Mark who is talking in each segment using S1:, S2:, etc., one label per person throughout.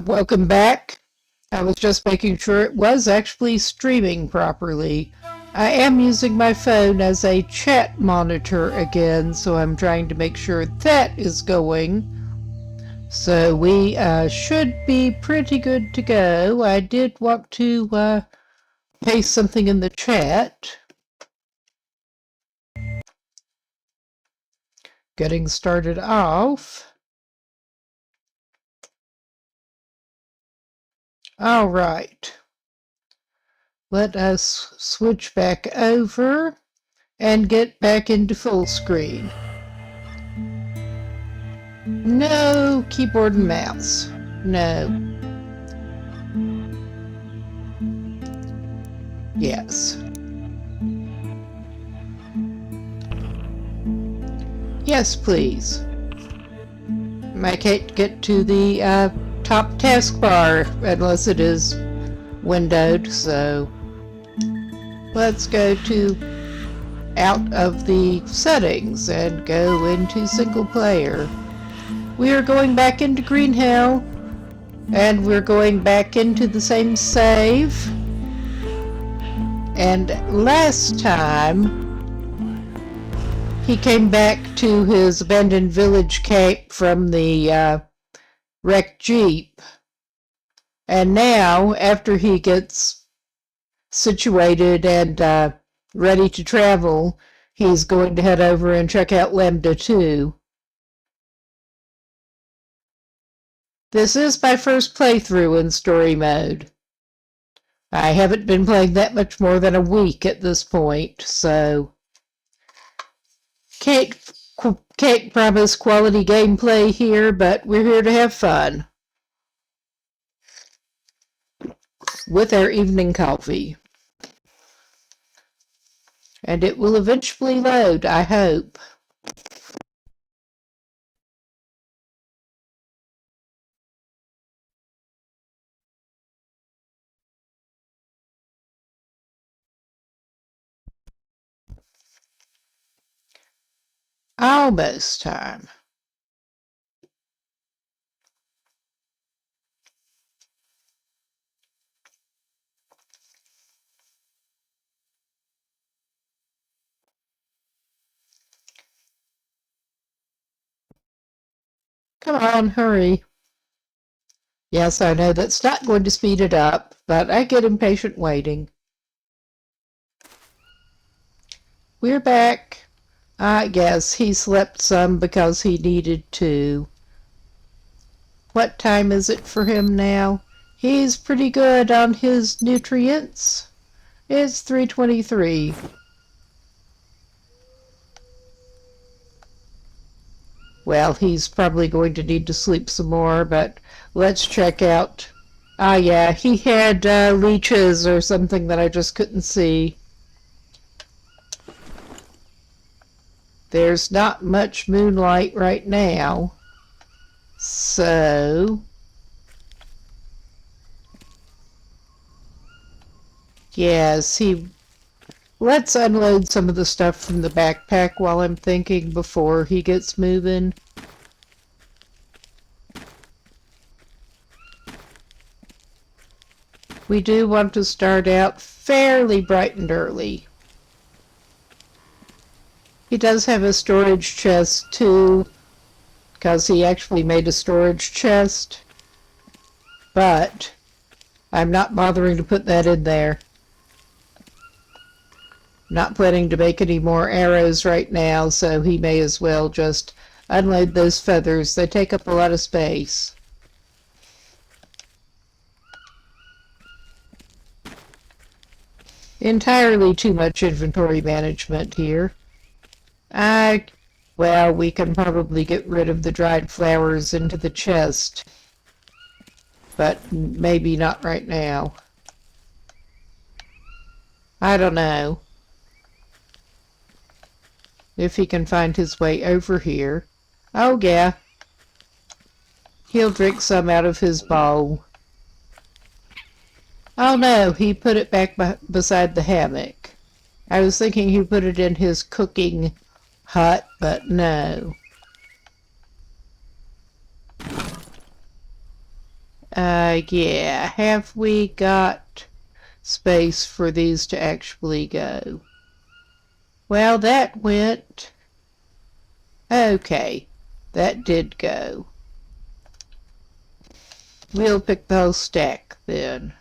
S1: Welcome back. I was just making sure it was actually streaming properly. I am using my phone as a chat monitor again, so I'm trying to make sure that is going. So we should be pretty good to go. I did want to paste something in the chat. Getting started off. All right. Let us switch back over and get back into full screen. No keyboard and mouse. No. Yes. Yes, please. I can't get to the top taskbar unless it is windowed, so let's go to out of the settings and go into single player. We are going back into Green Hill, and we're going back into the same save. And last time, he came back to his abandoned village camp from the wrecked Jeep. And now, after he gets situated and ready to travel, he's going to head over and check out Lambda-2. This is my first playthrough in story mode. I haven't been playing that much more than a week at this point, so can't promise quality gameplay here, but we're here to have fun with our evening coffee. And it will eventually load, I hope. Almost time. Come on, hurry. Yes, I know that's not going to speed it up, but I get impatient waiting. We're back. I guess he slept some because he needed to. What time is it for him now? He's pretty good on his nutrients. It's 3:23. Well, he's probably going to need to sleep some more, but let's check out. Ah, yeah, he had leeches or something that I just couldn't see. There's not much moonlight right now, so yes, let's unload some of the stuff from the backpack while I'm thinking before he gets moving. We do want to start out fairly bright and early. He does have a storage chest too, because he actually made a storage chest, but I'm not bothering to put that in there. Not planning to make any more arrows right now, so he may as well just unload those feathers. They take up a lot of space. Entirely too much inventory management here. Well, we can probably get rid of the dried flowers into the chest, but maybe not right now. I don't know if he can find his way over here. Oh, yeah. He'll drink some out of his bowl. Oh, no, he put it back beside the hammock. I was thinking he put it in his cooking hut, but no. Yeah, have we got space for these to actually go? Well, that went... Okay, that did go. We'll pick the whole stack then.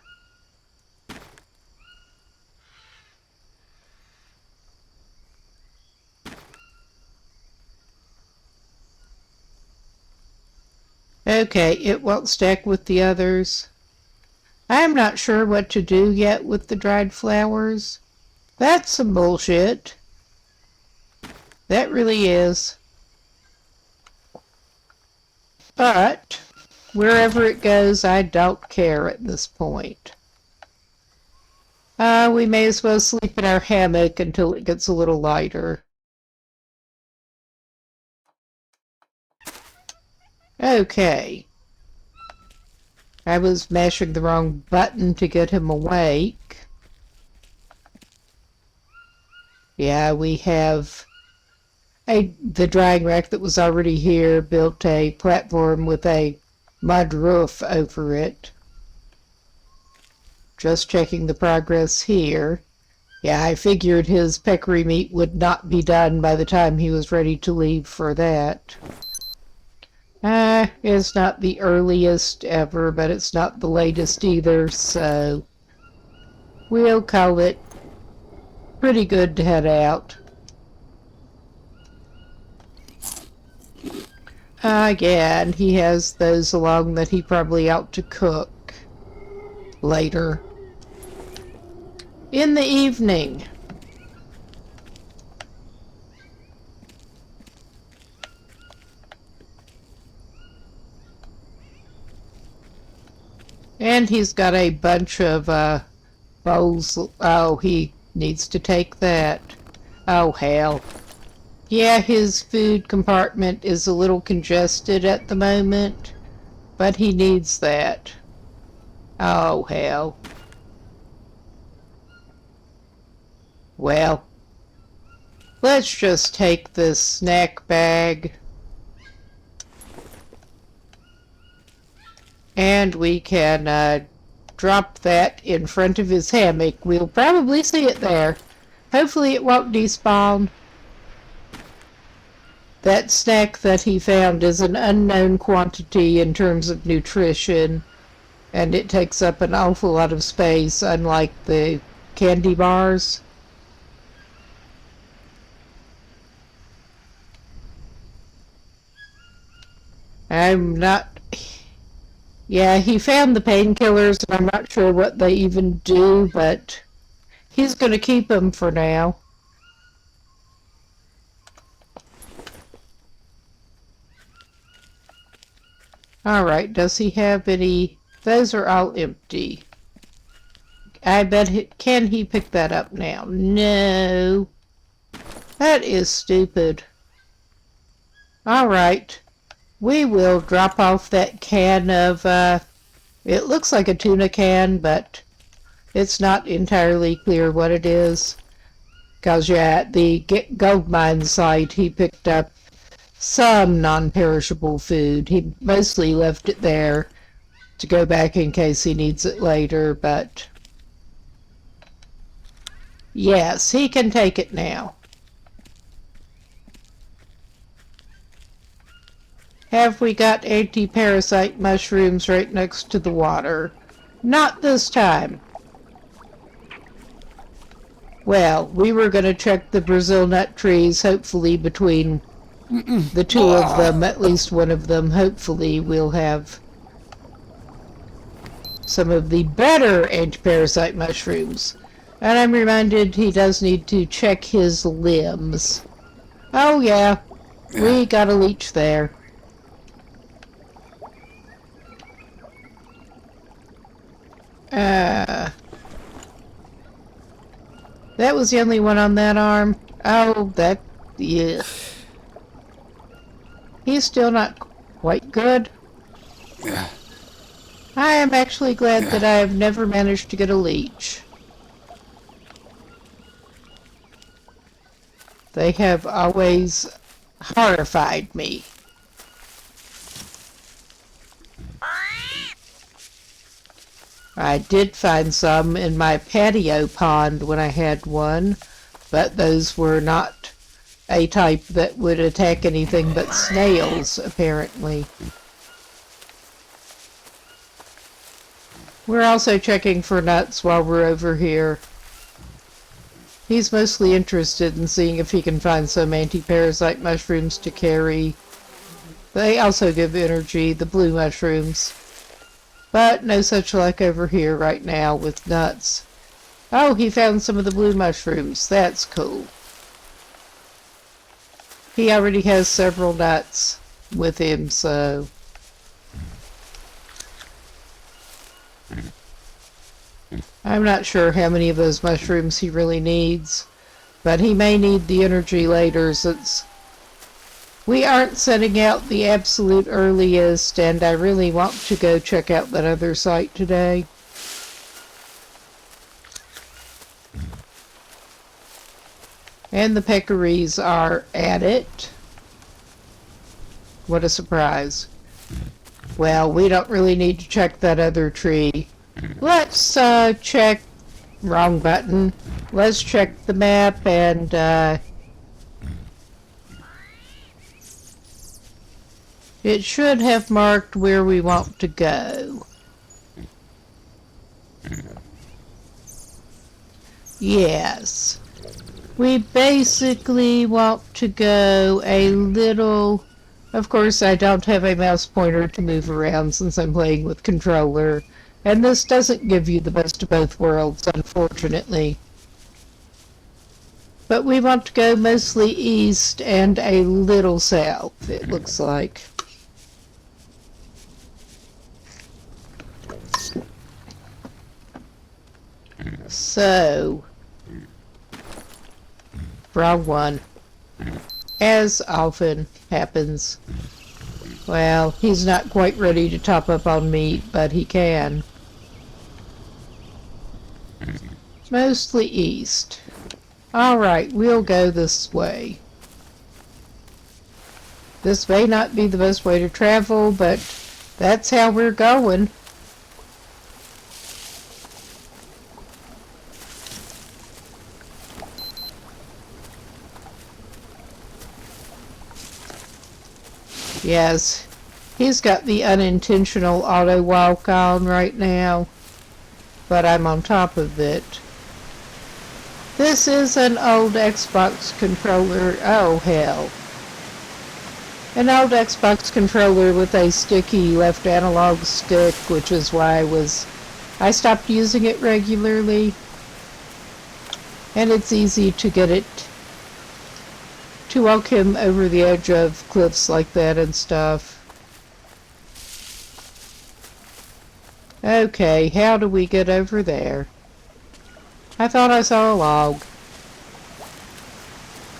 S1: Okay, it won't stack with the others. I'm not sure what to do yet with the dried flowers. That's some bullshit. That really is. But wherever it goes, I don't care at this point. We may as well sleep in our hammock until it gets a little lighter. Okay. I was mashing the wrong button to get him awake. Yeah, we have the drying rack that was already here built a platform with a mud roof over it. Just checking the progress here. Yeah, I figured his peccary meat would not be done by the time he was ready to leave for that. It's not the earliest ever, but it's not the latest either, so we'll call it pretty good to head out. Yeah, and he has those along that he probably ought to cook later. In the evening. And he's got a bunch of bowls. Oh, he needs to take that. Oh, hell. Yeah, his food compartment is a little congested at the moment, but he needs that. Oh, hell. Well, let's just take this snack bag. And we can drop that in front of his hammock. We'll probably see it there. Hopefully it won't despawn. That snack that he found is an unknown quantity in terms of nutrition, and it takes up an awful lot of space, unlike the candy bars. I'm not... Yeah, he found the painkillers, and I'm not sure what they even do, but he's going to keep them for now. Alright, does he have any... Those are all empty. I bet can he pick that up now? No. That is stupid. Alright. We will drop off that can of, it looks like a tuna can, but it's not entirely clear what it is. Because, yeah, at the gold mine site, he picked up some non-perishable food. He mostly left it there to go back in case he needs it later, but yes, he can take it now. Have we got anti-parasite mushrooms right next to the water? Not this time. Well, we were going to check the Brazil nut trees, hopefully between the two of them, at least one of them, hopefully we'll have some of the better anti-parasite mushrooms. And I'm reminded he does need to check his limbs. Oh yeah, we got a leech there. That was the only one on that arm. Oh, that... yeah. He's still not quite good. I am actually glad that I have never managed to get a leech. They have always horrified me. I did find some in my patio pond when I had one, but those were not a type that would attack anything but snails, apparently. We're also checking for nuts while we're over here. He's mostly interested in seeing if he can find some anti-parasite mushrooms to carry. They also give energy, the blue mushrooms. But no such luck over here right now with nuts. Oh, he found some of the blue mushrooms. That's cool. He already has several nuts with him, so... I'm not sure how many of those mushrooms he really needs, but he may need the energy later since we aren't setting out the absolute earliest, and I really want to go check out that other site today. And the peccaries are at it. What a surprise. Well, we don't really need to check that other tree. Let's check... Wrong button. Let's check the map and it should have marked where we want to go. Yes. We basically want to go a little... Of course, I don't have a mouse pointer to move around since I'm playing with controller. And this doesn't give you the best of both worlds, unfortunately. But we want to go mostly east and a little south, it looks like. So, wrong one. As often happens. Well, he's not quite ready to top up on meat, but he can. Mostly east. Alright, we'll go this way. This may not be the best way to travel, but that's how we're going. Yes, he's got the unintentional auto walk on right now, but I'm on top of it. This is an old Xbox controller. Oh, hell. An old Xbox controller with a sticky left analog stick, which is why I stopped using it regularly. And it's easy to get it to walk him over the edge of cliffs like that and stuff. Okay, how do we get over there? I thought I saw a log.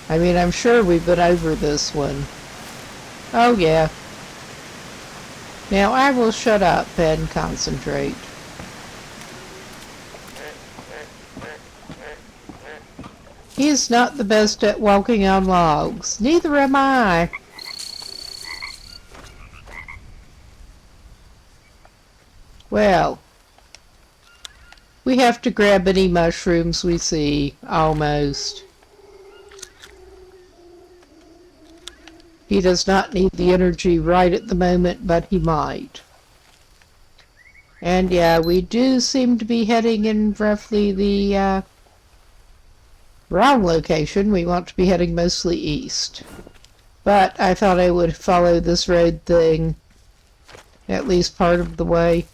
S1: I mean, I'm sure we've been over this one. Oh, yeah. Now I will shut up and concentrate. He's not the best at walking on logs. Neither am I. Well, we have to grab any mushrooms we see, almost. He does not need the energy right at the moment, but he might. And yeah, we do seem to be heading in roughly the wrong location. We want to be heading mostly east. But I thought I would follow this road thing at least part of the way,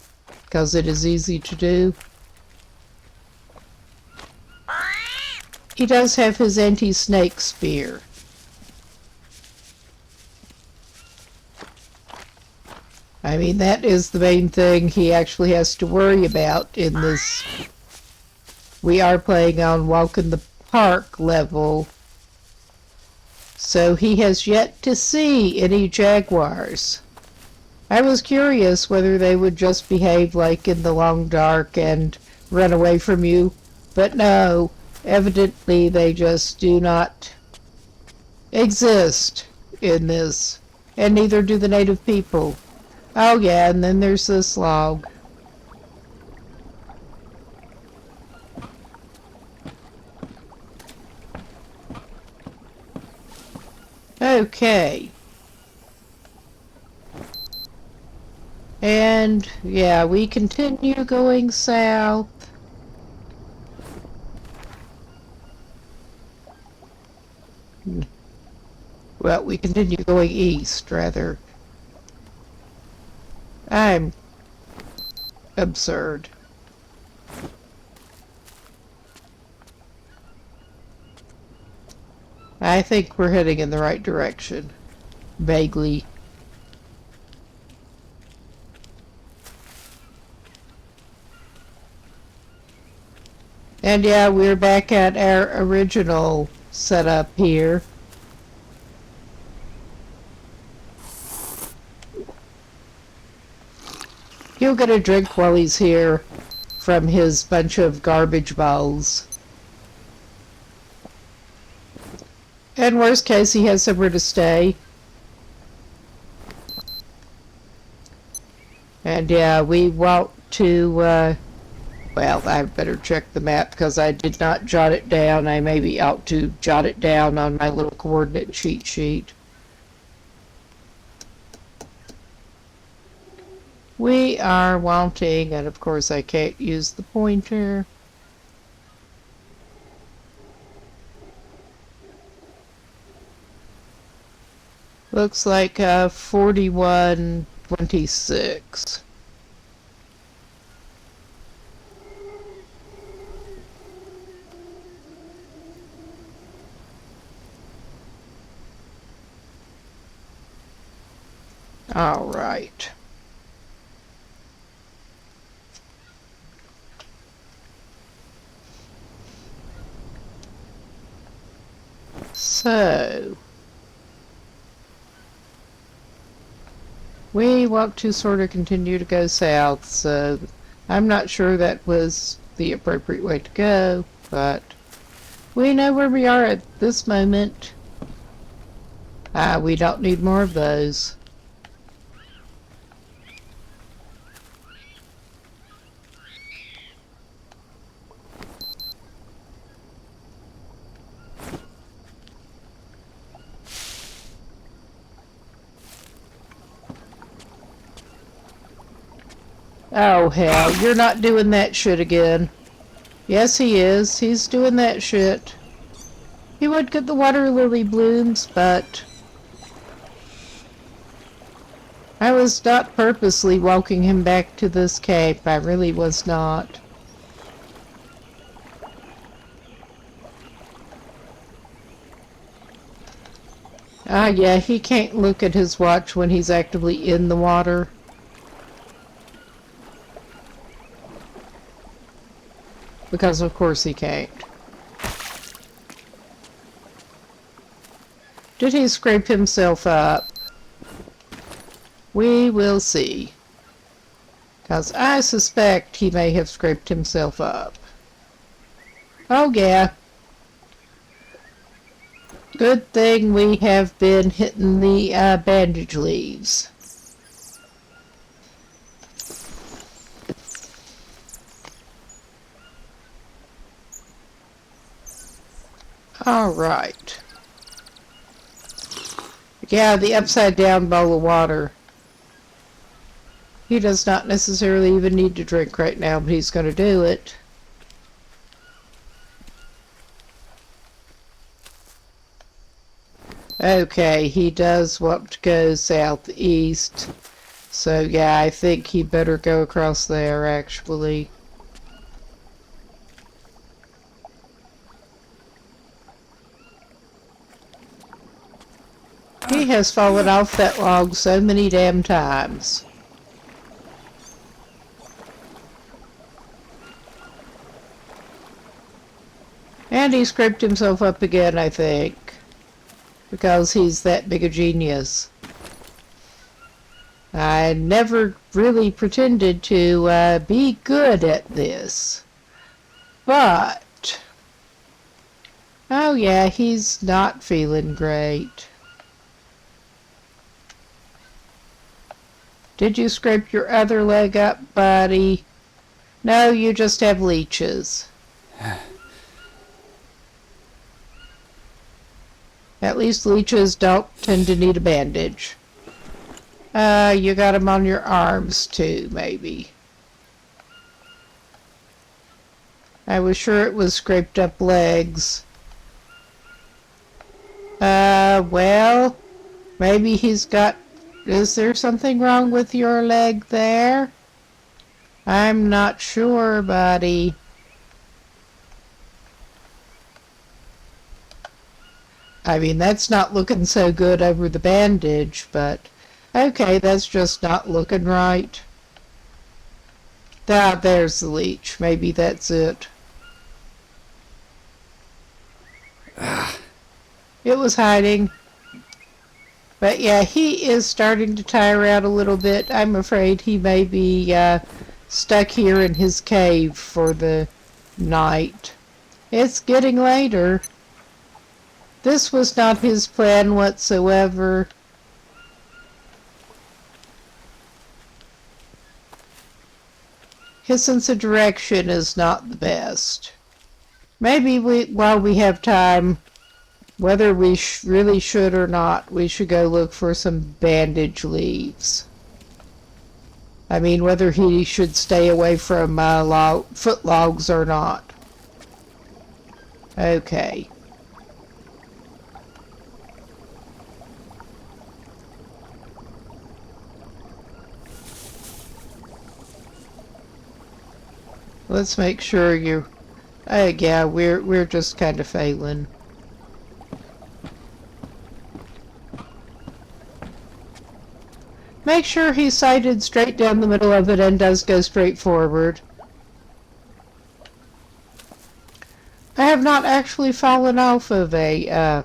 S1: because it is easy to do. He does have his anti-snake spear. I mean, that is the main thing he actually has to worry about in this. We are playing on Walk in the Park level, so he has yet to see any jaguars. I was curious whether they would just behave like in the long dark and run away from you, but no, evidently they just do not exist in this, and neither do the native people. Oh yeah, and then there's this log. Okay. And, yeah, we continue going south. Well, we continue going east, rather. I'm absurd. I think we're heading in the right direction. Vaguely. And yeah, we're back at our original setup here. He'll get a drink while he's here from his bunch of garbage bowls. And worst case, he has somewhere to stay. And yeah, we want to, well, I better check the map because I did not jot it down. I maybe ought to jot it down on my little coordinate cheat sheet. We are wanting, and of course I can't use the pointer. Looks like 4126. All right. So, we want to sort of continue to go south, so I'm not sure that was the appropriate way to go, but we know where we are at this moment. We don't need more of those. Oh hell, you're not doing that shit again. Yes he is, he's doing that shit. He would get the water lily blooms, but I was not purposely walking him back to this cape. I really was not. Ah, yeah, he can't look at his watch when he's actively in the water. Because of course he can't. Did he scrape himself up? We will see. Because I suspect he may have scraped himself up. Oh yeah. Good thing we have been hitting the bandage leaves. Alright. Yeah, the upside down bowl of water. He does not necessarily even need to drink right now, but he's going to do it. Okay, he does want to go southeast. So yeah, I think he better go across there actually. He has fallen off that log so many damn times. And he scraped himself up again, I think. Because he's that big a genius. I never really pretended to be good at this. But, oh yeah, he's not feeling great. Did you scrape your other leg up, buddy? No, you just have leeches. At least leeches don't tend to need a bandage. You got them on your arms too, maybe. I was sure it was scraped up legs. Well, maybe he's got... Is there something wrong with your leg there? I'm not sure, buddy. I mean, that's not looking so good over the bandage, but okay, that's just not looking right. Ah, there's the leech. Maybe that's it. It was hiding. But yeah, he is starting to tire out a little bit. I'm afraid he may be stuck here in his cave for the night. It's getting later. This was not his plan whatsoever. His sense of direction is not the best. Maybe while we have time, whether we really should or not, we should go look for some bandage leaves. I mean, whether he should stay away from foot logs or not. Okay. Let's make sure you're... yeah, we're just kind of failing. Make sure he's sighted straight down the middle of it and does go straight forward. I have not actually fallen off of a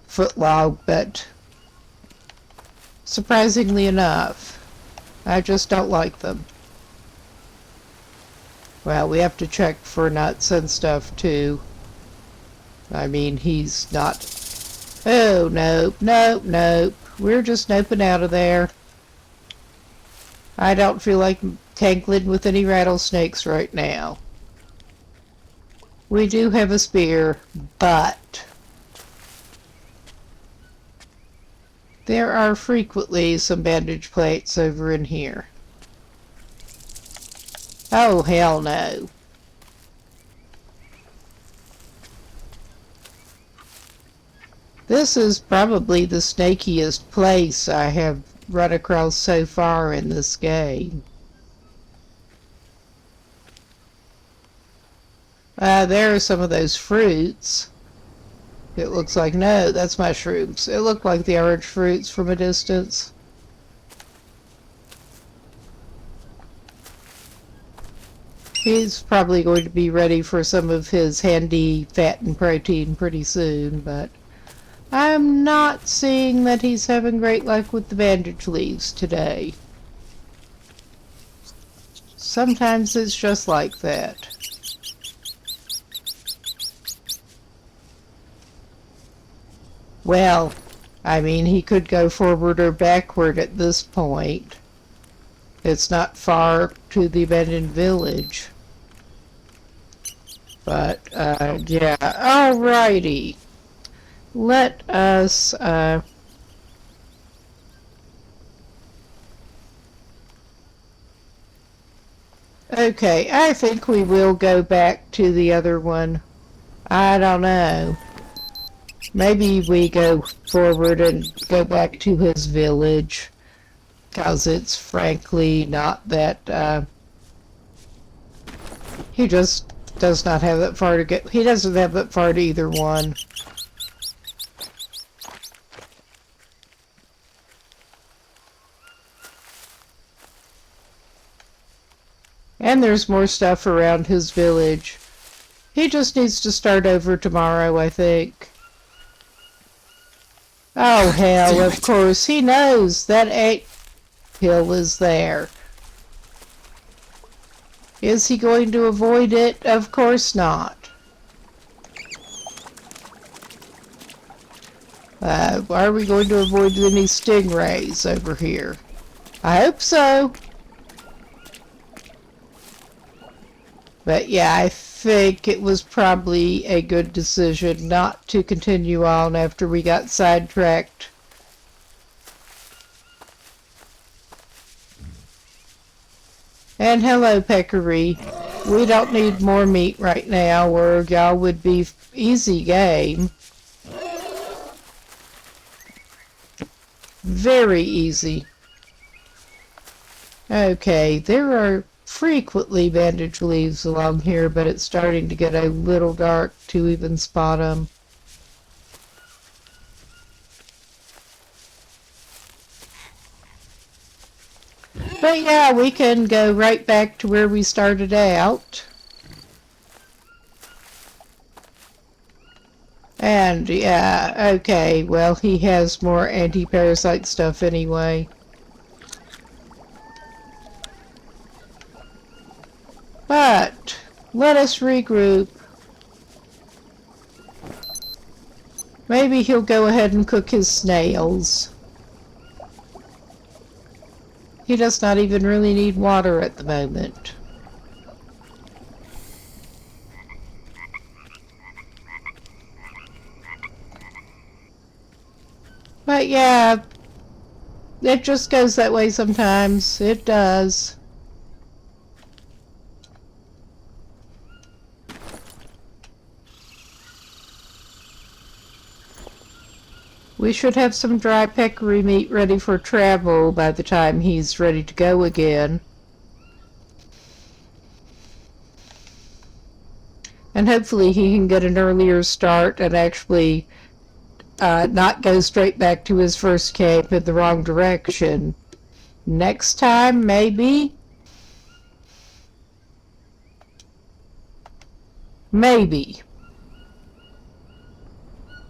S1: foot log, but surprisingly enough, I just don't like them. Well, we have to check for nuts and stuff too. I mean, he's not... Oh, nope, nope, nope. We're just noping out of there. I don't feel like tangling with any rattlesnakes right now. We do have a spear, but there are frequently some bandage plates over in here. Oh, hell no. This is probably the snakiest place I have run across so far in this game. There are some of those fruits. It looks like, no, that's mushrooms. It looked like the orange fruits from a distance. He's probably going to be ready for some of his handy fat and protein pretty soon, but I'm not seeing that he's having great luck with the bandage leaves today. Sometimes it's just like that. Well, I mean, he could go forward or backward at this point. It's not far to the abandoned village. But, yeah, alrighty. Let us, okay, I think we will go back to the other one. I don't know. Maybe we go forward and go back to his village. Because it's frankly not that, he just does not have that far to get. He doesn't have that far to either one. And there's more stuff around his village. He just needs to start over tomorrow, I think. Oh, hell, of course. He knows that ant hill is there. Is he going to avoid it? Of course not. Are we going to avoid any stingrays over here? I hope so. But yeah, I think it was probably a good decision not to continue on after we got sidetracked. And hello, Peccary. We don't need more meat right now, or y'all would be easy game. Very easy. Okay, there are frequently bandage leaves along here, but it's starting to get a little dark to even spot them. But yeah, we can go right back to where we started out. And yeah, okay, well, he has more anti-parasite stuff anyway. But let us regroup. Maybe he'll go ahead and cook his snails. He does not even really need water at the moment. But yeah, it just goes that way sometimes. It does. We should have some dry peccary meat ready for travel by the time he's ready to go again. And hopefully he can get an earlier start and actually not go straight back to his first camp in the wrong direction. Next time, maybe? Maybe.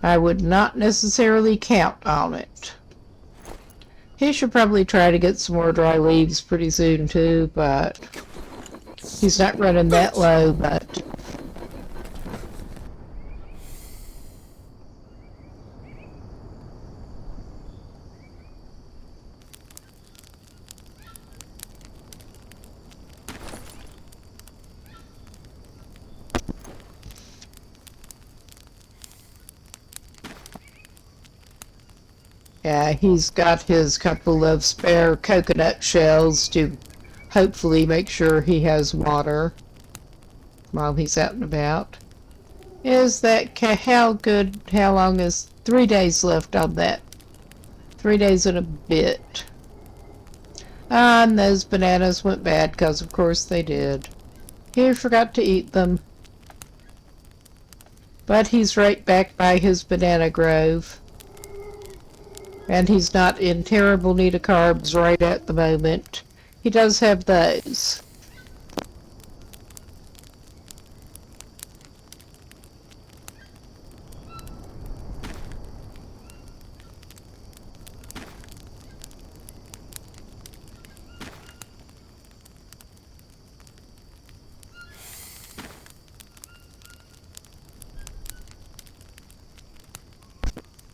S1: I would not necessarily count on it. He should probably try to get some more dry leaves pretty soon too, but he's not running that low, but yeah, he's got his couple of spare coconut shells to hopefully make sure he has water while he's out and about. Is that how long is 3 days left on that? 3 days and a bit. And those bananas went bad because of course they did. He forgot to eat them. But he's right back by his banana grove. And he's not in terrible need of carbs right at the moment. He does have those.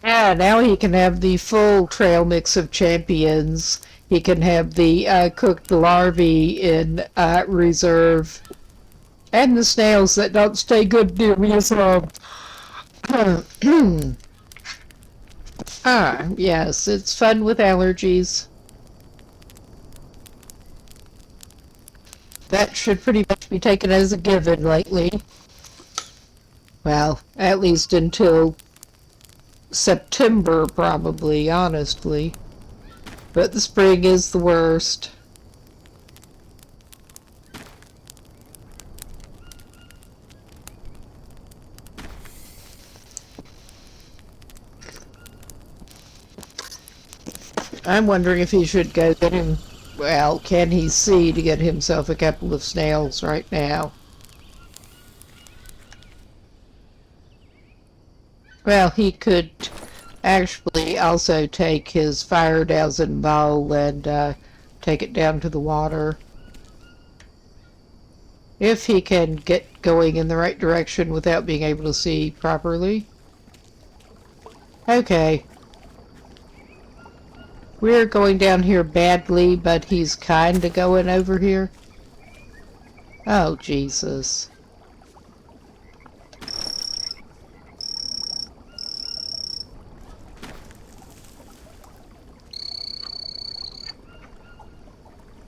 S1: Yeah, now he can have the full trail mix of champions. He can have the cooked larvae in reserve. And the snails that don't stay good near me as well. Yes, it's fun with allergies. That should pretty much be taken as a given lately. Well, at least until September, probably, honestly. But the spring is the worst. I'm wondering if he should go get him. Well, can he see to get himself a couple of snails right now? Well, he could actually also take his fire dowsing bowl and take it down to the water. If he can get going in the right direction without being able to see properly. Okay. We're going down here badly, but he's kinda going over here. Oh, Jesus.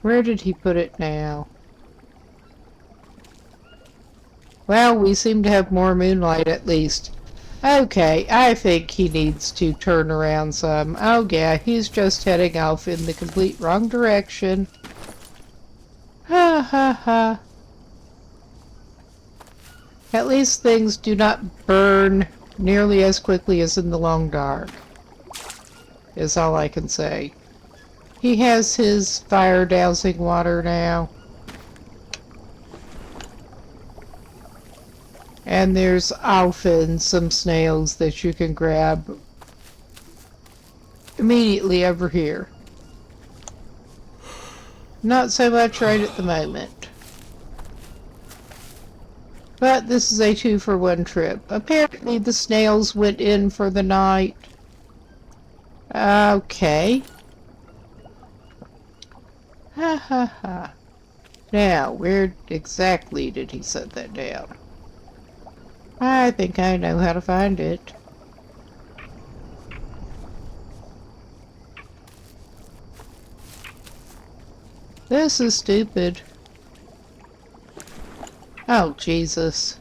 S1: Where did he put it now? Well, we seem to have more moonlight at least. Okay, I think he needs to turn around some. Oh yeah, he's just heading off in the complete wrong direction. Ha ha ha. At least things do not burn nearly as quickly as in the long dark, is all I can say. He has his fire dousing water now. And there's often some snails that you can grab immediately over here. Not so much right at the moment. But this is a 2-for-1 trip. Apparently the snails went in for the night. Okay. Ha ha ha. Now, where exactly did he set that down? I think I know how to find it. This is stupid. Oh, Jesus.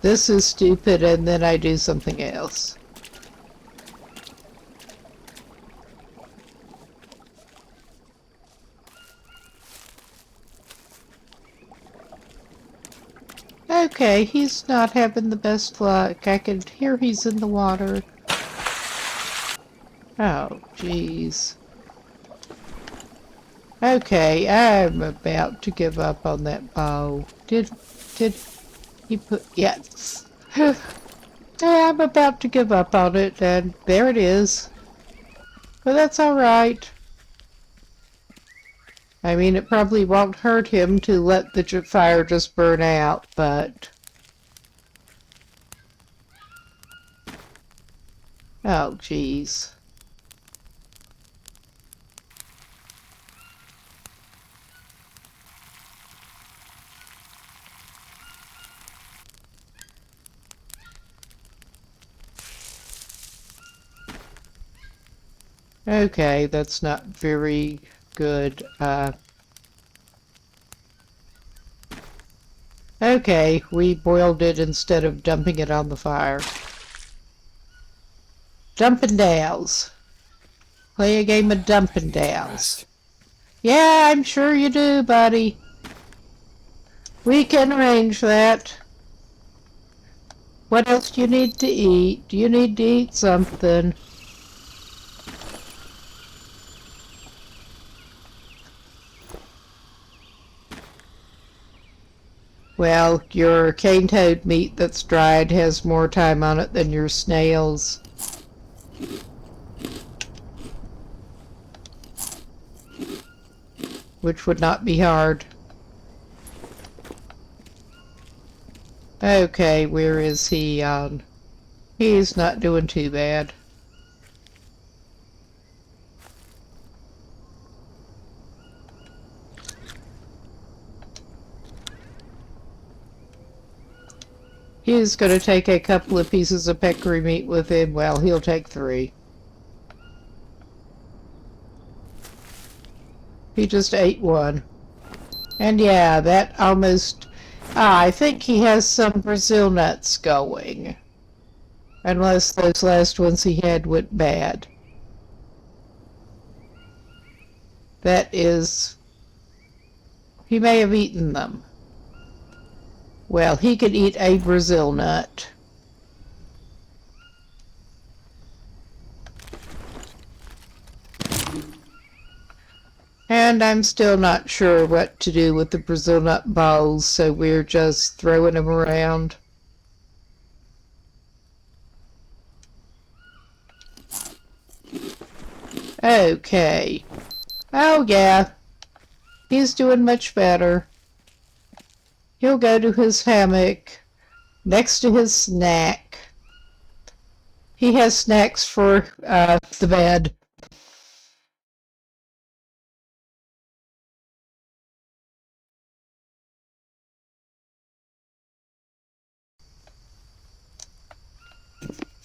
S1: This is stupid, and then I do something else. Okay, he's not having the best luck. I can hear he's in the water. Oh, jeez. Okay, I'm about to give up on that bow. Did he put... Yes. I'm about to give up on it, and there it is. But that's alright. I mean, it probably won't hurt him to let the fire just burn out, but... Oh, jeez. Okay, that's not very good. Okay, we boiled it instead of dumping it on the fire. Dumpin' Downs. Play a game of Dumpin' Downs. Yeah, I'm sure you do, buddy. We can arrange that. What else do you need to eat? Do you need to eat something? Well, your cane toad meat that's dried has more time on it than your snails. Which would not be hard. Okay, where is he on? He's not doing too bad. He's going to take a couple of pieces of peccary meat with him. Well, he'll take 3. He just ate 1. And yeah, that almost... I think he has some Brazil nuts going. Unless those last ones he had went bad. That is... He may have eaten them. Well, he could eat a Brazil nut. And I'm still not sure what to do with the Brazil nut balls, so we're just throwing them around. Okay. Oh yeah. He's doing much better. He'll go to his hammock next to his snack. He has snacks for the bed.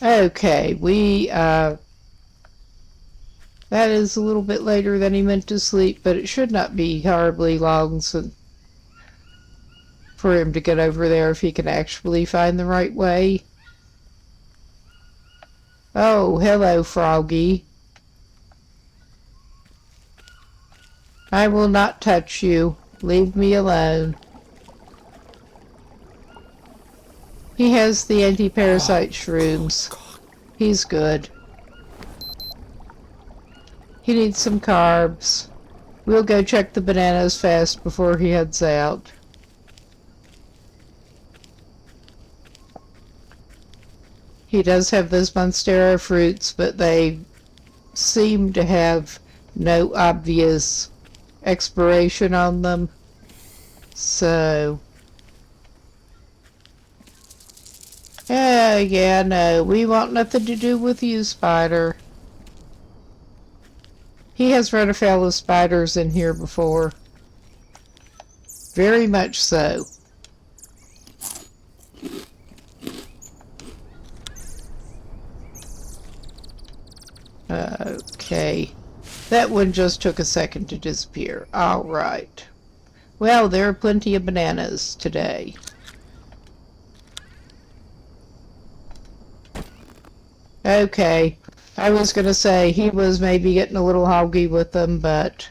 S1: Okay, that is a little bit later than he meant to sleep, but it should not be horribly long for him to get over there if he can actually find the right way. Oh, hello, Froggy. I will not touch you. Leave me alone. He has the anti-parasite shrooms. He's good. He needs some carbs. We'll go check the bananas fast before he heads out. He does have those Monstera fruits, but they seem to have no obvious expiration on them. So... yeah, no, we want nothing to do with you, Spider. He has run afoul of spiders in here before. Very much so. Okay. That one just took a second to disappear. Alright. Well, there are plenty of bananas today. Okay. I was gonna say he was maybe getting a little hoggy with them, but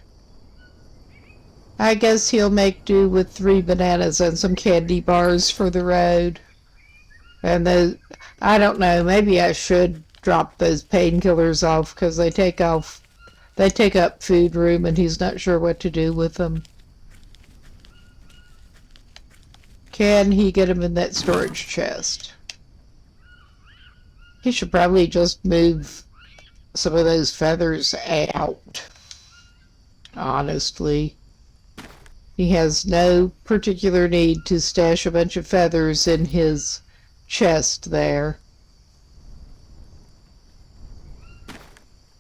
S1: I guess he'll make do with 3 bananas and some candy bars for the road. And I don't know, maybe I should drop those painkillers off because they take up food room and he's not sure what to do with them. Can he get them in that storage chest? He should probably just move some of those feathers out, honestly. He has no particular need to stash a bunch of feathers in his chest there.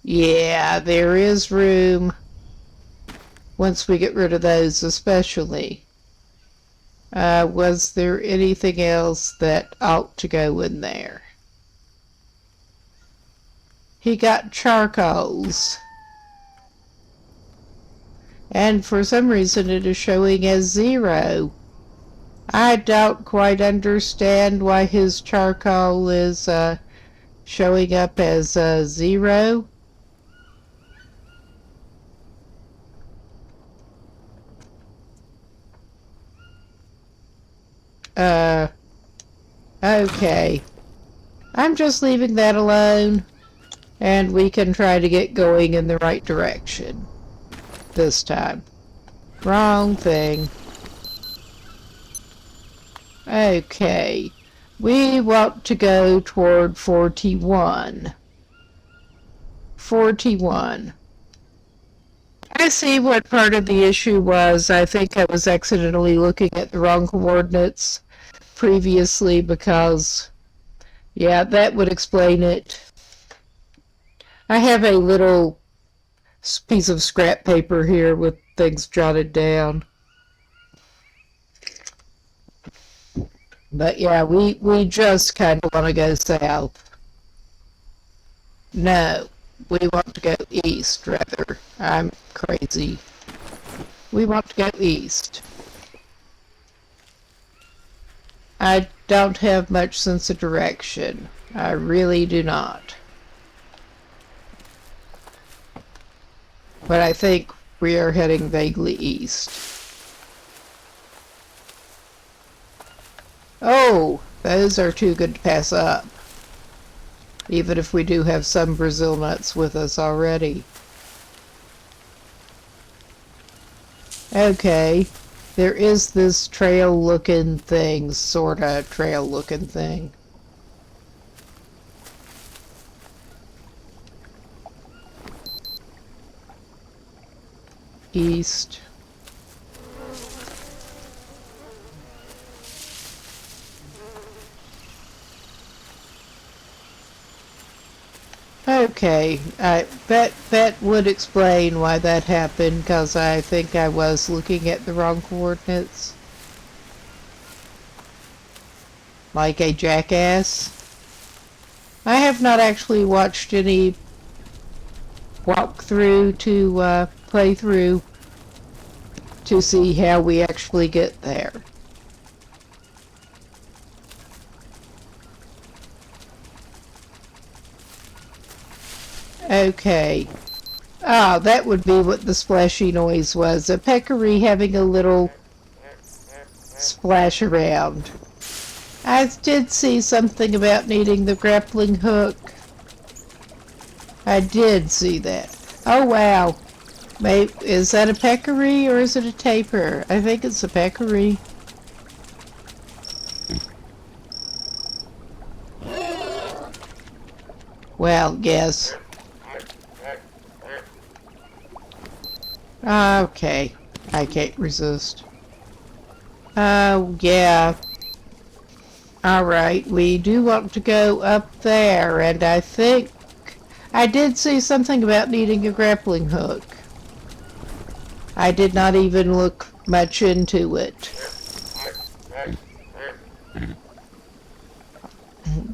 S1: Yeah, there is room once we get rid of those especially. Was there anything else that ought to go in there? He got charcoals. And for some reason it is showing as 0. I don't quite understand why his charcoal is showing up as 0. Okay. I'm just leaving that alone, and we can try to get going in the right direction this time. Wrong thing. Okay. We want to go toward 41. 41. I see what part of the issue was. I think I was accidentally looking at the wrong coordinates previously because, yeah, that would explain it. I have a little piece of scrap paper here with things jotted down. But yeah, we just kind of want to go south. No, we want to go east, rather. I'm crazy. We want to go east. I don't have much sense of direction. I really do not. But I think we are heading vaguely east. Oh, those are too good to pass up. Even if we do have some Brazil nuts with us already. Okay, there is this trail-looking thing, sorta trail-looking thing. East. Okay, that would explain why that happened, because I think I was looking at the wrong coordinates. Like a jackass. I have not actually watched any walkthrough to play through to see how we actually get there. Okay. Ah, that would be what the splashy noise was. A peccary having a little splash around. I did see something about needing the grappling hook. I did see that. Oh, wow. Is that a peccary or is it a tapir? I think it's a peccary. Well, yes. Okay. I can't resist. Oh, yeah. Alright, we do want to go up there, and I think I did see something about needing a grappling hook. I did not even look much into it.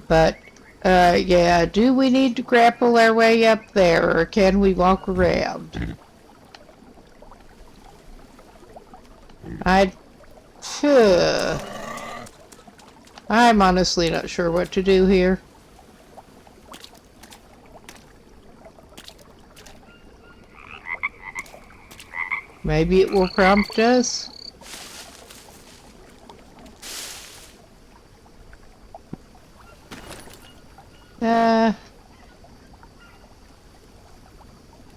S1: But, yeah, do we need to grapple our way up there, or can we walk around? I'm honestly not sure what to do here. Maybe it will prompt us.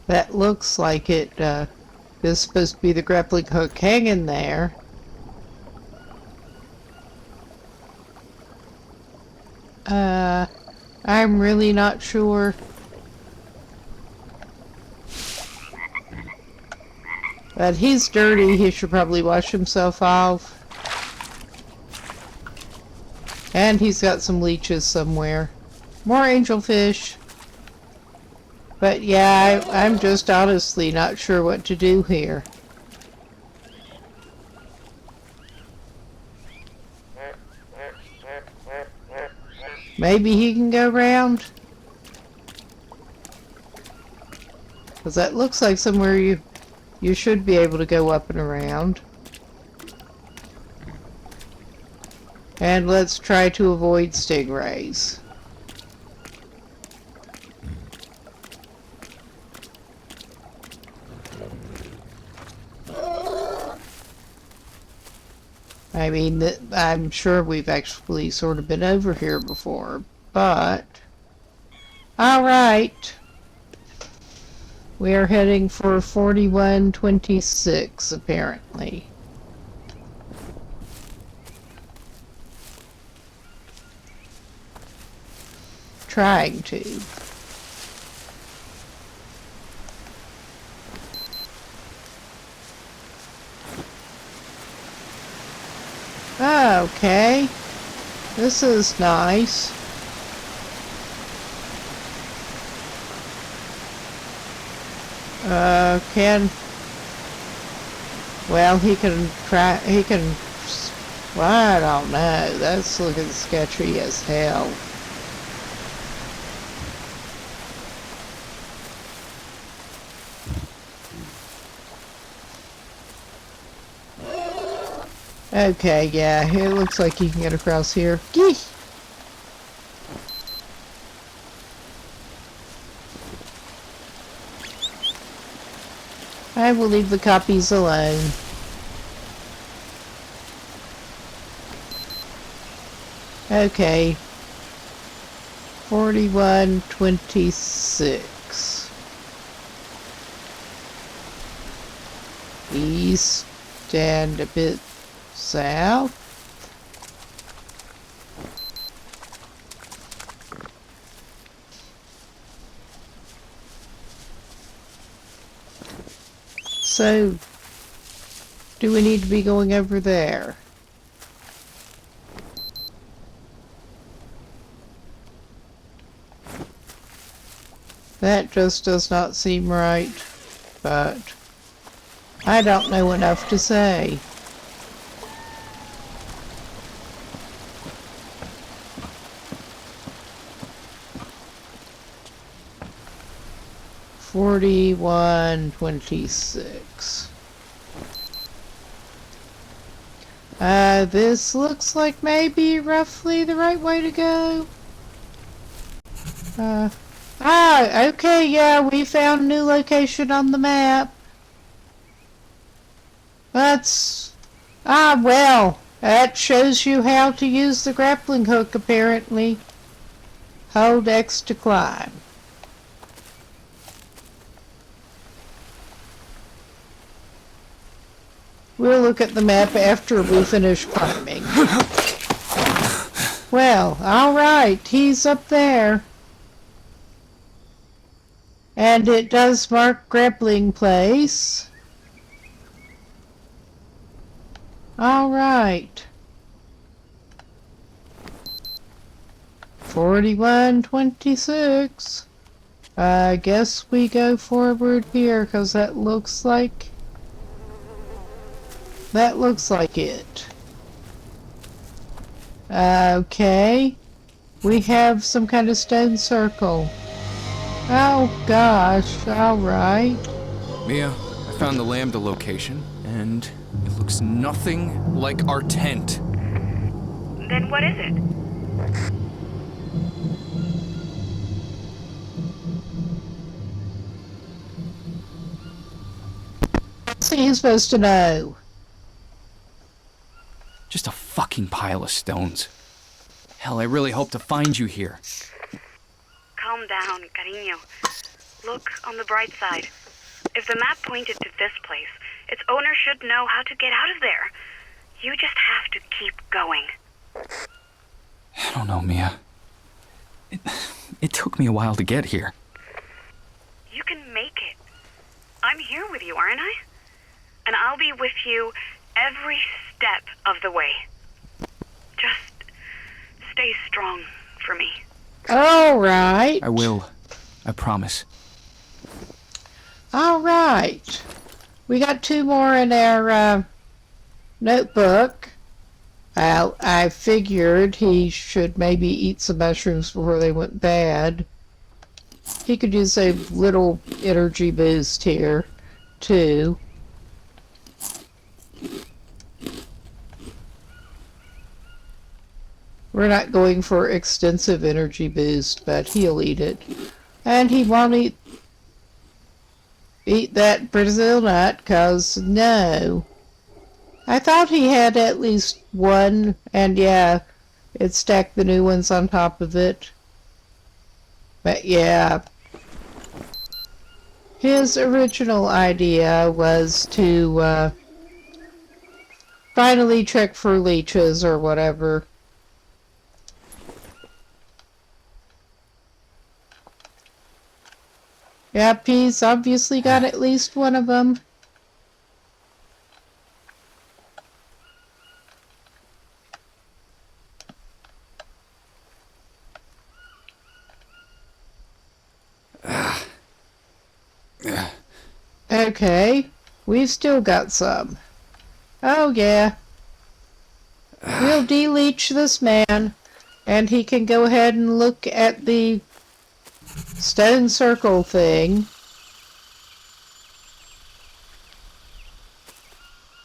S1: That looks like it is supposed to be the grappling hook hanging there. I'm really not sure. But he's dirty, he should probably wash himself off. And he's got some leeches somewhere. More angelfish. But yeah, I'm just honestly not sure what to do here. Maybe he can go around? Because that looks like somewhere you should be able to go up and around. And let's try to avoid stingrays. I mean, I'm sure we've actually sort of been over here before, but... Alright. We are heading for 4126, apparently. Trying to. Okay. This is nice. Well, he can well, I don't know. That's looking sketchy as hell. Okay, yeah, it looks like you can get across here. Gee! I will leave the copies alone. Okay. 4126. East and a bit south. So, do we need to be going over there? That just does not seem right, but I don't know enough to say. 4126. This looks like maybe roughly the right way to go. Okay, yeah, we found a new location on the map. Well, that shows you how to use the grappling hook, apparently. Hold X to climb. We'll look at the map after we finish climbing. Well, alright, he's up there. And it does mark grappling place. Alright. 4126. I guess we go forward here, because that looks like it. Okay. We have some kind of stone circle. Oh gosh, alright.
S2: Mia, I found the Lambda location, and it looks nothing like our tent.
S3: Then what is it?
S1: What's he supposed to know?
S2: Just a fucking pile of stones. Hell, I really hope to find you here.
S3: Calm down, cariño. Look on the bright side. If the map pointed to this place, its owner should know how to get out of there. You just have to keep going.
S2: I don't know, Mia. It took me a while to get here.
S3: You can make it. I'm here with you, aren't I? And I'll be with you every step of the way. Just stay strong for me.
S1: Alright.
S2: I will. I promise.
S1: Alright. We got 2 more in our notebook. I figured he should maybe eat some mushrooms before they went bad. He could use a little energy boost here, too. We're not going for extensive energy boost, but he'll eat it. And he won't eat that Brazil nut, 'cause no. I thought he had at least one, and yeah, it stacked the new ones on top of it. But yeah, his original idea was to finally check for leeches or whatever. Yep, he's obviously got at least one of them. Okay, we've still got some. Oh yeah. We'll de-leech this man, and he can go ahead and look at the stone circle thing.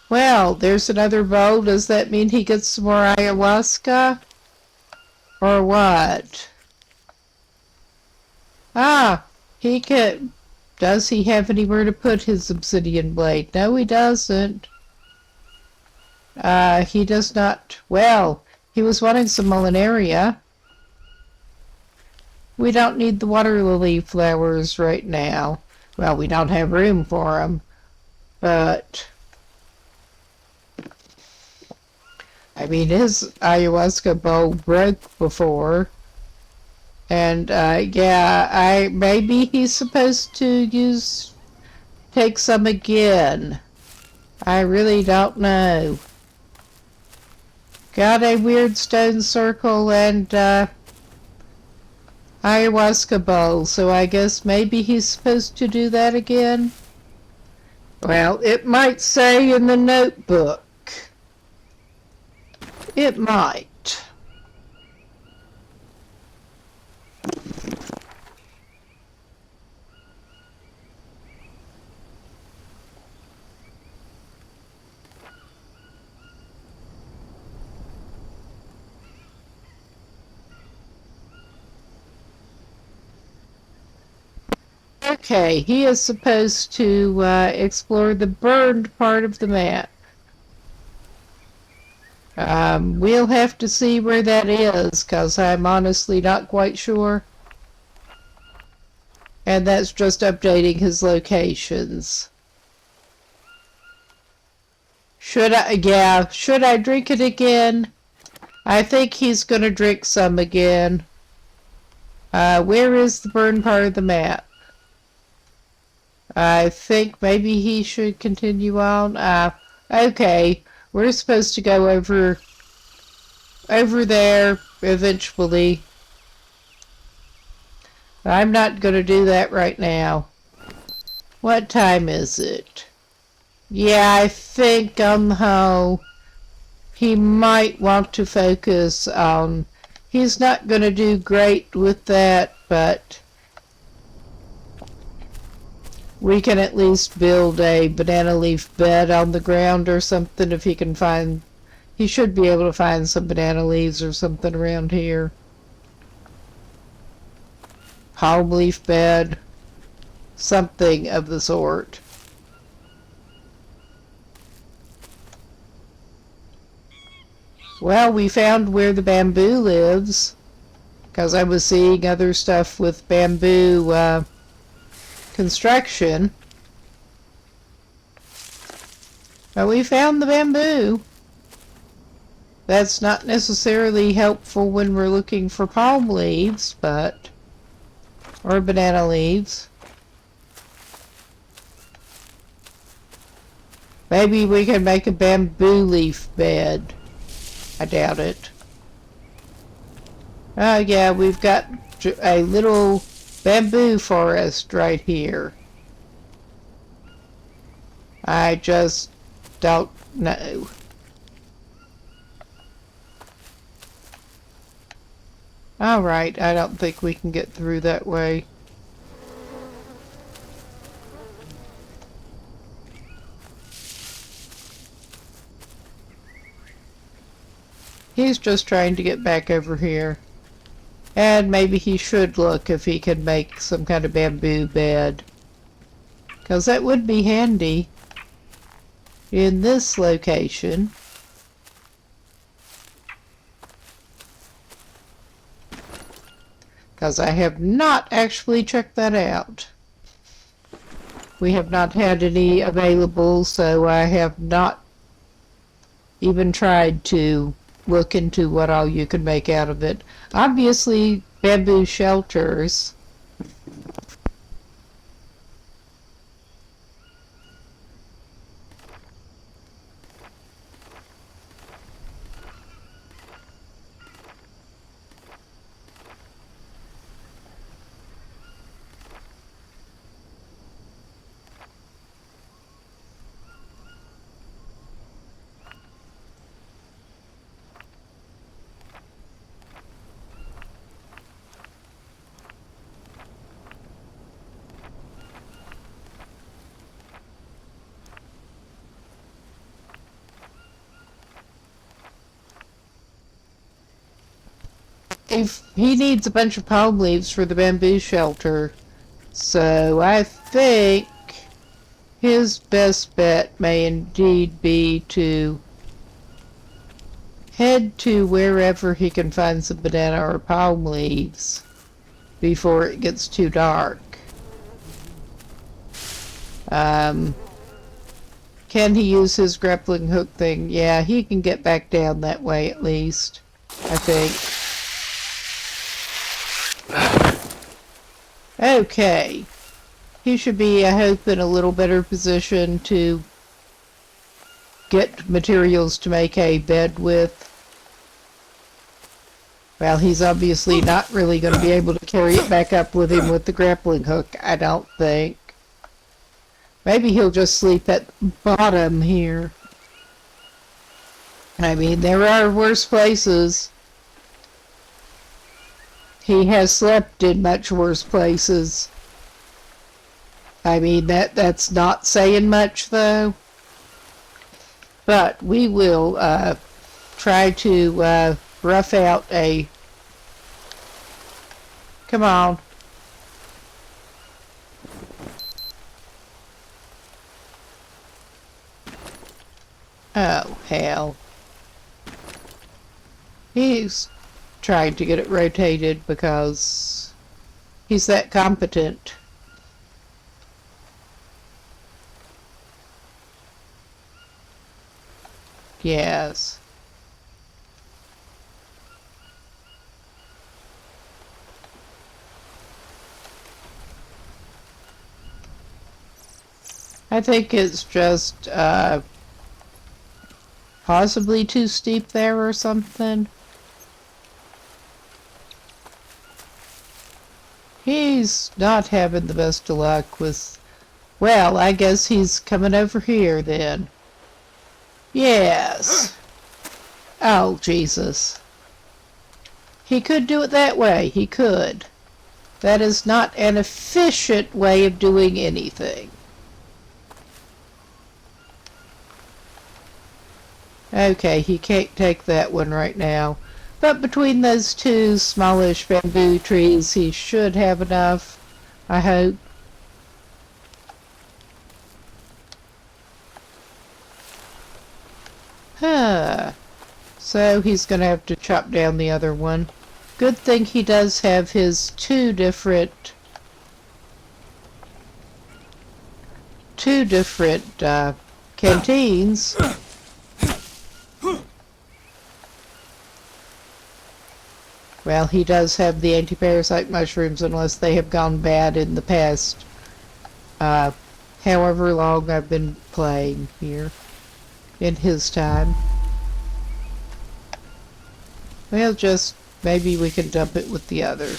S1: Well, there's another bowl. Does that mean he gets some more ayahuasca? Or what? He could... Does he have anywhere to put his obsidian blade? No, he doesn't. He does not... Well, he was wanting some mulinaria. We don't need the water lily flowers right now. Well, we don't have room for them. But... I mean, his ayahuasca bowl broke before. And, yeah, maybe he's supposed to take some again. I really don't know. Got a weird stone circle and, ayahuasca bowl, so I guess maybe he's supposed to do that again? Well, it might say in the notebook. It might. Okay, he is supposed to explore the burned part of the map. We'll have to see where that is, because I'm honestly not quite sure. And that's just updating his locations. Should I drink it again? I think he's gonna drink some again. Where is the burned part of the map? I think maybe he should continue on. Okay. We're supposed to go over there eventually. I'm not going to do that right now. What time is it? Yeah, I think he might want to focus on... He's not going to do great with that, but we can at least build a banana leaf bed on the ground or something if he can find... He should be able to find some banana leaves or something around here. Palm leaf bed. Something of the sort. Well, we found where the bamboo lives, because I was seeing other stuff with bamboo construction. But we found the bamboo. That's not necessarily helpful when we're looking for palm leaves, but... or banana leaves. Maybe we can make a bamboo leaf bed. I doubt it. Oh yeah, we've got a little bamboo forest right here. I just don't know. Alright, I don't think we can get through that way. He's just trying to get back over here. And maybe he should look if he can make some kind of bamboo bed. Because that would be handy in this location. Because I have not actually checked that out. We have not had any available, so I have not even tried to look into what all you can make out of it. Obviously, bamboo shelters. If he needs a bunch of palm leaves for the bamboo shelter, so I think his best bet may indeed be to head to wherever he can find some banana or palm leaves before it gets too dark. Can he use his grappling hook thing? Yeah, he can get back down that way at least, I think. Okay. He should be, I hope, in a little better position to get materials to make a bed with. Well, he's obviously not really going to be able to carry it back up with him with the grappling hook, I don't think. Maybe he'll just sleep at the bottom here. I mean, there are worse places. He has slept in much worse places. I mean, that's not saying much, though. But we will try to rough out a... Come on. Oh, hell. He's trying to get it rotated because he's that competent. Yes. I think it's just, possibly too steep there or something. He's not having the best of luck with... Well, I guess he's coming over here then. Yes. Oh, Jesus. He could do it that way. He could. That is not an efficient way of doing anything. Okay, he can't take that one right now. But between those two smallish bamboo trees, he should have enough, I hope. Huh. So he's going to have to chop down the other one. Good thing he does have his two different canteens. Well, he does have the anti-parasite mushrooms unless they have gone bad in the past. However long I've been playing here in his time. Well, just maybe we can dump it with the other.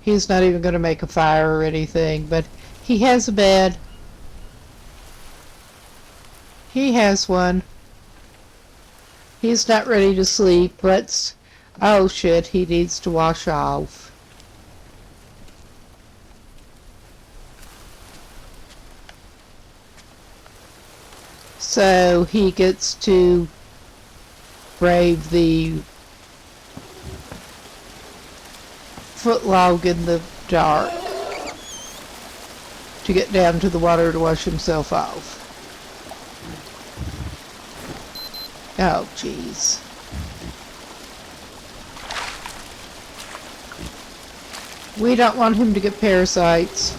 S1: He's not even going to make a fire or anything, but he has a bed. He has one. He's not ready to sleep. Let's... Oh shit, he needs to wash off. So he gets to brave the footlog in the dark to get down to the water to wash himself off. Oh, jeez. We don't want him to get parasites.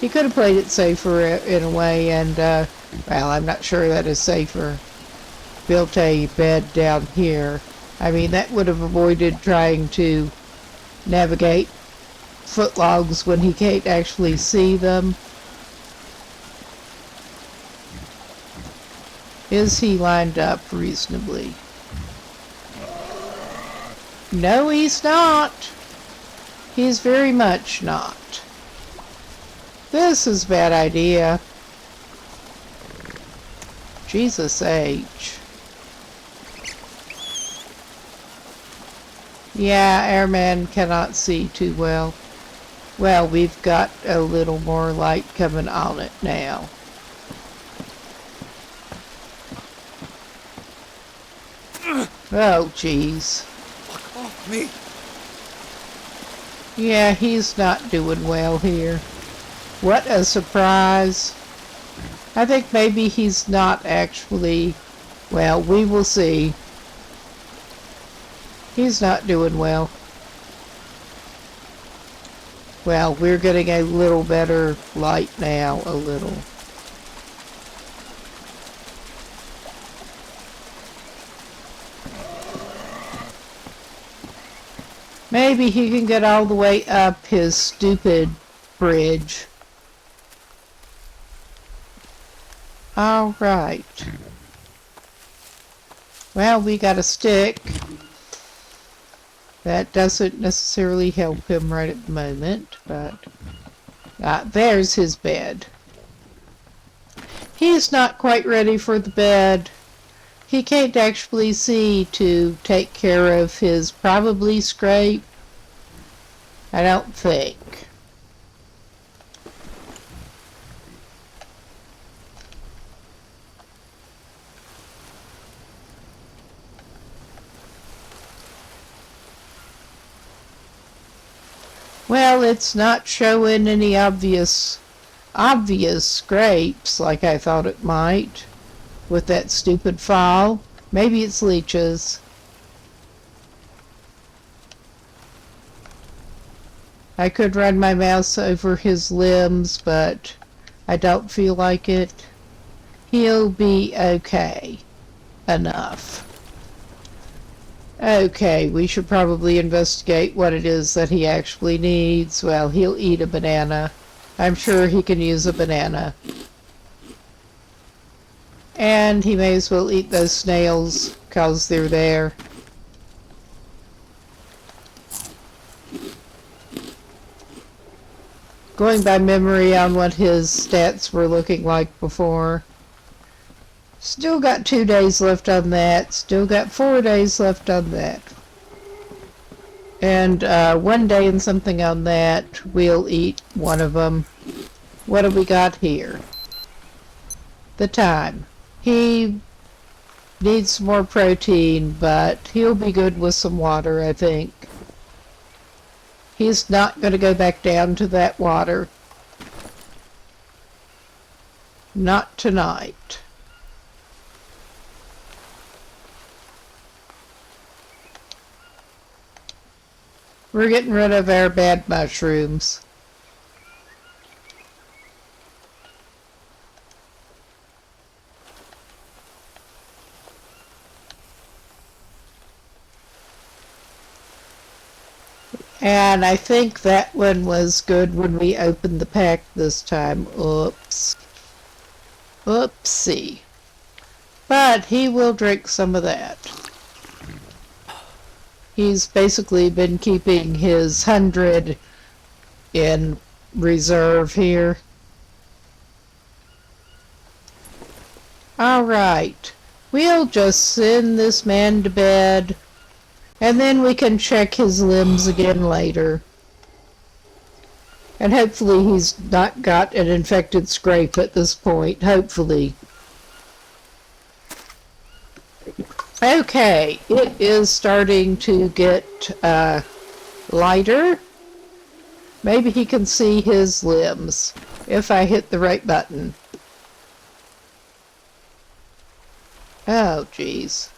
S1: He could have played it safer in a way, and, well, I'm not sure that is safer. Built a bed down here. I mean, that would have avoided trying to navigate footlogs when he can't actually see them. Is he lined up reasonably? No, he's not. He's very much not. This is a bad idea. Jesus H. Yeah, airman cannot see too well. Well, we've got a little more light coming on it now. Oh, jeez.
S2: Look off me.
S1: Yeah, he's not doing well here. What a surprise. I think maybe he's not actually... Well, we will see. He's not doing well. Well, we're getting a little better light now, a little. Maybe he can get all the way up his stupid bridge. All right. Well, we got a stick. That doesn't necessarily help him right at the moment, but... there's his bed. He's not quite ready for the bed. He can't actually see to take care of his probably scrape. I don't think. Well, it's not showing any obvious obvious scrapes like I thought it might with that stupid fall. Maybe it's leeches. I could run my mouse over his limbs, but I don't feel like it. He'll be okay enough. Okay, we should probably investigate what it is that he actually needs. Well, he'll eat a banana. I'm sure he can use a banana. And he may as well eat those snails, because they're there. Going by memory on what his stats were looking like before. Still got 2 days left on that. Still got 4 days left on that. And 1 day and something on that. We'll eat one of them. What do we got here? The time. He needs more protein, but he'll be good with some water, I think. He's not going to go back down to that water. Not tonight. We're getting rid of our bad mushrooms. And I think that one was good when we opened the pack this time. Oops. Oopsie. But he will drink some of that. He's basically been keeping his 100 in reserve here. Alright. We'll just send this man to bed. And then we can check his limbs again later. And hopefully he's not got an infected scrape at this point. Hopefully. Okay, it is starting to get lighter. Maybe he can see his limbs if I hit the right button. Oh, geez.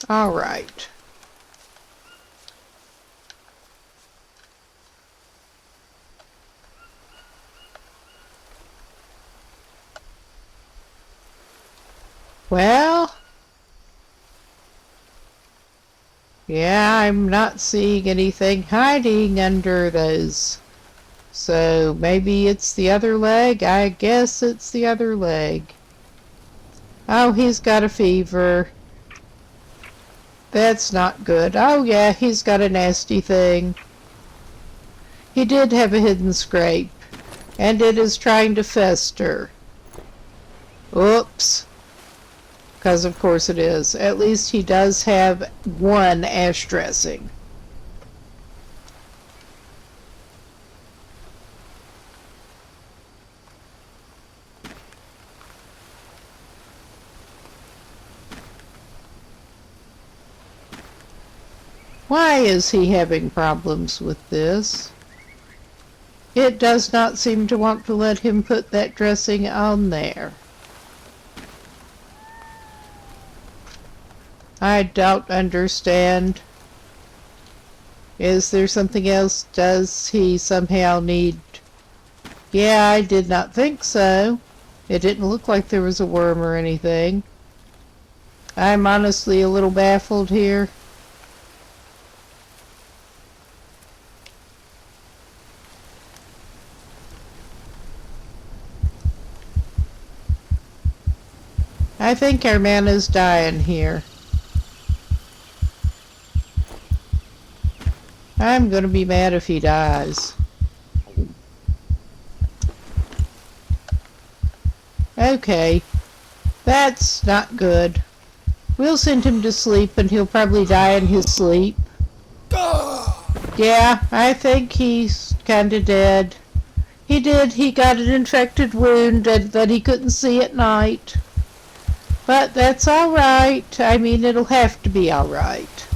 S1: All right. Well, yeah, I'm not seeing anything hiding under those. So maybe it's the other leg? I guess it's the other leg. Oh, he's got a fever. That's not good. Oh yeah, he's got a nasty thing. He did have a hidden scrape, and it is trying to fester. Oops. Because of course it is. At least he does have one ash dressing. Why is he having problems with this? It does not seem to want to let him put that dressing on there. I don't understand. Is there something else? Does he somehow need... Yeah, I did not think so. It didn't look like there was a worm or anything. I'm honestly a little baffled here. I think our man is dying here. I'm gonna be mad if he dies. Okay. That's not good. We'll send him to sleep and he'll probably die in his sleep. Yeah, I think he's kinda dead. He got an infected wound that he couldn't see at night. But that's alright. I mean, it'll have to be alright.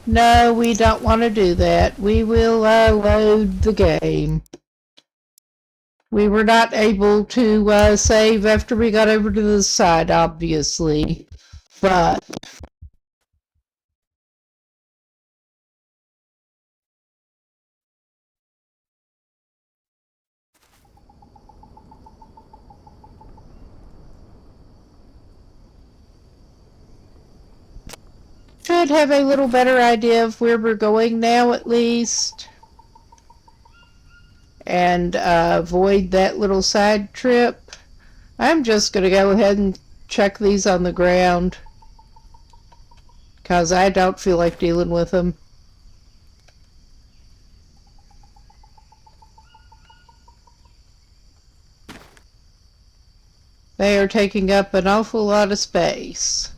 S1: No, we don't want to do that. We will load the game. We were not able to save after we got over to the side, obviously. But should have a little better idea of where we're going now, at least. And avoid that little side trip. I'm just going to go ahead and check these on the ground, because I don't feel like dealing with them. They are taking up an awful lot of space.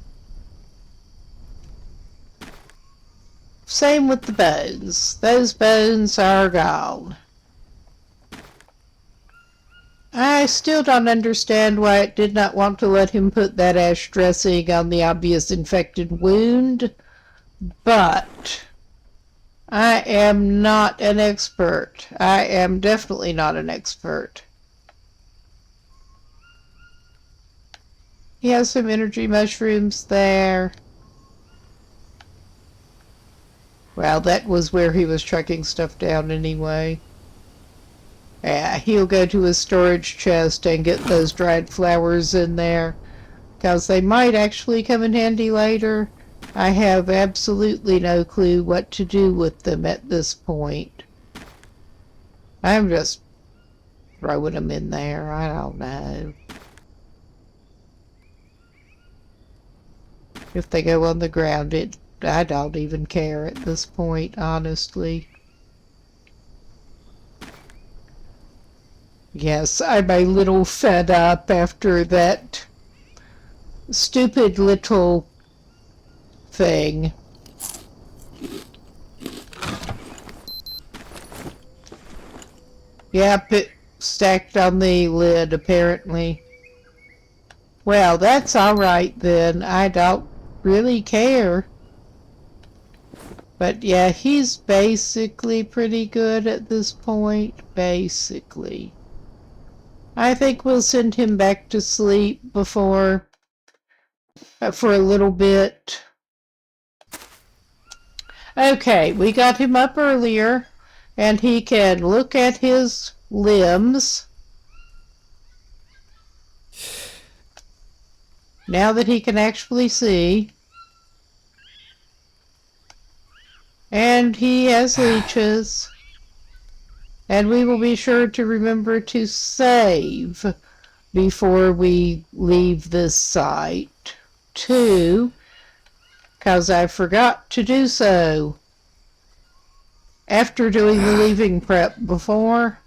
S1: Same with the bones. Those bones are gone. I still don't understand why it did not want to let him put that ash dressing on the obvious infected wound, but I am not an expert. I am definitely not an expert. He has some energy mushrooms there. Well, that was where he was trucking stuff down anyway. Yeah, he'll go to his storage chest and get those dried flowers in there, because they might actually come in handy later. I have absolutely no clue what to do with them at this point. I'm just throwing them in there. I don't know. If they go on the ground, I don't even care at this point, honestly. Yes, I'm a little fed up after that stupid little thing. Yep, it stacked on the lid, apparently. Well, that's alright then. I don't really care. But yeah, he's basically pretty good at this point. Basically. I think we'll send him back to sleep before, for a little bit. Okay, we got him up earlier, and he can look at his limbs. Now that he can actually see. And he has leeches. And we will be sure to remember to save before we leave this site, too, because I forgot to do so after doing the leaving prep before.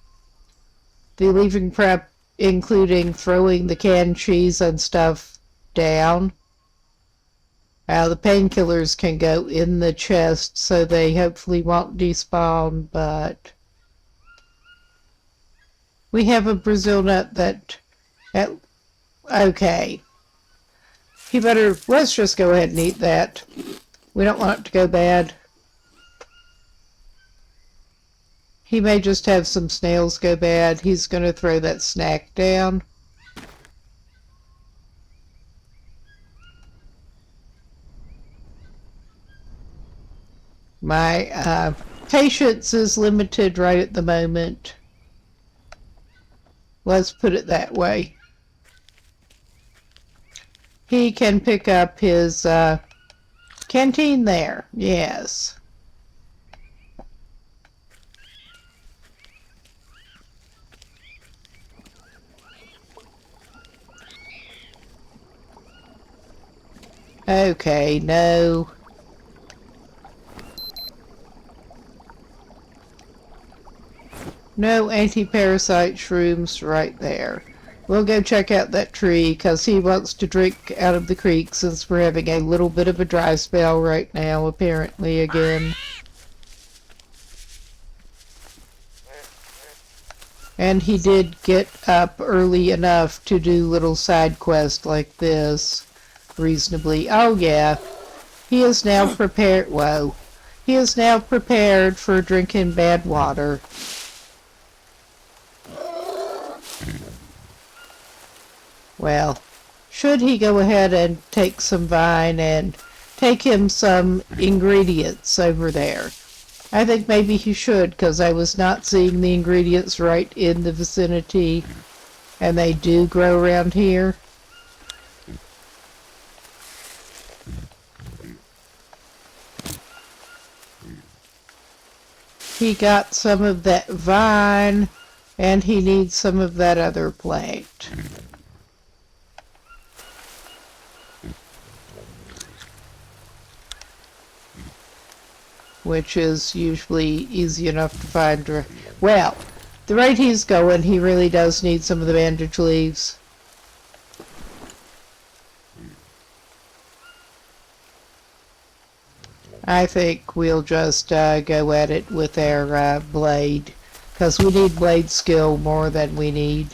S1: The leaving prep including throwing the canned cheese and stuff down. The painkillers can go in the chest, so they hopefully won't despawn, but we have a Brazil nut okay. Let's just go ahead and eat that. We don't want it to go bad. He may just have some snails go bad. He's going to throw that snack down. My patience is limited right at the moment. Let's put it that way. He can pick up his canteen there. Yes. Okay, no. No anti-parasite shrooms right there. We'll go check out that tree, because he wants to drink out of the creek since we're having a little bit of a dry spell right now, apparently, again. And he did get up early enough to do little side quests like this reasonably. Oh yeah, he is now prepared. Whoa. He is now prepared for drinking bad water. Well, should he go ahead and take some vine and take him some ingredients over there? I think maybe he should, because I was not seeing the ingredients right in the vicinity, and they do grow around here. He got some of that vine, and he needs some of that other plant. Which is usually easy enough to find. Well, the rate he's going, he really does need some of the bandage leaves. I think we'll just go at it with our blade, because we need blade skill more than we need.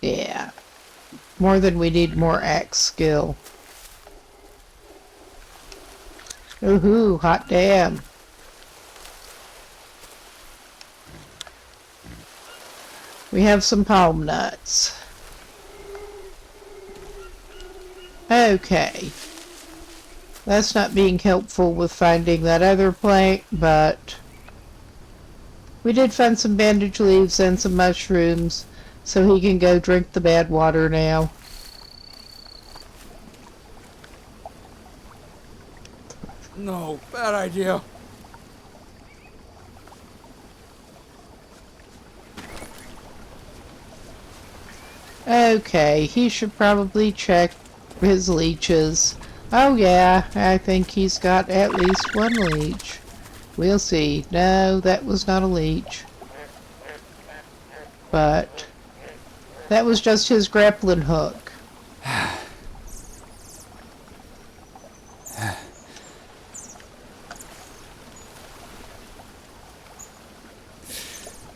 S1: Yeah, more than we need more axe skill. Ooh, hot damn. We have some palm nuts. Okay. That's not being helpful with finding that other plant, but we did find some bandage leaves and some mushrooms, so he can go drink the bad water now.
S2: No, bad idea.
S1: Okay, he should probably check his leeches. Oh yeah, I think he's got at least one leech. We'll see. No, that was not a leech. But that was just his grappling hook.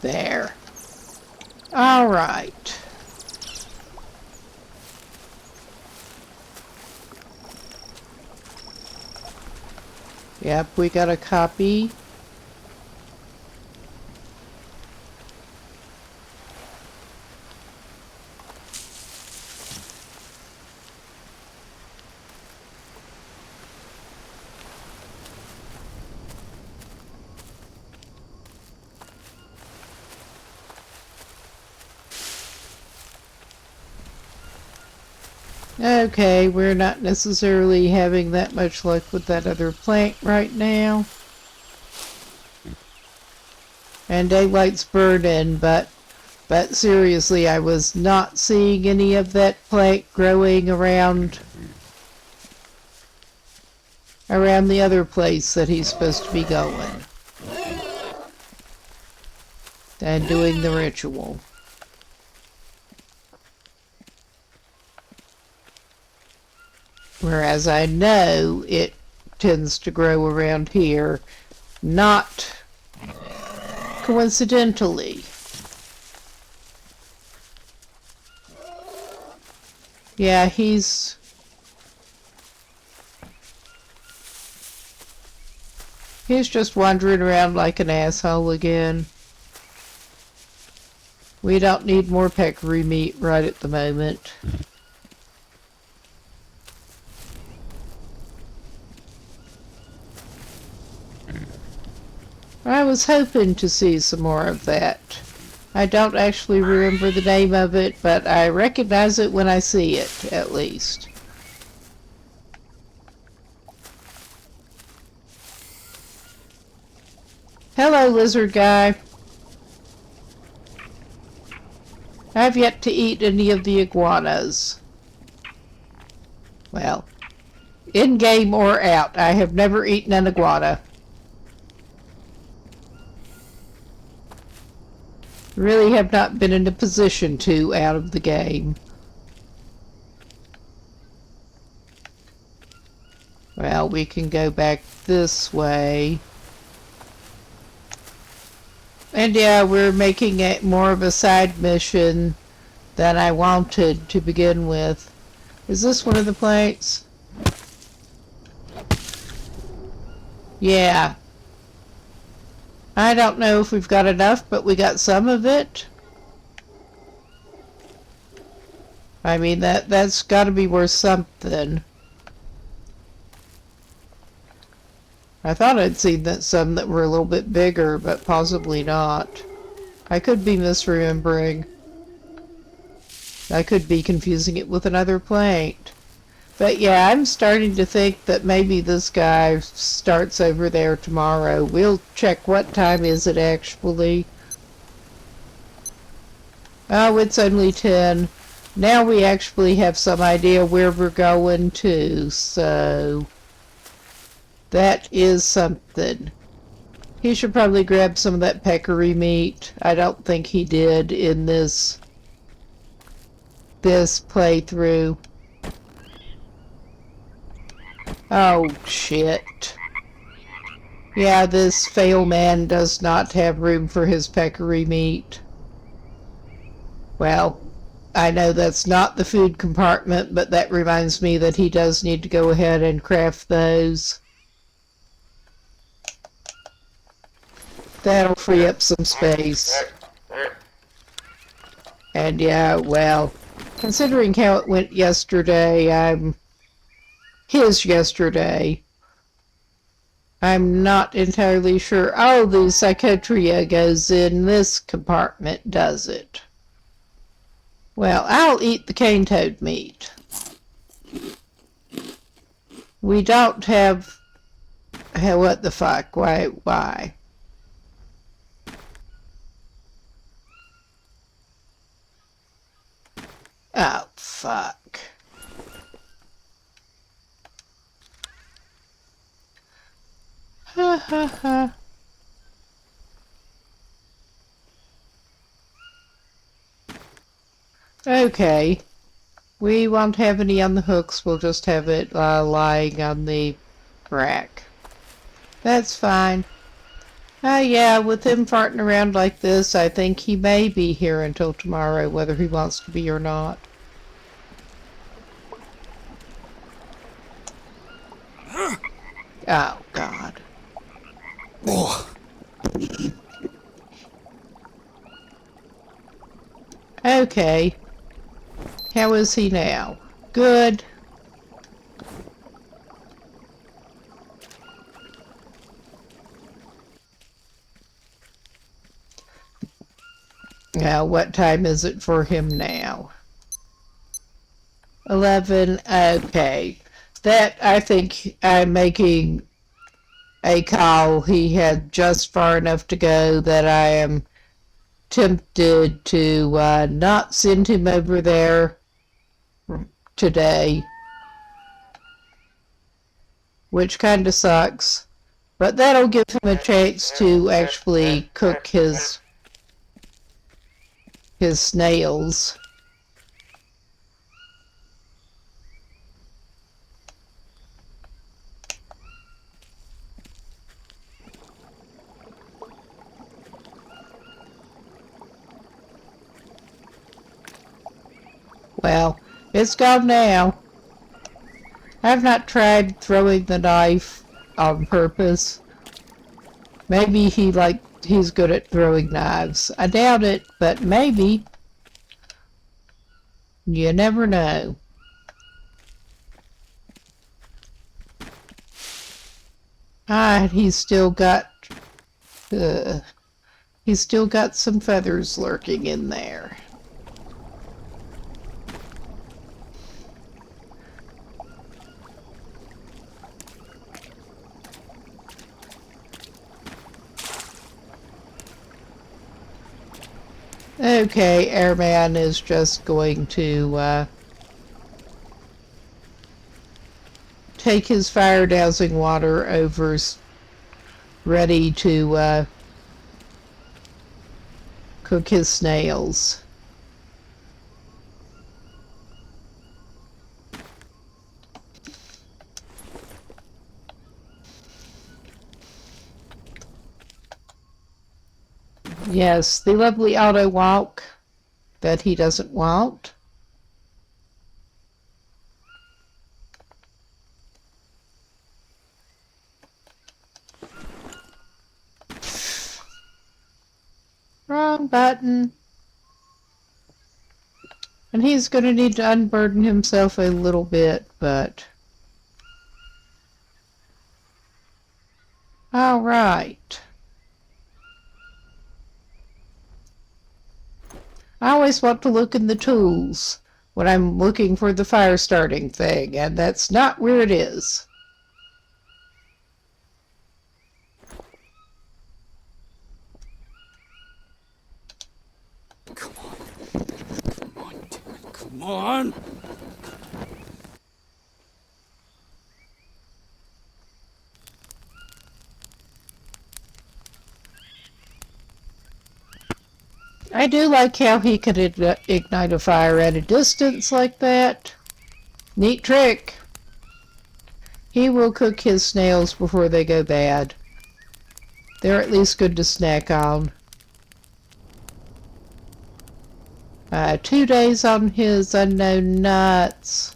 S1: There. All right. Yep, we got a copy. Okay, we're not necessarily having that much luck with that other plant right now. And daylight's burning, but seriously, I was not seeing any of that plant growing around the other place that he's supposed to be going. And doing the ritual. Whereas I know it tends to grow around here, not coincidentally. Yeah, he's just wandering around like an asshole again. We don't need more peccary meat right at the moment. I was hoping to see some more of that. I don't actually remember the name of it, but I recognize it when I see it, at least. Hello, lizard guy. I've yet to eat any of the iguanas. Well, in-game or out, I have never eaten an iguana. Really have not been in a position to out of the game. Well, we can go back this way. And yeah, we're making it more of a side mission than I wanted to begin with. Is this one of the plates? Yeah. I don't know if we've got enough, but we got some of it. I mean, that's got to be worth something. I thought I'd seen some that were a little bit bigger, but possibly not. I could be misremembering. I could be confusing it with another plate. But yeah, I'm starting to think that maybe this guy starts over there tomorrow. We'll check what time is it actually. Oh, it's only 10. Now we actually have some idea where we're going to, so that is something. He should probably grab some of that peccary meat. I don't think he did in this playthrough. Oh, shit. Yeah, this fail man does not have room for his peccary meat. Well, I know that's not the food compartment, but that reminds me that he does need to go ahead and craft those. That'll free up some space. And yeah, well, considering how it went yesterday, I'm not entirely sure. Oh, the Psychotria goes in this compartment, does it? Well, I'll eat the cane toad meat. We don't have... What the fuck? Why? Oh, fuck. Ha ha ha. Okay. We won't have any on the hooks, we'll just have it lying on the rack. That's fine. Yeah, with him farting around like this, I think he may be here until tomorrow, whether he wants to be or not. Oh, God.
S2: Oh.
S1: Okay. How is he now? Good. Now, what time is it for him now? 11. Okay. That, I think I'm making a call. He had just far enough to go that I am tempted to not send him over there today, which kind of sucks, but that'll give him a chance to actually cook his snails. Well, it's gone now. I've not tried throwing the knife on purpose. Maybe he's good at throwing knives. I doubt it, but maybe. You never know. He's still got some feathers lurking in there. Okay, Airman is just going to take his fire dousing water over, ready to cook his snails. Yes, the lovely auto walk that he doesn't want. Wrong button. And he's going to need to unburden himself a little bit, but... All right. I always want to look in the tools when I'm looking for the fire starting thing, and that's not where it is.
S2: Come on. Come on, damn it. Come on.
S1: I do like how he could ignite a fire at a distance like that. Neat trick. He will cook his snails before they go bad. They're at least good to snack on. 2 days on his unknown nuts.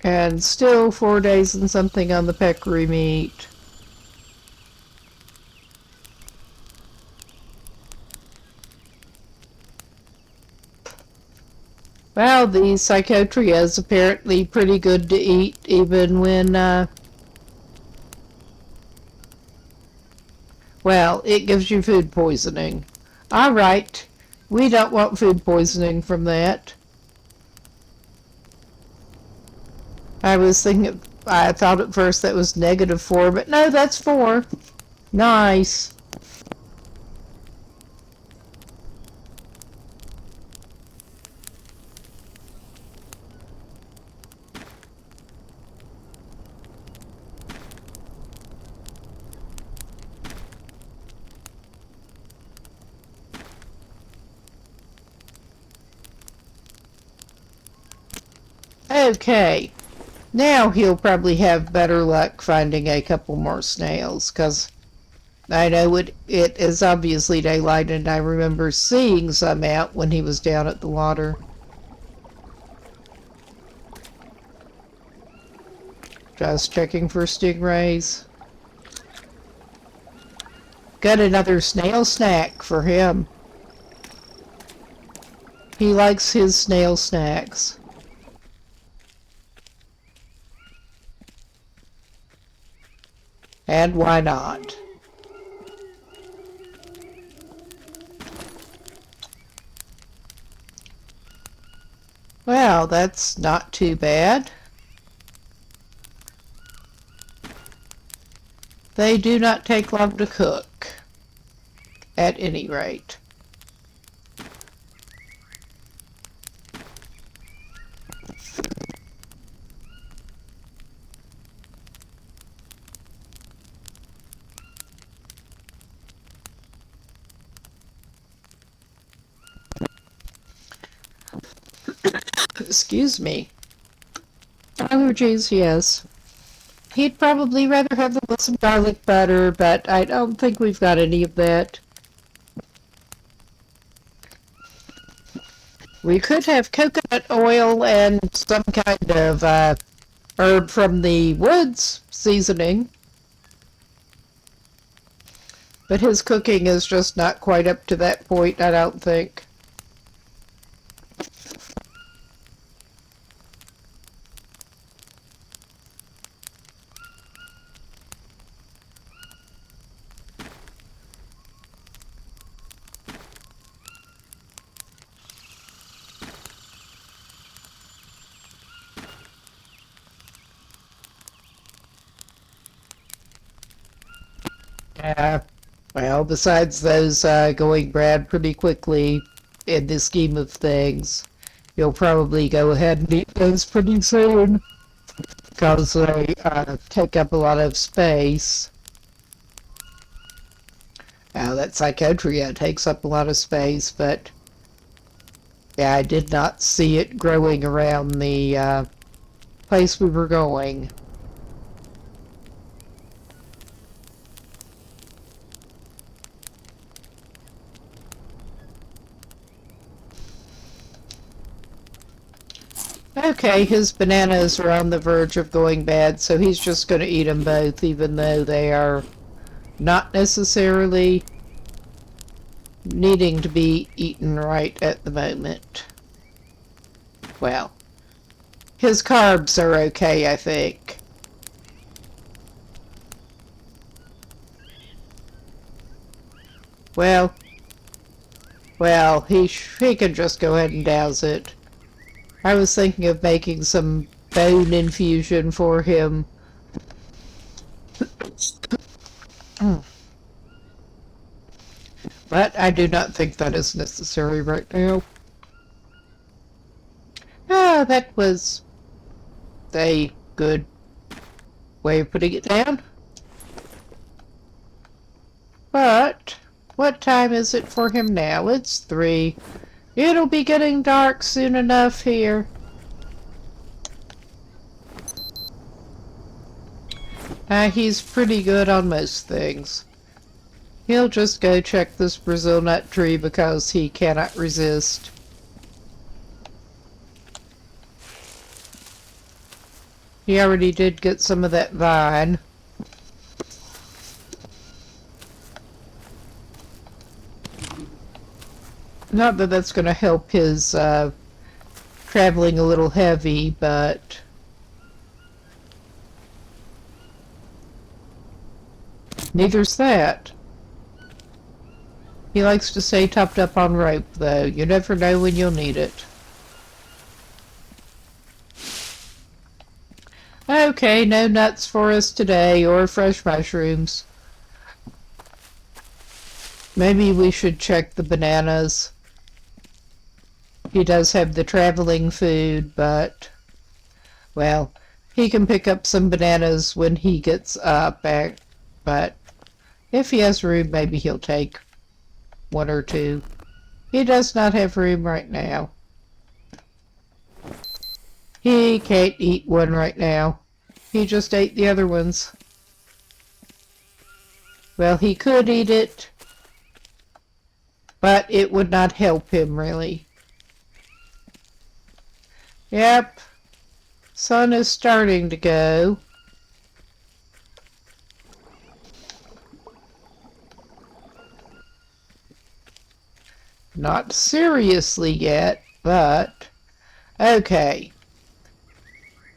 S1: And still 4 days and something on the peccary meat. Well, the Psychotria is apparently pretty good to eat, even when, well, it gives you food poisoning. Alright, we don't want food poisoning from that. I thought at first that was -4, but no, that's 4. Nice. Okay. Now he'll probably have better luck finding a couple more snails, because I know it is obviously daylight, and I remember seeing some out when he was down at the water. Just checking for stingrays. Got another snail snack for him. He likes his snail snacks. And why not? Well, that's not too bad. They do not take long to cook, at any rate. Excuse me. Allergies, yes. He'd probably rather have them with some garlic butter, but I don't think we've got any of that. We could have coconut oil and some kind of herb from the woods seasoning. But his cooking is just not quite up to that point, I don't think. Well, besides those going bad pretty quickly in the scheme of things, you'll probably go ahead and eat those pretty soon, because they take up a lot of space. Now, that Psychotria takes up a lot of space, but yeah, I did not see it growing around the place we were going. Okay, his bananas are on the verge of going bad, so he's just going to eat them both, even though they are not necessarily needing to be eaten right at the moment. Well, his carbs are okay, I think. Well, he can just go ahead and douse it. I was thinking of making some bone infusion for him. But I do not think that is necessary right now. Ah, that was a good way of putting it down. But what time is it for him now? It's 3. It'll be getting dark soon enough here. He's pretty good on most things. He'll just go check this Brazil nut tree because he cannot resist. He already did get some of that vine. Not that that's going to help his traveling a little heavy, but neither's that. He likes to stay topped up on rope, though. You never know when you'll need it. Okay, no nuts for us today, or fresh mushrooms. Maybe we should check the bananas. He does have the traveling food, but, well, he can pick up some bananas when he gets up, but if he has room, maybe he'll take 1 or 2. He does not have room right now. He can't eat one right now. He just ate the other ones. Well, he could eat it, but it would not help him, really. Yep, sun is starting to go. Not seriously yet, but okay.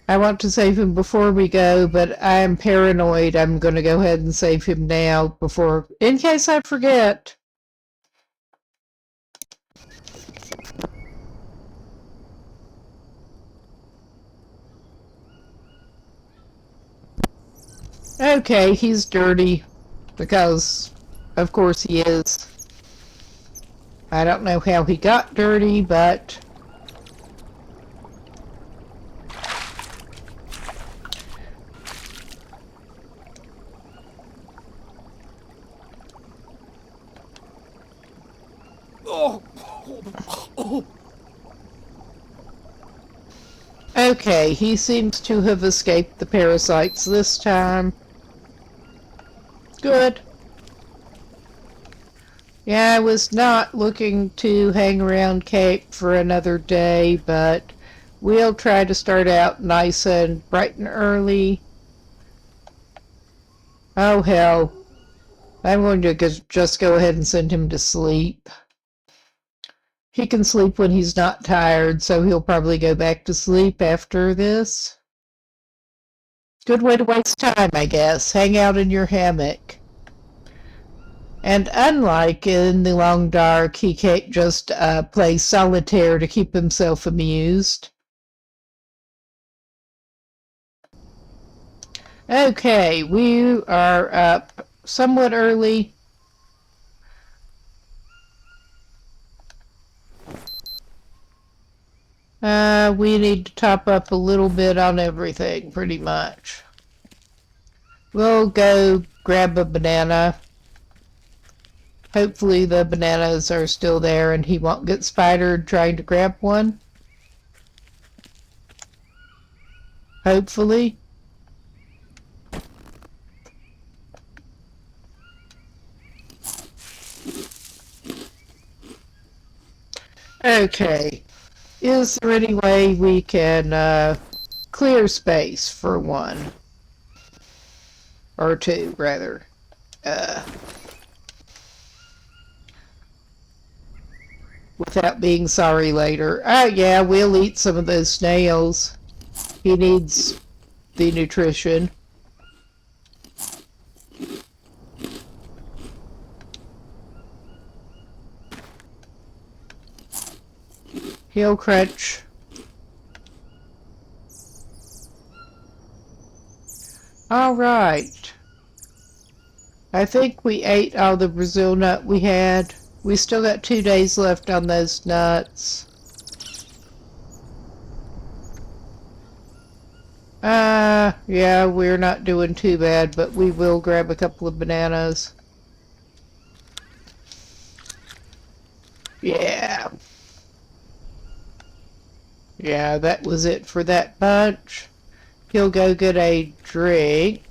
S1: I want to save him before we go, but I am paranoid. I'm going to go ahead and save him now before, in case I forget. Okay, he's dirty, because of course he is. I don't know how he got dirty, but okay, he seems to have escaped the parasites this time. Good. Yeah, I was not looking to hang around Cape for another day, but we'll try to start out nice and bright and early. Oh hell. I'm going to just go ahead and send him to sleep. He can sleep when he's not tired, so he'll probably go back to sleep after this. Good way to waste time, I guess. Hang out in your hammock. And unlike in the long dark, he can't just play solitaire to keep himself amused. Okay, we are up somewhat early. We need to top up a little bit on everything, pretty much. We'll go grab a banana. Hopefully the bananas are still there and he won't get spidered trying to grab one. Hopefully. Okay. Is there any way we can clear space for one? Or two, rather. Without being sorry later. Oh yeah, we'll eat some of those snails. He needs the nutrition. He'll crunch. Alright. I think we ate all the Brazil nut we had. We still got 2 days left on those nuts. Yeah, we're not doing too bad, but we will grab a couple of bananas. Yeah. Yeah, that was it for that bunch. He'll go get a drink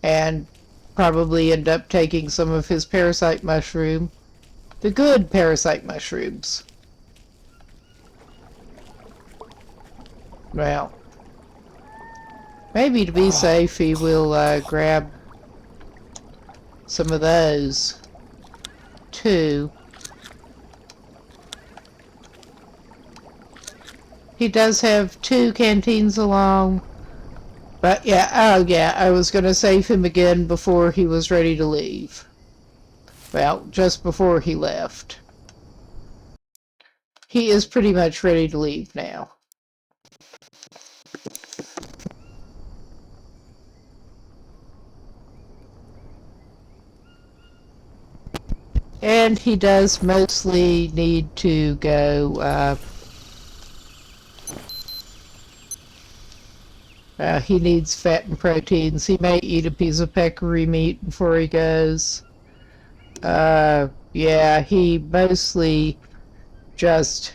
S1: and probably end up taking some of his parasite mushroom. The good parasite mushrooms. Well, maybe to be safe, he will grab some of those too. He does have 2 canteens along. But yeah, oh yeah, I was going to save him again before he was ready to leave. Well, just before he left. He is pretty much ready to leave now. And he does mostly need to go, he needs fat and proteins. He may eat a piece of peccary meat before he goes. Yeah, he mostly just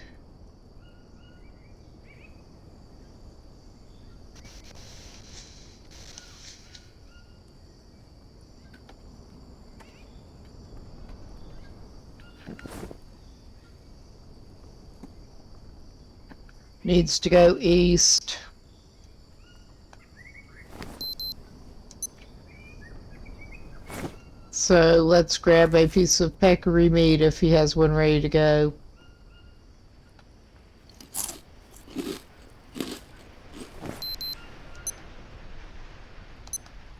S1: needs to go east. So let's grab a piece of peccary meat if he has one ready to go.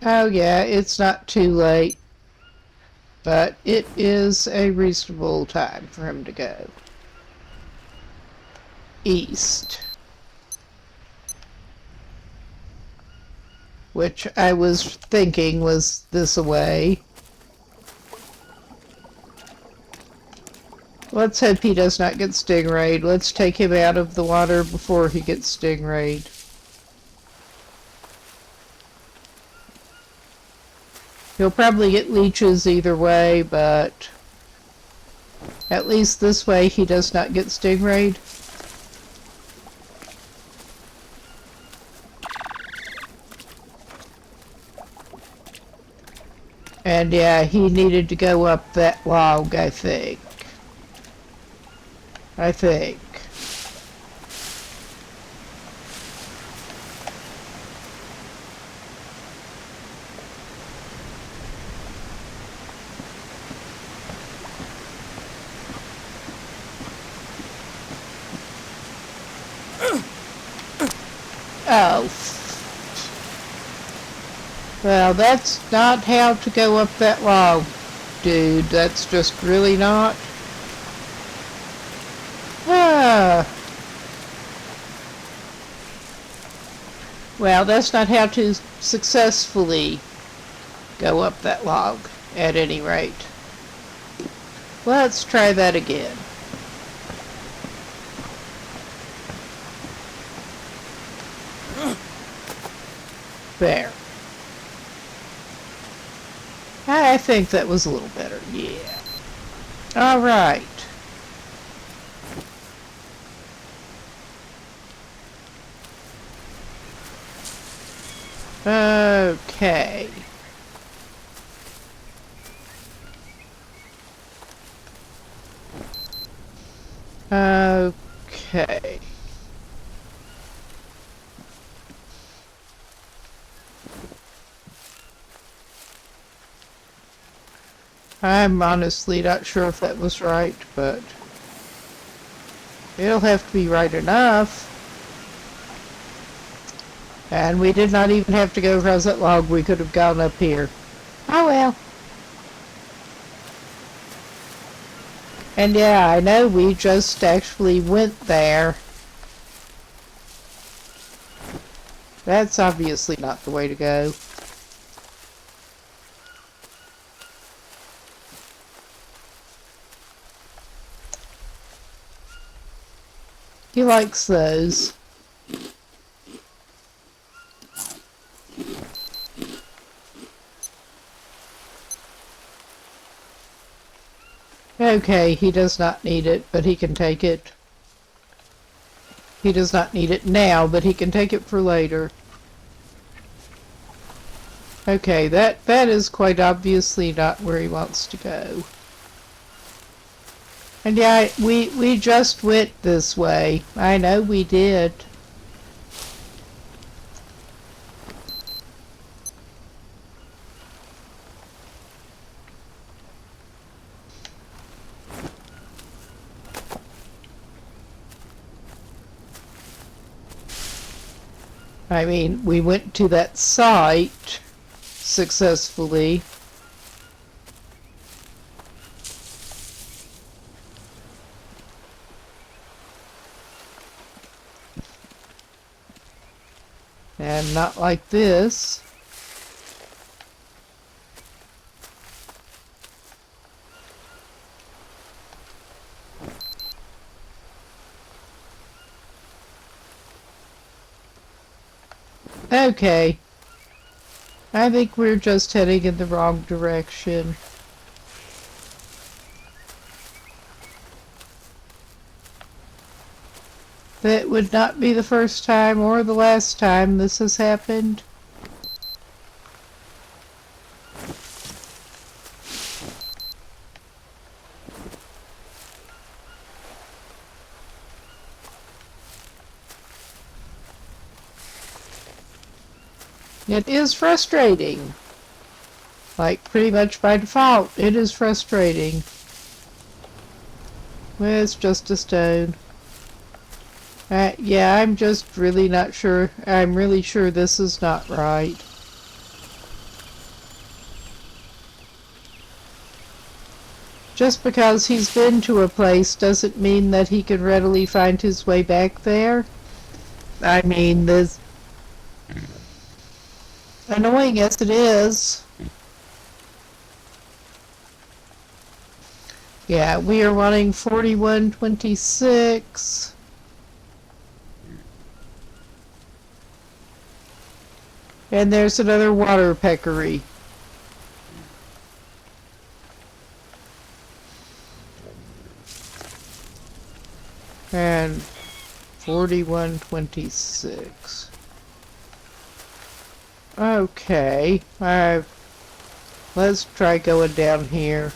S1: Oh yeah, it's not too late, but it is a reasonable time for him to go east. Which I was thinking was this way. Let's hope he does not get stingrayed. Let's take him out of the water before he gets stingrayed. He'll probably get leeches either way, but at least this way he does not get stingrayed. And yeah, he needed to go up that log, I think. Oh. Well, that's not how to go up that log, dude. That's just really not. Well, that's not how to successfully go up that log, at any rate. Let's try that again. There. I think that was a little better, yeah. Alright. Okay. Okay. Okay. I'm honestly not sure if that was right, but it'll have to be right enough. And we did not even have to go across that log. We could have gone up here. Oh well. And yeah, I know we just actually went there. That's obviously not the way to go. He likes those. Okay, he does not need it, but he can take it. He does not need it now, but he can take it for later. Okay, that is quite obviously not where he wants to go. And yeah, we just went this way. I know we did. I mean, we went to that site successfully. And not like this. Okay. I think we're just heading in the wrong direction. That would not be the first time or the last time this has happened. It is frustrating. Like, pretty much by default, it is frustrating. Well, it's just a stone. Yeah, I'm just really not sure. I'm really sure this is not right. Just because he's been to a place doesn't mean that he can readily find his way back there. I mean, this... annoying as it is. Yeah, we are wanting 4126. And there's another water peccary. And 4126. Okay, let's try going down here.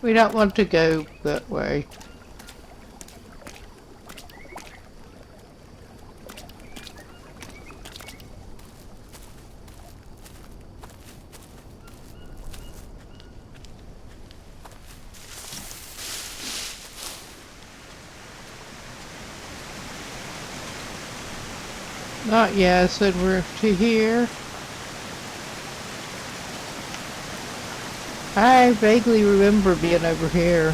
S1: We don't want to go that way. Not yet, I said we're to here. I vaguely remember being over here.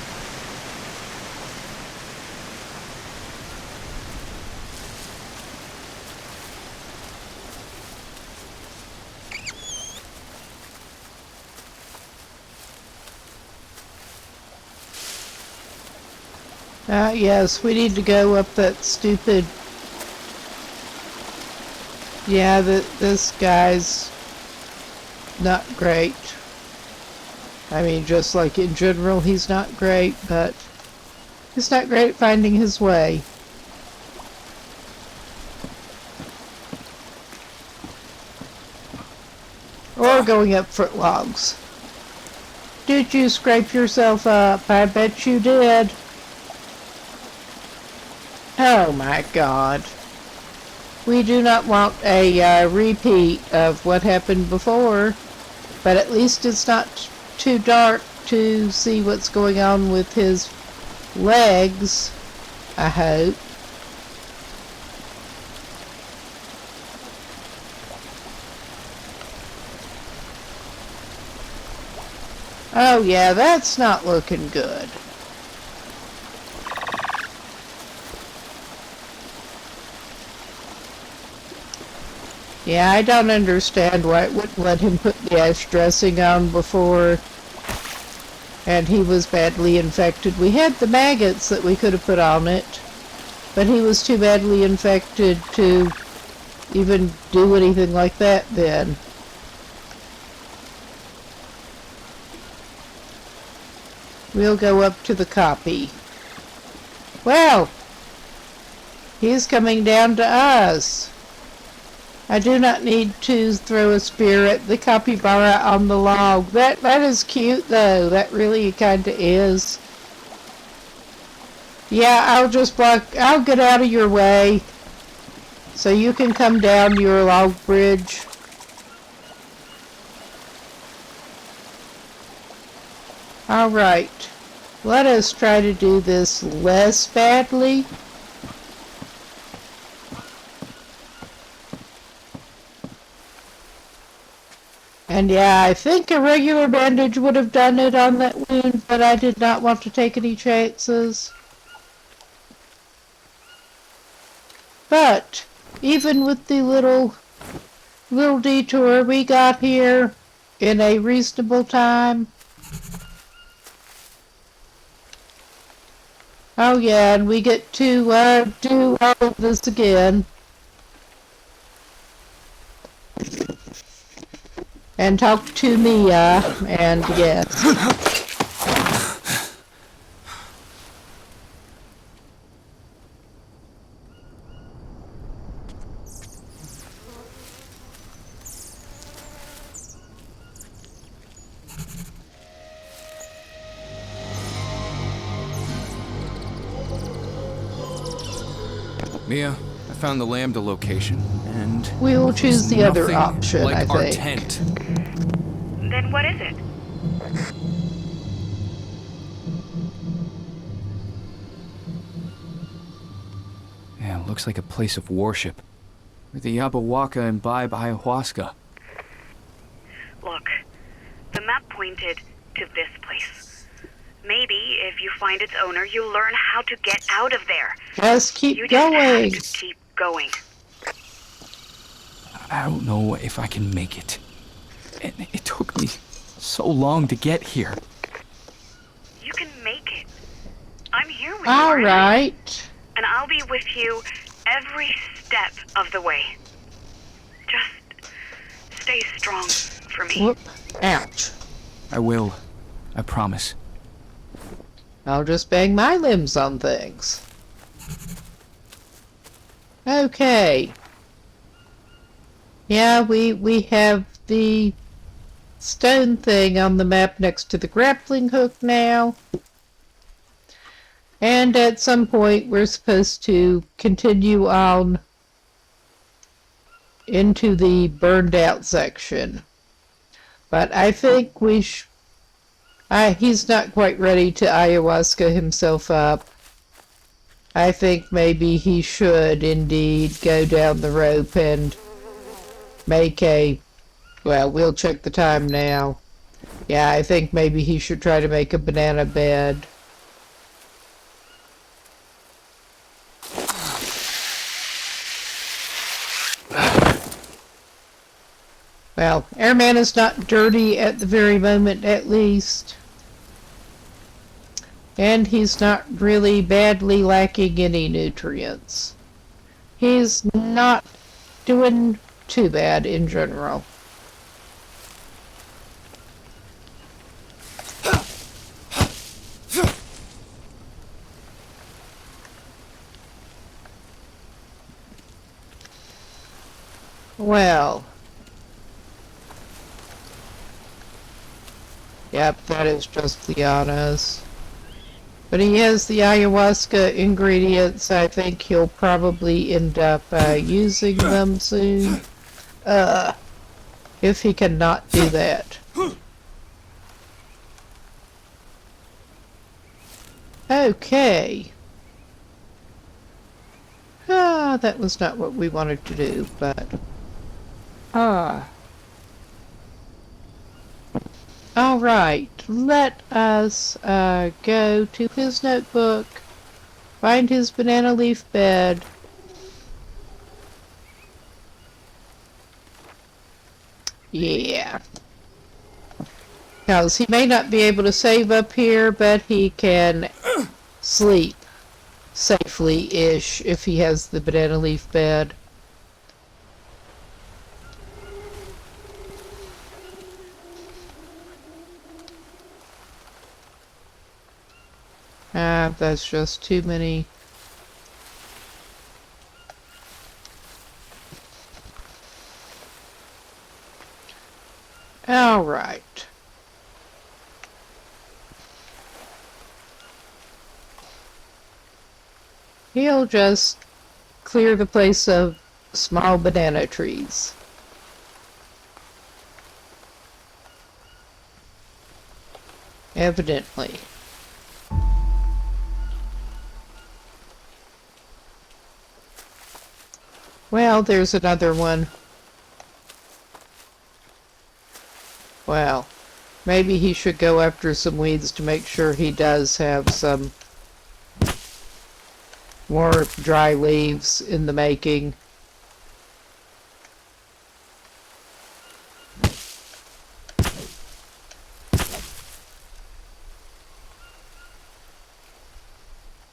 S1: Yes, we need to go up that stupid... Yeah, this guy's not great. I mean, just like in general, he's not great, but he's not great at finding his way. Or going up footlogs. Did you scrape yourself up? I bet you did. Oh my God. We do not want a repeat of what happened before, but at least it's not too dark to see what's going on with his legs, I hope. Oh yeah, that's not looking good. Yeah, I don't understand why it wouldn't let him put the ash dressing on before, and he was badly infected. We had the maggots that we could have put on it, but he was too badly infected to even do anything like that then. We'll go up to the copy. Well, he's coming down to us. I do not need to throw a spear at the capybara on the log. That is cute though. That really kinda is. Yeah, I'll get out of your way so you can come down your log bridge. Alright. Let us try to do this less badly. And yeah, I think a regular bandage would have done it on that wound, but I did not want to take any chances. But even with the little detour, we got here in a reasonable time. Oh yeah, and we get to do all of this again. And talk to Mia, and yes.
S2: Mia, I found the Lambda location, and
S1: We will choose the other
S2: nothing
S1: option,
S2: like
S1: I
S2: our
S1: think.
S2: tent.
S3: Then what is it?
S2: Yeah, it looks like a place of worship, where the Yabawaka imbibe ayahuasca.
S3: Look, the map pointed to this place. Maybe if you find its owner, you'll learn how to get out of there.
S1: Just keep
S3: You just
S1: going.
S3: have to keep going.
S2: I don't know if I can make it. It took me so long to get here.
S3: You can make it. I'm here with you.
S1: All
S3: aren't I?
S1: right.
S3: And I'll be with you every step of the way. Just stay strong for me.
S1: Whoop. Ouch.
S2: I will. I promise.
S1: I'll just bang my limbs on things. Okay. Yeah, we have the stone thing on the map next to the grappling hook now. And at some point we're supposed to continue on into the burned out section. But I think he's not quite ready to ayahuasca himself up. I think maybe he should indeed go down the rope and make well, we'll check the time now. Yeah, I think maybe he should try to make a banana bed. Well, Airman is not dirty at the very moment, at least. And he's not really badly lacking any nutrients. He's not doing too bad in general. Well. Yep, that is just Liana's. But he has the ayahuasca ingredients. I think he'll probably end up using them soon. If he cannot do that. Okay. That was not what we wanted to do, but... Alright, let us go to his notebook, find his banana leaf bed. Yeah. Because he may not be able to save up here, but he can sleep safely-ish if he has the banana leaf bed. That's just too many. All right. He'll just clear the place of small banana trees. Evidently. Well, there's another one. Well, maybe he should go after some weeds to make sure he does have some more dry leaves in the making.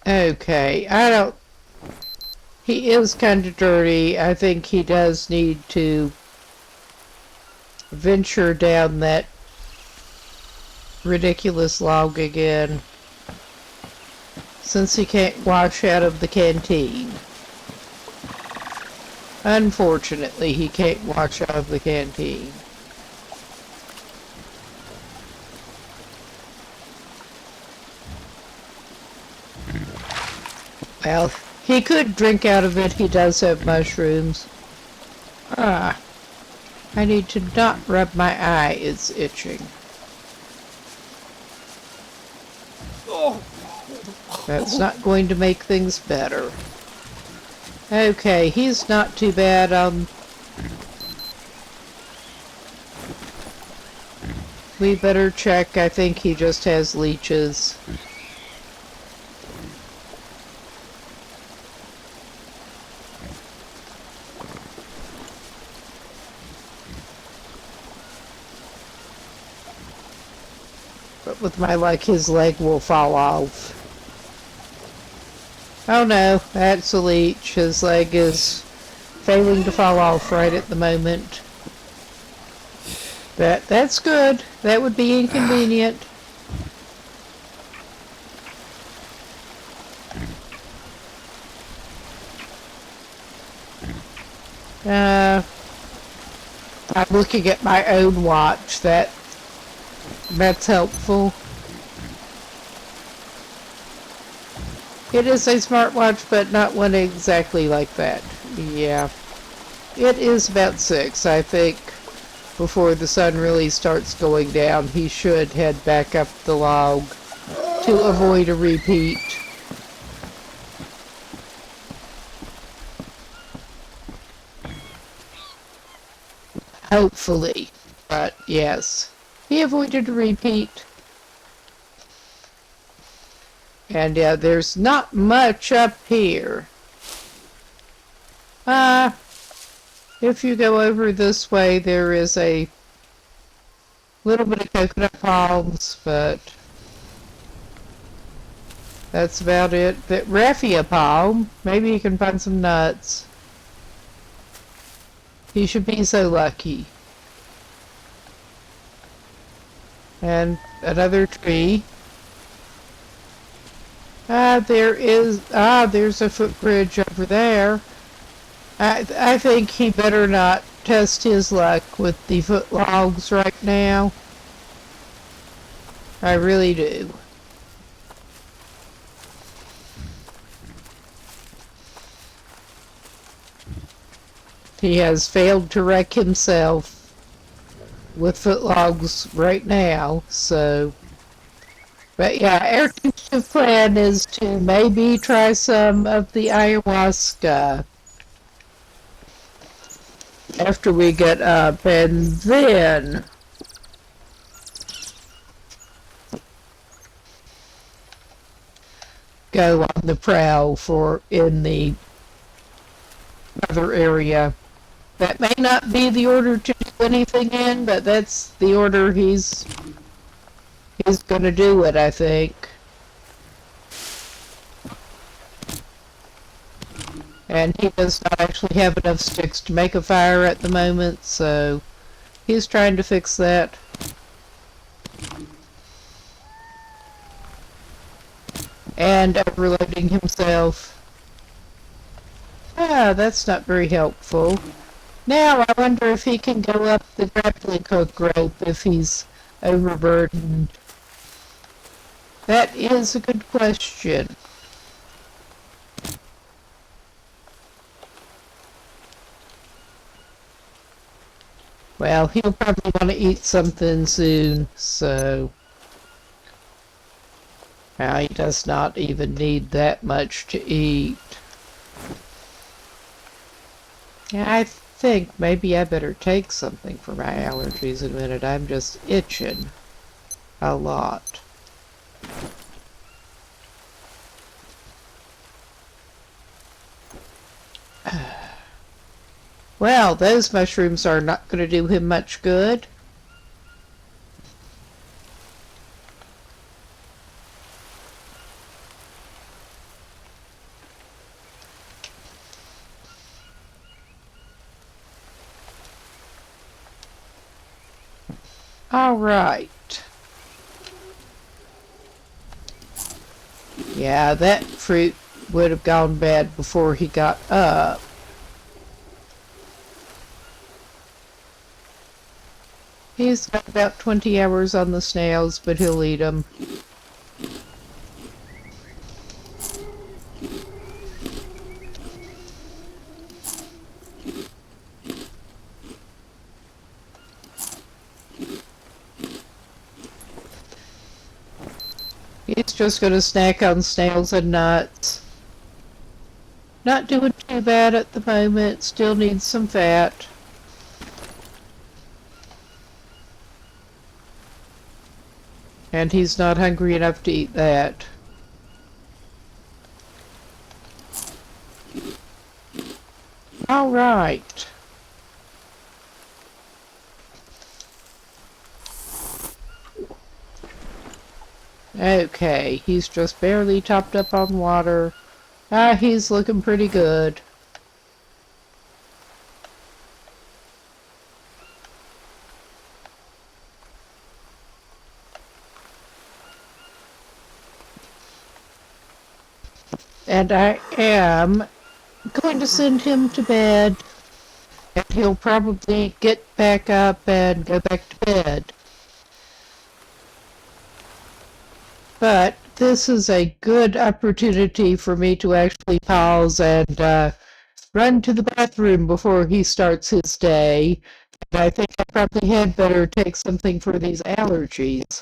S1: Okay, he is kind of dirty. I think he does need to venture down that ridiculous log again, since he can't wash out of the canteen. Unfortunately, he can't wash out of the canteen. Well, he could drink out of it. He does have mushrooms. I need to not rub my eye. It's itching. That's not going to make things better. Okay, he's not too bad. We better check. I think he just has leeches. But with my luck, his leg will fall off. Oh no, that's a leech. His leg is failing to fall off right at the moment. That's good. That would be inconvenient. I'm looking at my own watch. That's helpful. It is a smartwatch, but not one exactly like that. Yeah. It is about 6, I think. Before the sun really starts going down, he should head back up the log to avoid a repeat. Hopefully. But yes. He avoided a repeat. And yeah, there's not much up here. If you go over this way, there is a little bit of coconut palms, but That's about it. But raffia palm. Maybe he can find some nuts. He should be so lucky. And another tree. There's a footbridge over there. I think he better not test his luck with the foot logs right now. I really do. He has failed to wreck himself with foot logs right now, so... But yeah, our tentative plan is to maybe try some of the ayahuasca after we get up, and then go on the prowl for in the other area. That may not be the order to do anything in, but that's the order he's gonna do it, I think. And he does not actually have enough sticks to make a fire at the moment, so he's trying to fix that. And overloading himself. That's not very helpful. Now I wonder if he can go up the grappling hook rope if he's overburdened. That is a good question. Well, he'll probably want to eat something soon, so... Now, he does not even need that much to eat. Yeah, I think maybe I better take something for my allergies in a minute. I'm just itching a lot. Well, those mushrooms are not going to do him much good. All right. Yeah, that fruit would have gone bad before he got up. He's got about 20 hours on the snails, but he'll eat them. He's just going to snack on snails and nuts. Not doing too bad at the moment, still needs some fat. And he's not hungry enough to eat that. All right. Okay, he's just barely topped up on water. He's looking pretty good. And I am going to send him to bed, and he'll probably get back up and go back to bed. But this is a good opportunity for me to actually pause and run to the bathroom before he starts his day. And I think I probably had better take something for these allergies.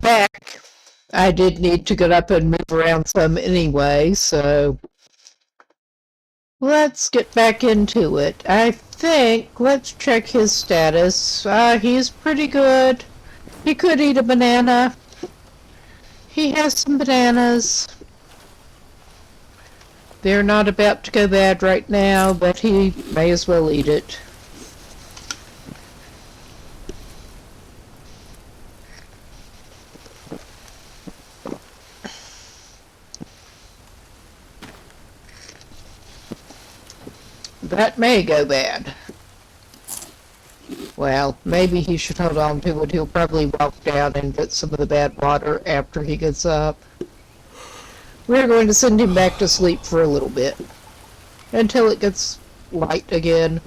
S1: back, I did need to get up and move around some anyway, so let's get back into it. I think, let's check his status. He's pretty good. He could eat a banana. He has some bananas. They're not about to go bad right now, but he may as well eat it. That may go bad. Well, maybe he should hold on to it. He'll probably walk down and get some of the bad water after he gets up. We're going to send him back to sleep for a little bit. Until it gets light again.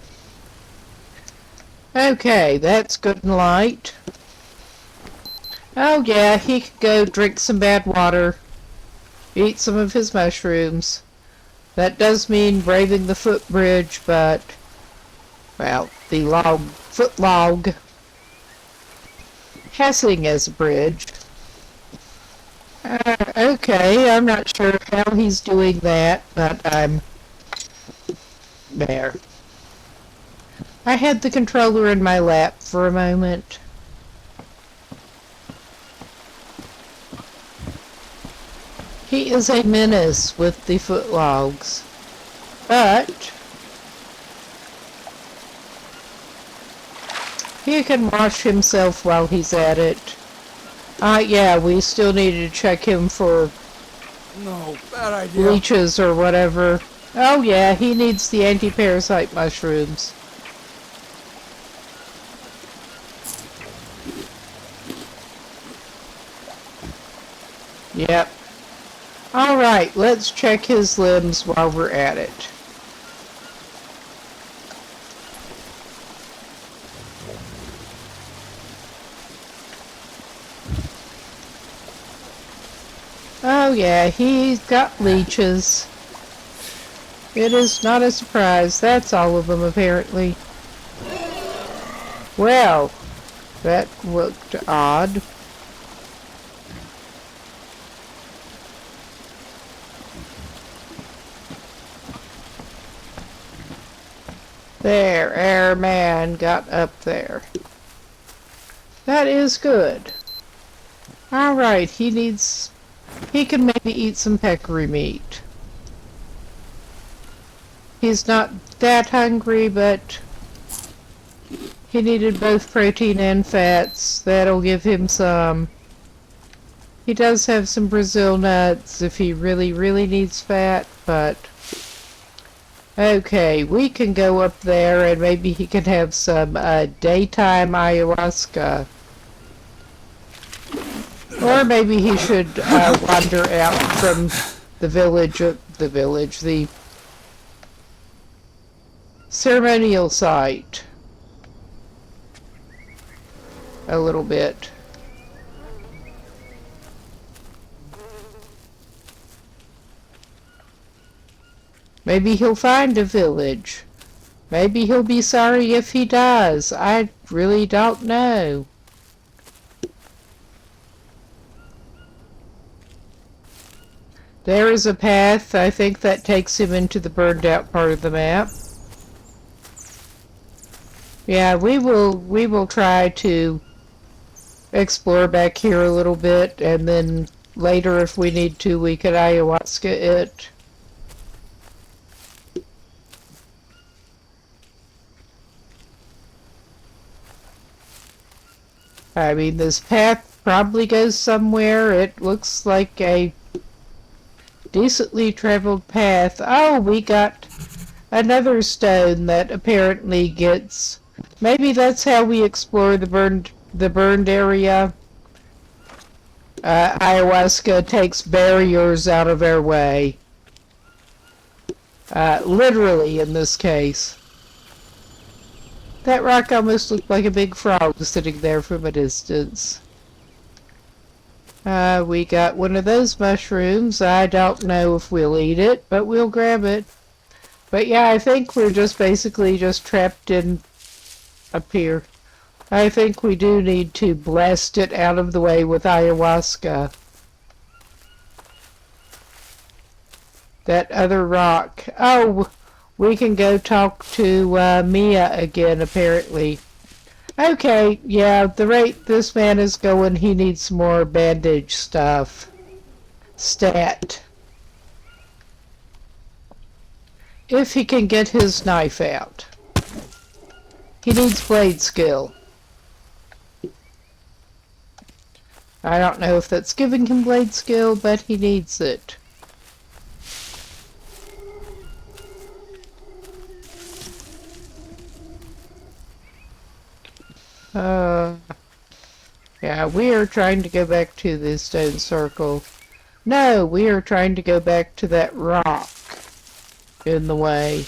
S1: Okay, that's good and light. Oh yeah, he could go drink some bad water. Eat some of his mushrooms. That does mean braving the footbridge, but, well, the foot log, passing as a bridge. Okay, I'm not sure how he's doing that, but I'm there. I had the controller in my lap for a moment. He is a menace with the foot logs, but he can wash himself while he's at it. Yeah, we still need to check him for
S2: No, bad idea.
S1: leeches or whatever. Oh yeah, he needs the anti-parasite mushrooms. Yep. Alright, let's check his limbs while we're at it. Oh yeah, he's got leeches. It is not a surprise. That's all of them, apparently. Well, that looked odd. There, airman got up there. That is good. Alright, he can maybe eat some peccary meat. He's not that hungry, but he needed both protein and fats. That'll give him some. He does have some Brazil nuts if he really, really needs fat, but okay, we can go up there and maybe he can have some daytime ayahuasca. Or maybe he should wander out from the ceremonial site a little bit. Maybe he'll find a village. Maybe he'll be sorry if he does. I really don't know. There is a path. I think that takes him into the burned out part of the map. Yeah, we will try to explore back here a little bit, and then later if we need to we could ayahuasca it. I mean, this path probably goes somewhere. It looks like a decently traveled path. Oh, we got another stone that apparently gets... Maybe that's how we explore the burned area. Ayahuasca takes barriers out of our way. Literally in this case. That rock almost looked like a big frog sitting there from a distance. We got one of those mushrooms. I don't know if we'll eat it, but we'll grab it. But yeah, I think we're just basically just trapped in up here. I think we do need to blast it out of the way with ayahuasca. That other rock. Oh, we can go talk to Mia again, apparently. Okay, yeah, the rate this man is going, he needs more bandage stuff. Stat. If he can get his knife out. He needs blade skill. I don't know if that's giving him blade skill, but he needs it. Yeah, we are trying to go back to the stone circle. No, we are trying to go back to that rock in the way.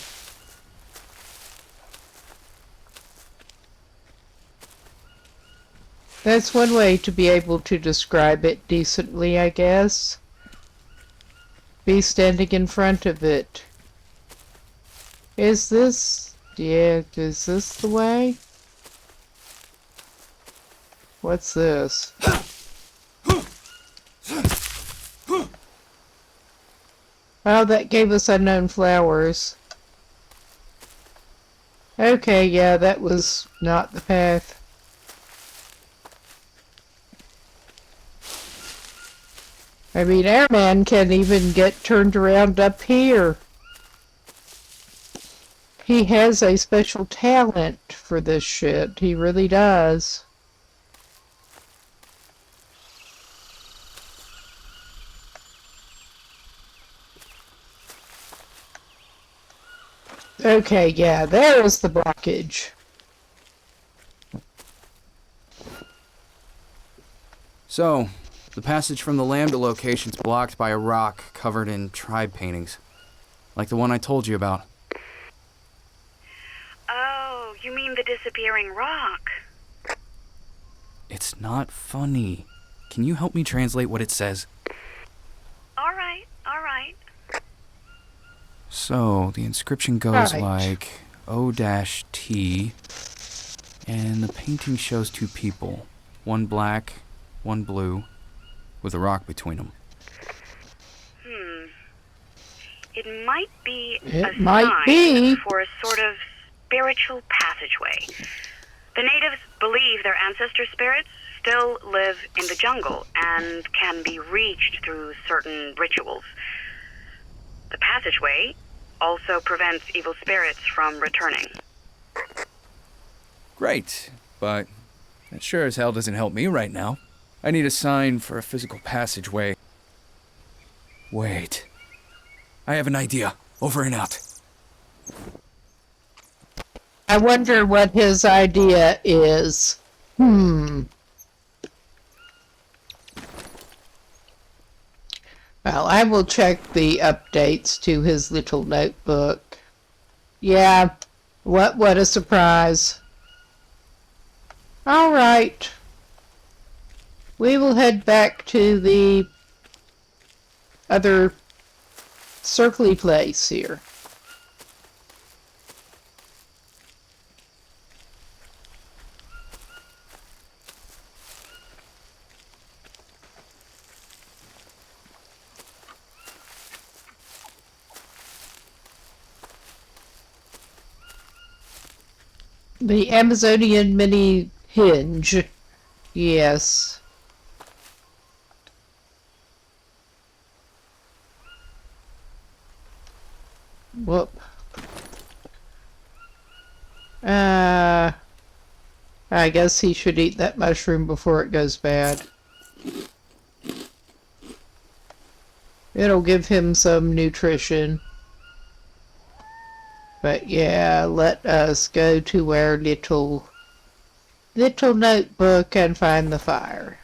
S1: That's one way to be able to describe it decently, I guess. Be standing in front of it. Is this... yeah, is this the way? What's this? Oh, that gave us unknown flowers. Okay, yeah, that was not the path. I mean, our man can even get turned around up here. He has a special talent for this shit. He really does. Okay, yeah, there is the blockage.
S2: So, the passage from the Lambda location's blocked by a rock covered in tribe paintings. Like the one I told you about.
S3: Oh, you mean the disappearing rock?
S2: It's not funny. Can you help me translate what it says?
S3: All right, all right.
S2: So, the inscription goes
S1: Right.
S2: like O-T, and the painting shows two people. One black, one blue, with a rock between them.
S3: It might be
S1: It
S3: a
S1: might
S3: sign
S1: be.
S3: for a sort of spiritual passageway. The natives believe their ancestor spirits still live in the jungle and can be reached through certain rituals. The passageway also prevents evil spirits from returning.
S2: Great, but that sure as hell doesn't help me right now. I need a sign for a physical passageway. Wait. I have an idea. Over and out.
S1: I wonder what his idea is. Well, I will check the updates to his little notebook. Yeah, what a surprise. All right. We will head back to the other circly place here. The Amazonian mini hinge. Yes. Whoop. I guess he should eat that mushroom before it goes bad. It'll give him some nutrition. But yeah, let us go to our little notebook and find the fire.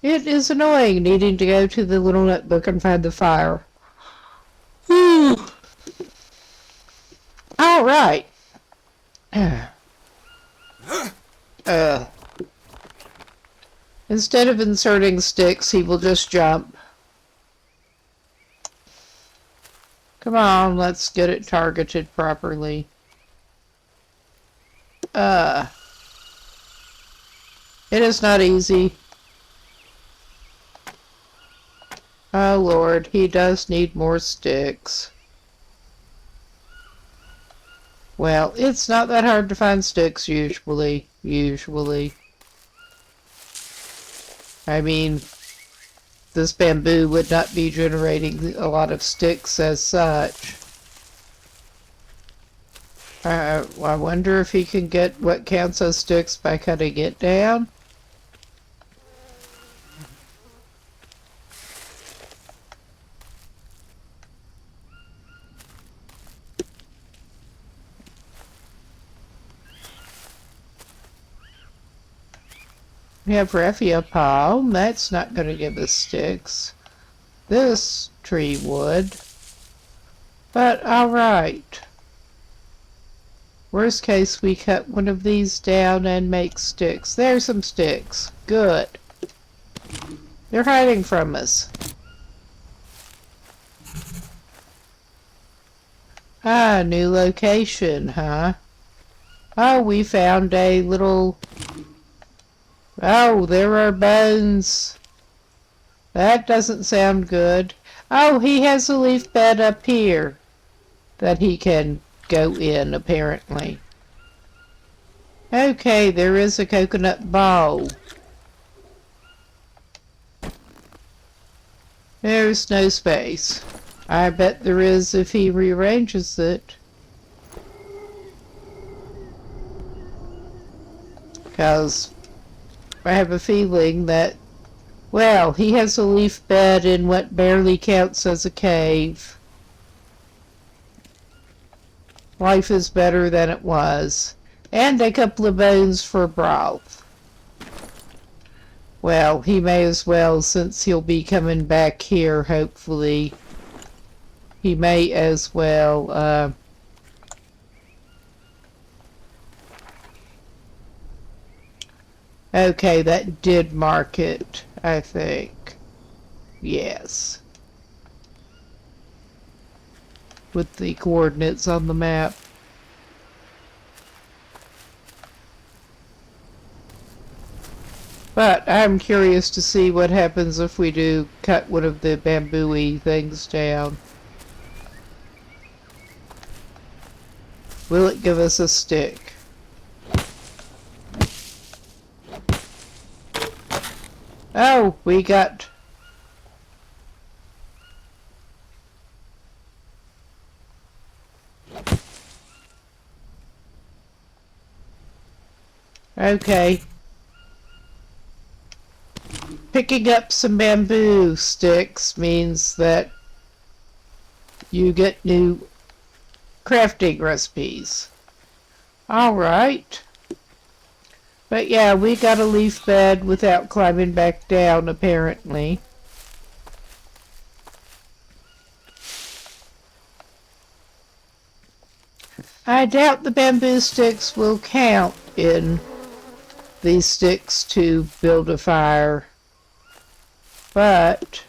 S1: It is annoying needing to go to the little notebook and find the fire. All right. Instead of inserting sticks, he will just jump. Come on, let's get it targeted properly. It is not easy. Oh Lord, he does need more sticks. Well, it's not that hard to find sticks usually. I mean, this bamboo would not be generating a lot of sticks as such. I wonder if he can get what counts as sticks by cutting it down. We have raffia palm. That's not going to give us sticks. This tree would. But alright. Worst case, we cut one of these down and make sticks. There's some sticks. Good. They're hiding from us. Ah, new location, huh? Oh, we found a little... Oh, there are bones. That doesn't sound good. Oh, he has a leaf bed up here that he can go in, apparently. Okay, there is a coconut bowl. There's no space. I bet there is if he rearranges it. Because I have a feeling that, well, he has a leaf bed in what barely counts as a cave. Life is better than it was. And a couple of bones for broth. Well, he may as well, since he'll be coming back here, hopefully. He may as well, okay, that did mark it, I think. Yes. With the coordinates on the map. But I'm curious to see what happens if we do cut one of the bamboo-y things down. Will it give us a stick? Oh, we got... Okay. Picking up some bamboo sticks means that you get new crafting recipes. Alright. But yeah, we got a leaf bed without climbing back down, apparently. I doubt the bamboo sticks will count in these sticks to build a fire. But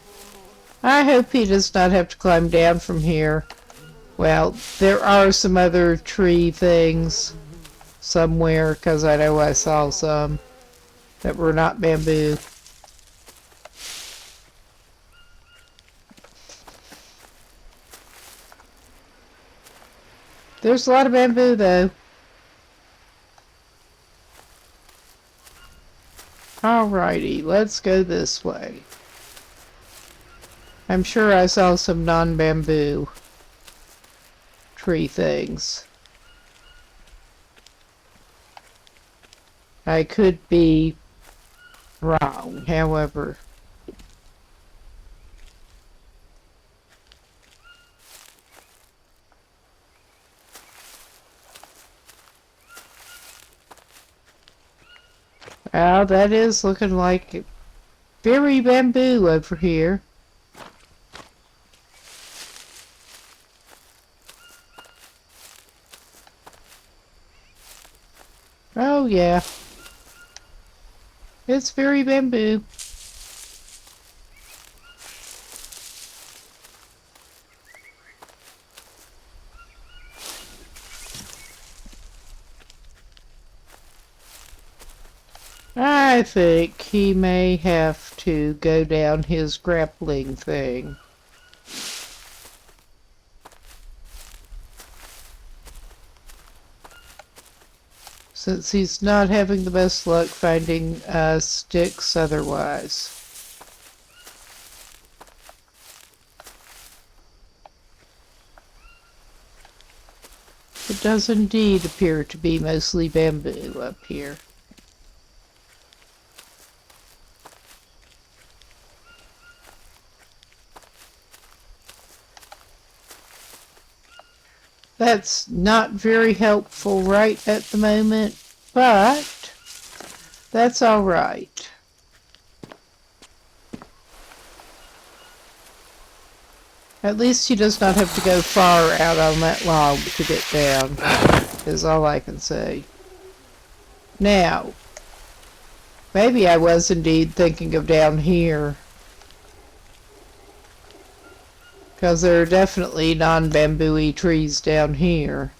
S1: I hope he does not have to climb down from here. Well, there are some other tree things somewhere, because I know I saw some that were not bamboo. There's a lot of bamboo, though. Alrighty, let's go this way. I'm sure I saw some non-bamboo tree things. I could be wrong, however. Well, that is looking like very bamboo over here. Oh yeah. It's very bamboo. I think he may have to go down his grappling thing. Since he's not having the best luck finding sticks otherwise. It does indeed appear to be mostly bamboo up here. That's not very helpful right at the moment, but that's all right. At least he does not have to go far out on that log to get down, is all I can say. Now, maybe I was indeed thinking of down here, because there are definitely non-bamboo-y trees down here.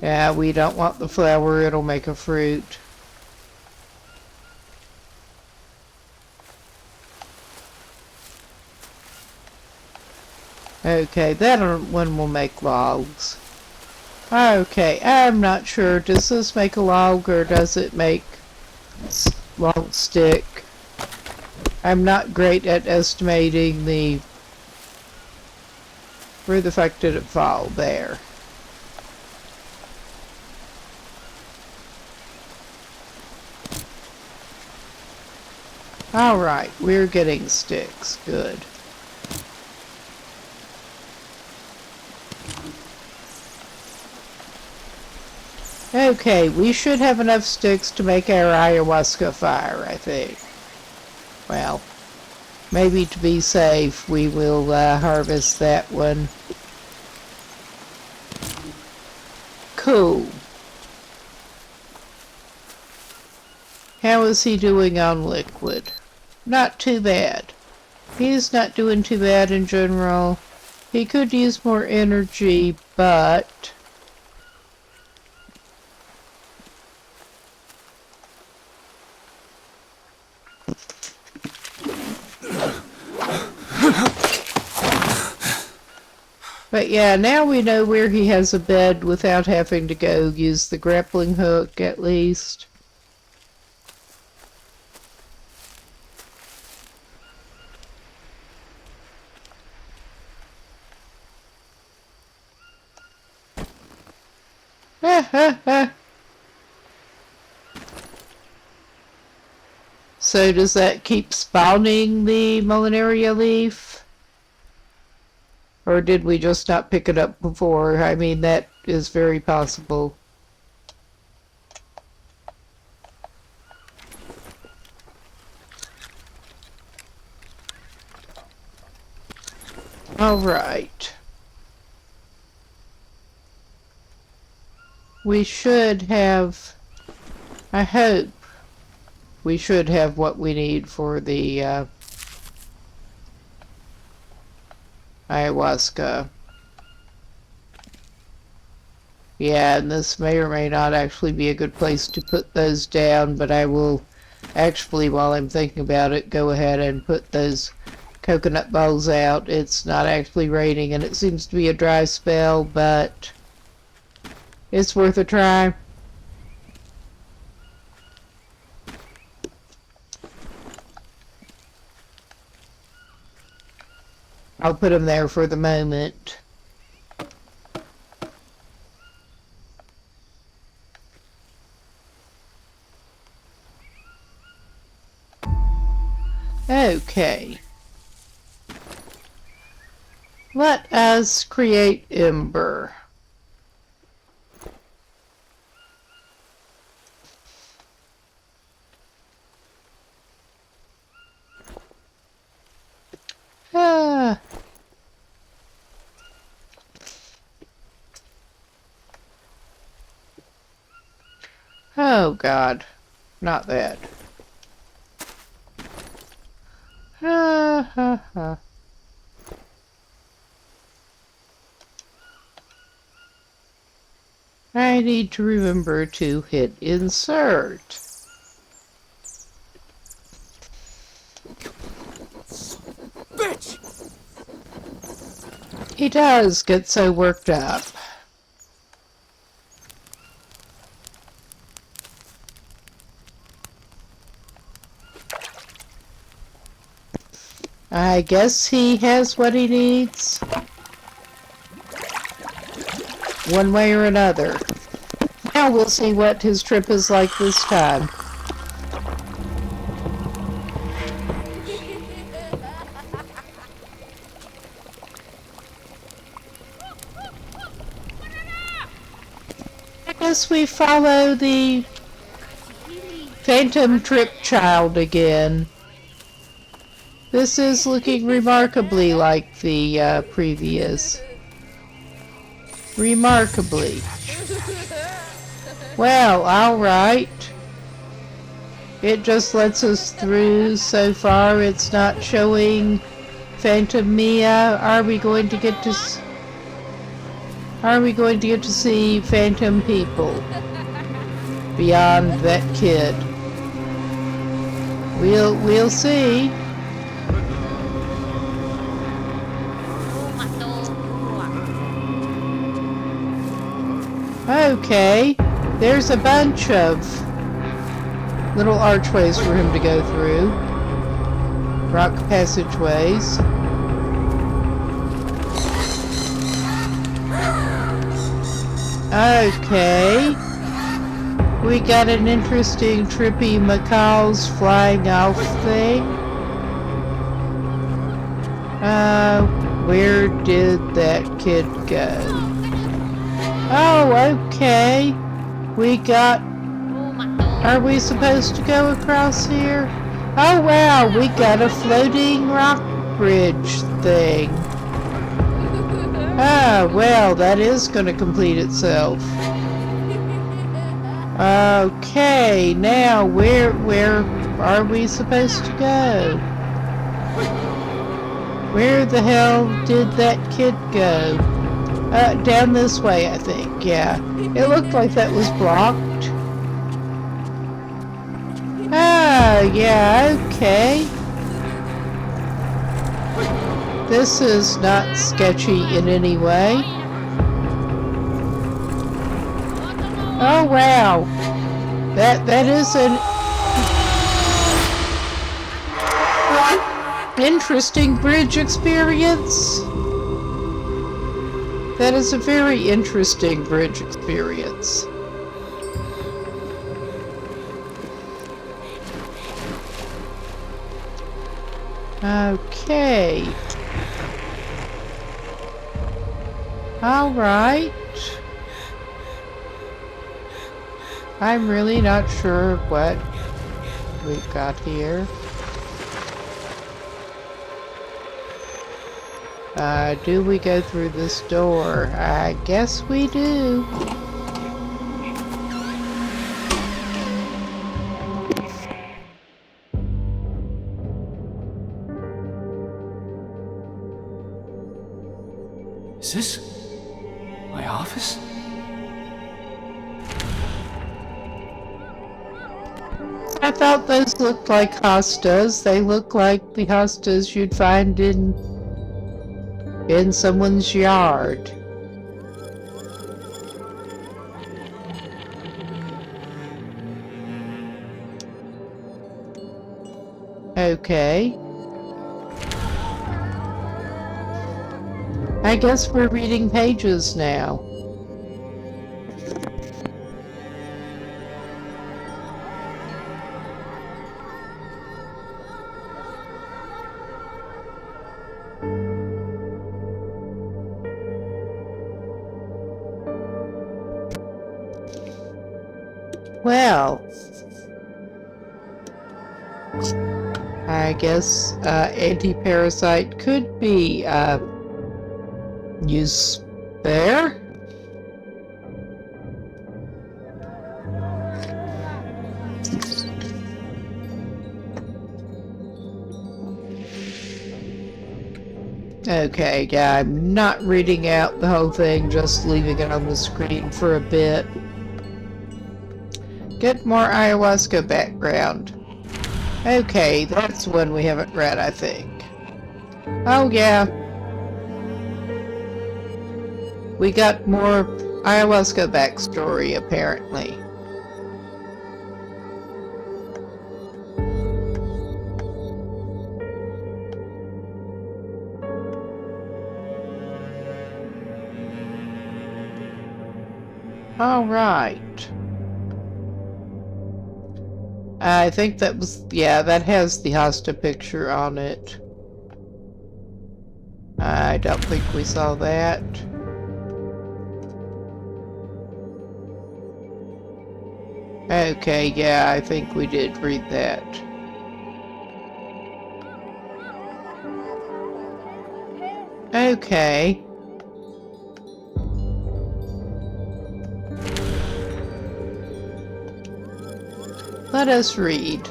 S1: Yeah, we don't want the flower, it'll make a fruit. Okay, that one will make logs. Okay, I'm not sure. Does this make a log or does it make log stick? I'm not great at estimating the... Where the fuck did it fall? There. Alright, we're getting sticks. Good. Okay, we should have enough sticks to make our ayahuasca fire, I think. Well, maybe to be safe, we will harvest that one. Cool. How is he doing on liquid? Not too bad. He's not doing too bad in general. He could use more energy, but... But yeah, now we know where he has a bed without having to go use the grappling hook, at least. So does that keep spawning the Mulinaria leaf? Or did we just not pick it up before? I mean, that is very possible. Alright. We should have... I hope we should have what we need for the ayahuasca. Yeah, and this may or may not actually be a good place to put those down, but I will actually, while I'm thinking about it, go ahead and put those coconut balls out. It's not actually raining and it seems to be a dry spell, but it's worth a try. I'll put them there for the moment. Okay. Let us create ember. Ah. Oh God, not that. Ha ha ha. I need to remember to hit insert.
S2: Bitch!
S1: He does get so worked up. I guess he has what he needs. One way or another. Now we'll see what his trip is like this time. I guess we follow the Phantom Trip Child again. This is looking remarkably like the previous. Remarkably. Well, alright. It just lets us through so far. It's not showing Phantom Mia. Are we going to get to see Phantom people beyond that kid? We'll see. Okay, there's a bunch of little archways for him to go through. Rock passageways. Okay. We got an interesting trippy macaws flying off thing. Where did that kid go? Oh, okay. We got... Are we supposed to go across here? Oh, wow, we got a floating rock bridge thing. Ah, well, that is going to complete itself. Okay, now where are we supposed to go? Where the hell did that kid go? Down this way, I think, yeah. It looked like that was blocked. Ah, yeah, okay. This is not sketchy in any way. Oh, wow. That is an interesting bridge experience. That is a very interesting bridge experience. Okay. All right. I'm really not sure what we've got here. Do we go through this door? I guess we do.
S2: Is this my office?
S1: I thought those looked like hostas. They look like the hostas you'd find in someone's yard. Okay. I guess we're reading pages now. Well, I guess anti-parasite could be used there. Okay, yeah, I'm not reading out the whole thing, just leaving it on the screen for a bit. Get more ayahuasca background. Okay, that's one we haven't read, I think. Oh, yeah. We got more ayahuasca backstory, apparently. All right. I think that was, yeah, that has the Hosta picture on it. I don't think we saw that. Okay, yeah, I think we did read that. Okay. Let us read.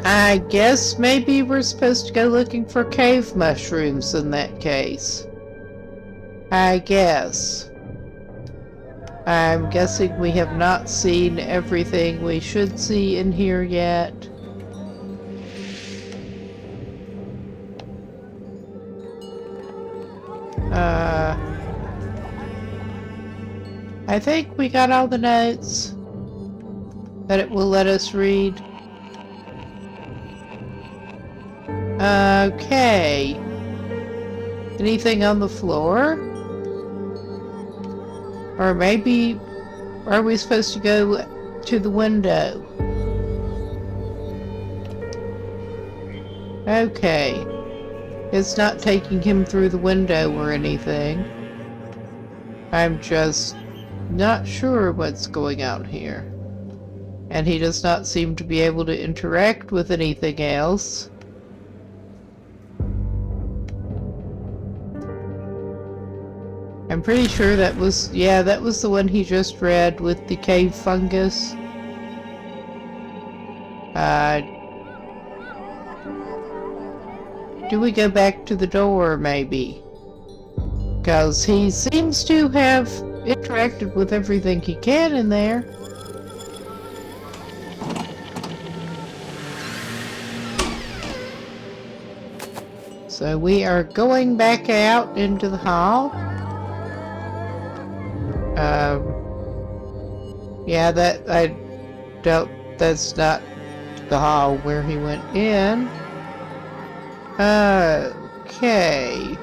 S1: I guess maybe we're supposed to go looking for cave mushrooms in that case. I guess. I'm guessing we have not seen everything we should see in here yet. I think we got all the notes that it will let us read. Okay. Anything on the floor? Or maybe, are we supposed to go to the window? Okay. It's not taking him through the window or anything. I'm just not sure what's going on here. And he does not seem to be able to interact with anything else. I'm pretty sure that was, yeah, that was the one he just read with the cave fungus. Do we go back to the door, maybe? Because he seems to have interacted with everything he can in there. So we are going back out into the hall. Yeah, that's not the hall where he went in. Okay.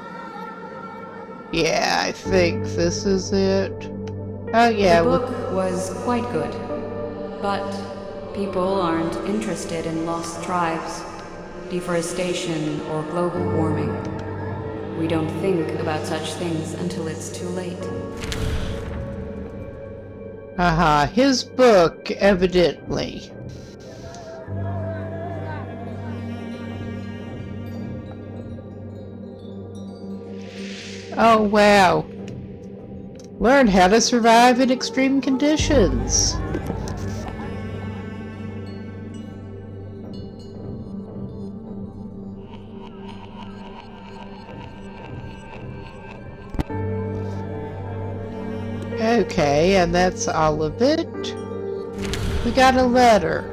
S1: Yeah, I think this is it. Oh yeah.
S4: The book was quite good, but people aren't interested in lost tribes, deforestation, or global warming. We don't think about such things until it's too late.
S1: His book, evidently. Oh, wow. Learn how to survive in extreme conditions. Okay, and that's all of it. We got a letter.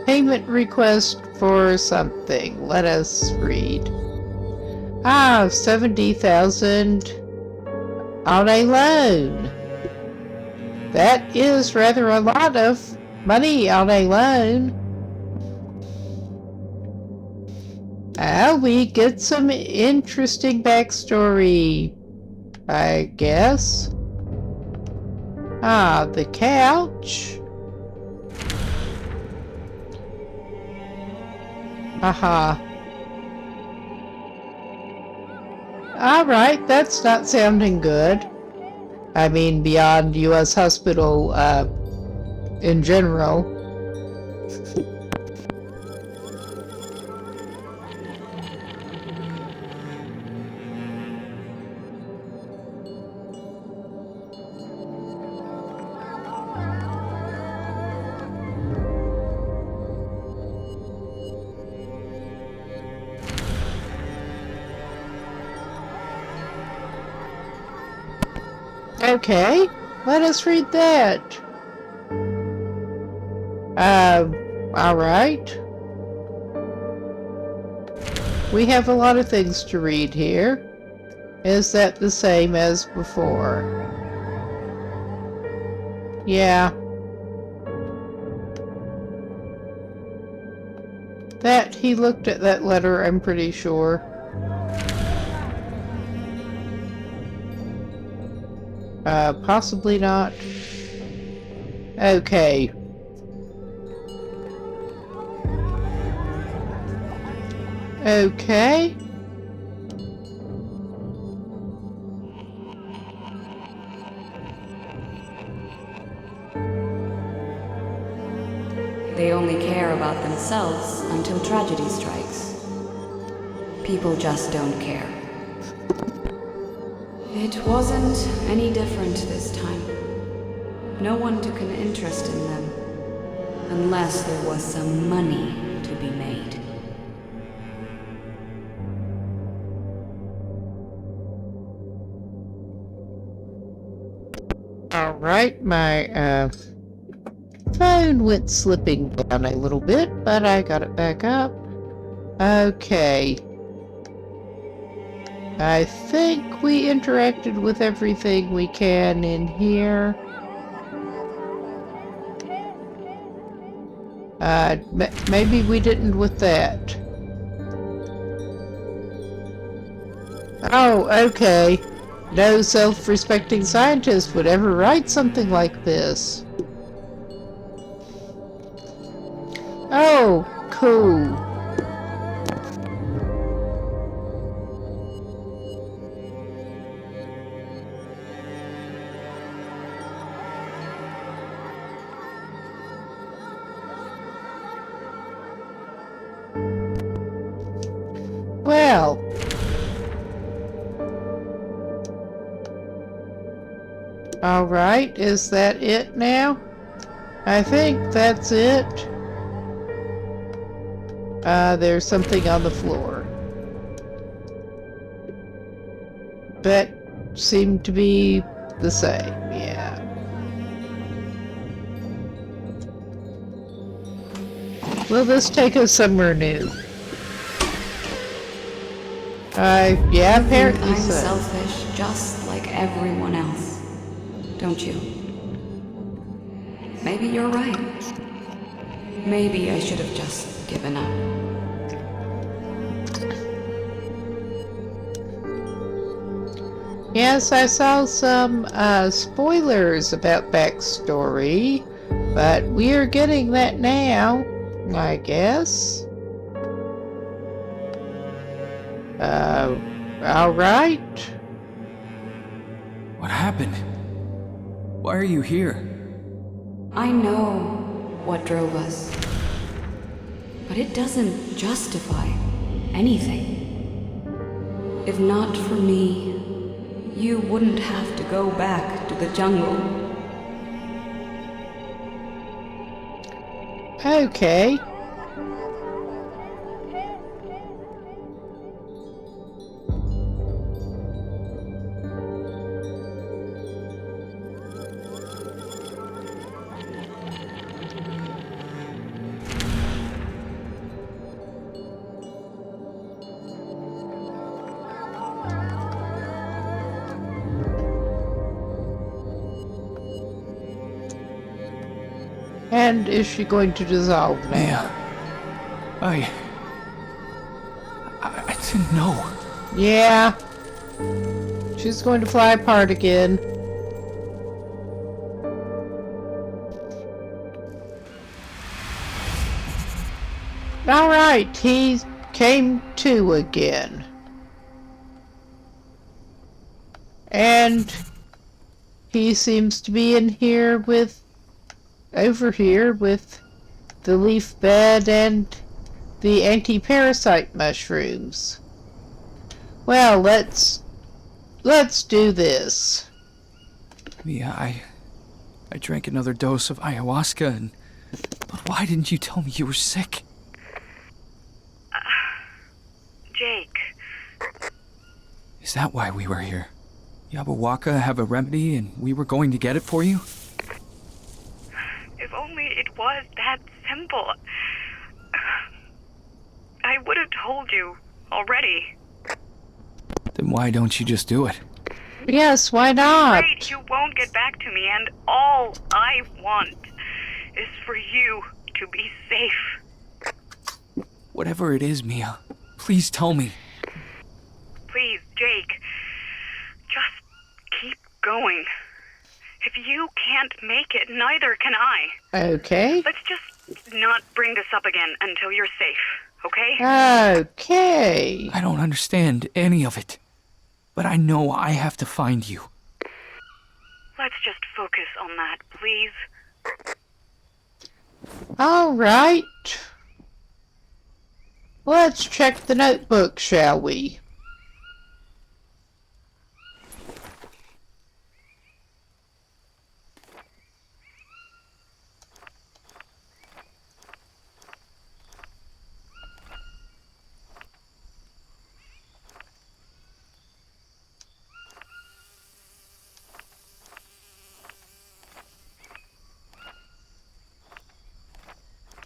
S1: Payment request for something. Let us read. 70,000 on a loan. That is rather a lot of money on a loan. We get some interesting backstory, I guess. The couch. Haha. Alright, that's not sounding good. I mean, beyond U.S. hospital, in general. Okay, let us read that. Alright. We have a lot of things to read here. Is that the same as before? Yeah. That, he looked at that letter, I'm pretty sure. Possibly not. Okay. Okay.
S4: They only care about themselves until tragedy strikes. People just don't care. It wasn't any different this time. No one took an interest in them, unless there was some money to be made.
S1: Alright, my, phone went slipping down a little bit, but I got it back up. Okay. I think we interacted with everything we can in here. Maybe we didn't with that. Oh, okay. No self-respecting scientist would ever write something like this. Oh, cool. Well. Alright, is that it now? I think that's it. There's something on the floor. That seemed to be the same, yeah. Will this take us somewhere new? Yeah, apparently
S4: I'm
S1: so.
S4: selfish just like everyone else, don't you? Maybe you're right. Maybe I should have just given up.
S1: Yes, I saw some spoilers about backstory, but we're getting that now, I guess. Alright.
S2: What happened? Why are you here?
S4: I know what drove us, but it doesn't justify anything. If not for me, you wouldn't have to go back to the jungle.
S1: Okay. And is she going to dissolve now?
S2: I didn't know.
S1: Yeah. She's going to fly apart again. Alright, he came to again. And he seems to be in here with, over here with the leaf bed and the anti-parasite mushrooms. Well, let's do this.
S2: Mia, I drank another dose of ayahuasca, but why didn't you tell me you were sick?
S3: Jake.
S2: Is that why we were here? Yabawaka have a remedy and we were going to get it for you?
S3: If only it was that simple. I would have told you already.
S2: Then why don't you just do it?
S1: Yes, why not?
S3: Afraid you won't get back to me, and all I want is for you to be safe.
S2: Whatever it is, Mia, please tell me.
S3: Please, Jake, just keep going. If you can't make it, neither can I.
S1: Okay.
S3: Let's just not bring this up again until you're safe, okay?
S1: Okay.
S2: I don't understand any of it, but I know I have to find you.
S3: Let's just focus on that, please.
S1: Alright. Let's check the notebook, shall we?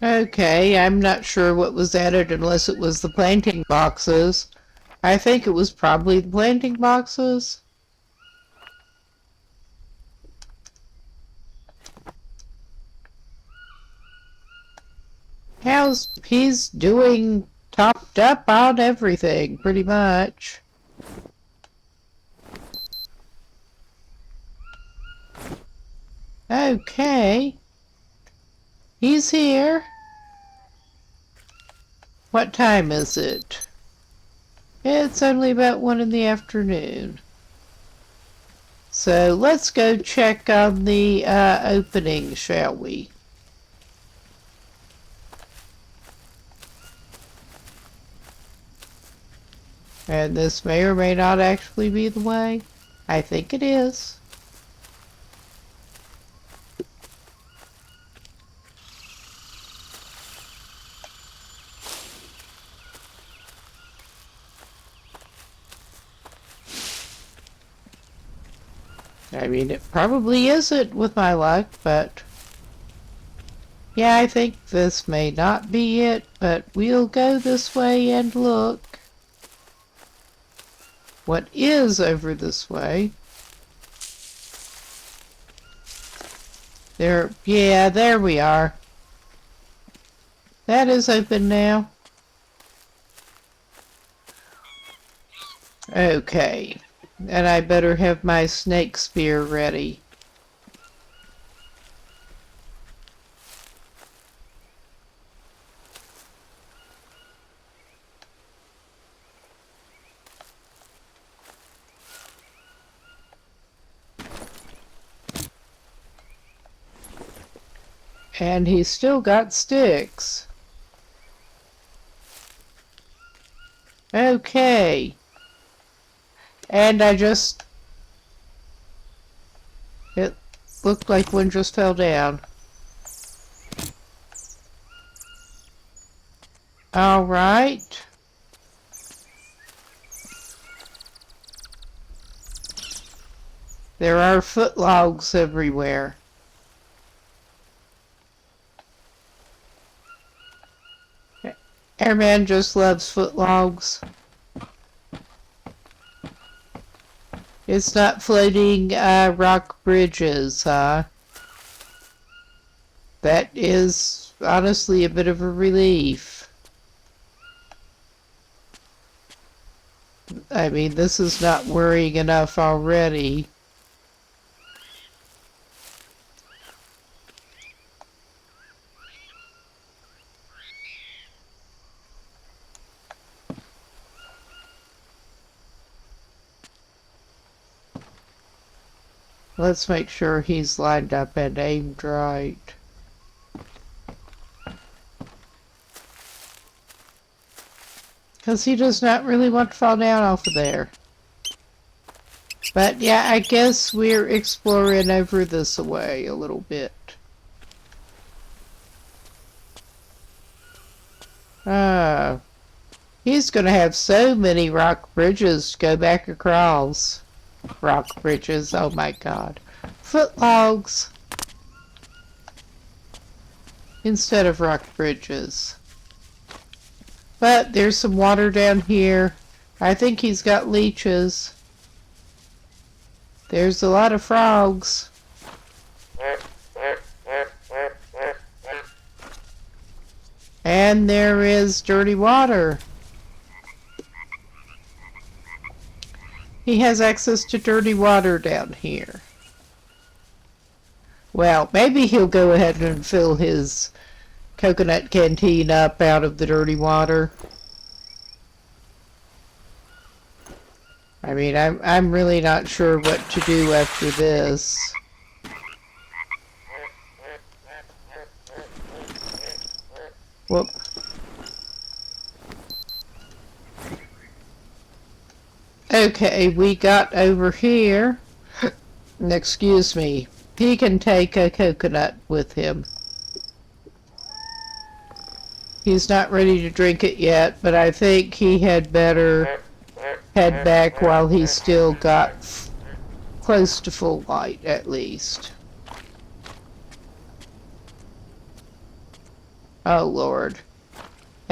S1: Okay, I'm not sure what was added unless it was the planting boxes. I think it was probably the planting boxes. He's doing topped up on everything, pretty much. Okay. He's here. What time is it? It's only about 1 in the afternoon. So let's go check on the opening, shall we? And this may or may not actually be the way. I think it is. I mean, it probably isn't with my luck, but... yeah, I think this may not be it, but we'll go this way and look. What is over this way? There, yeah, there we are. That is open now. Okay. And I better have my snake spear ready. And he's still got sticks. Okay. And it looked like one just fell down. All right. There are foot logs everywhere. Airman just loves foot logs. It's not floating rock bridges, huh? That is honestly a bit of a relief. I mean, this is not worrying enough already. Let's make sure he's lined up and aimed right. Because he does not really want to fall down off of there. But yeah, I guess we're exploring over this way a little bit. He's gonna have so many rock bridges to go back across. Rock bridges, oh my god. Footlogs! Instead of rock bridges. But there's some water down here. I think he's got leeches. There's a lot of frogs. And there is dirty water. He has access to dirty water down here. Well, maybe he'll go ahead and fill his coconut canteen up out of the dirty water. I mean, I'm really not sure what to do after this. Whoop. Okay, we got over here. Excuse me. He can take a coconut with him. He's not ready to drink it yet, but I think he had better head back while he's still got close to full light, at least. Oh, Lord.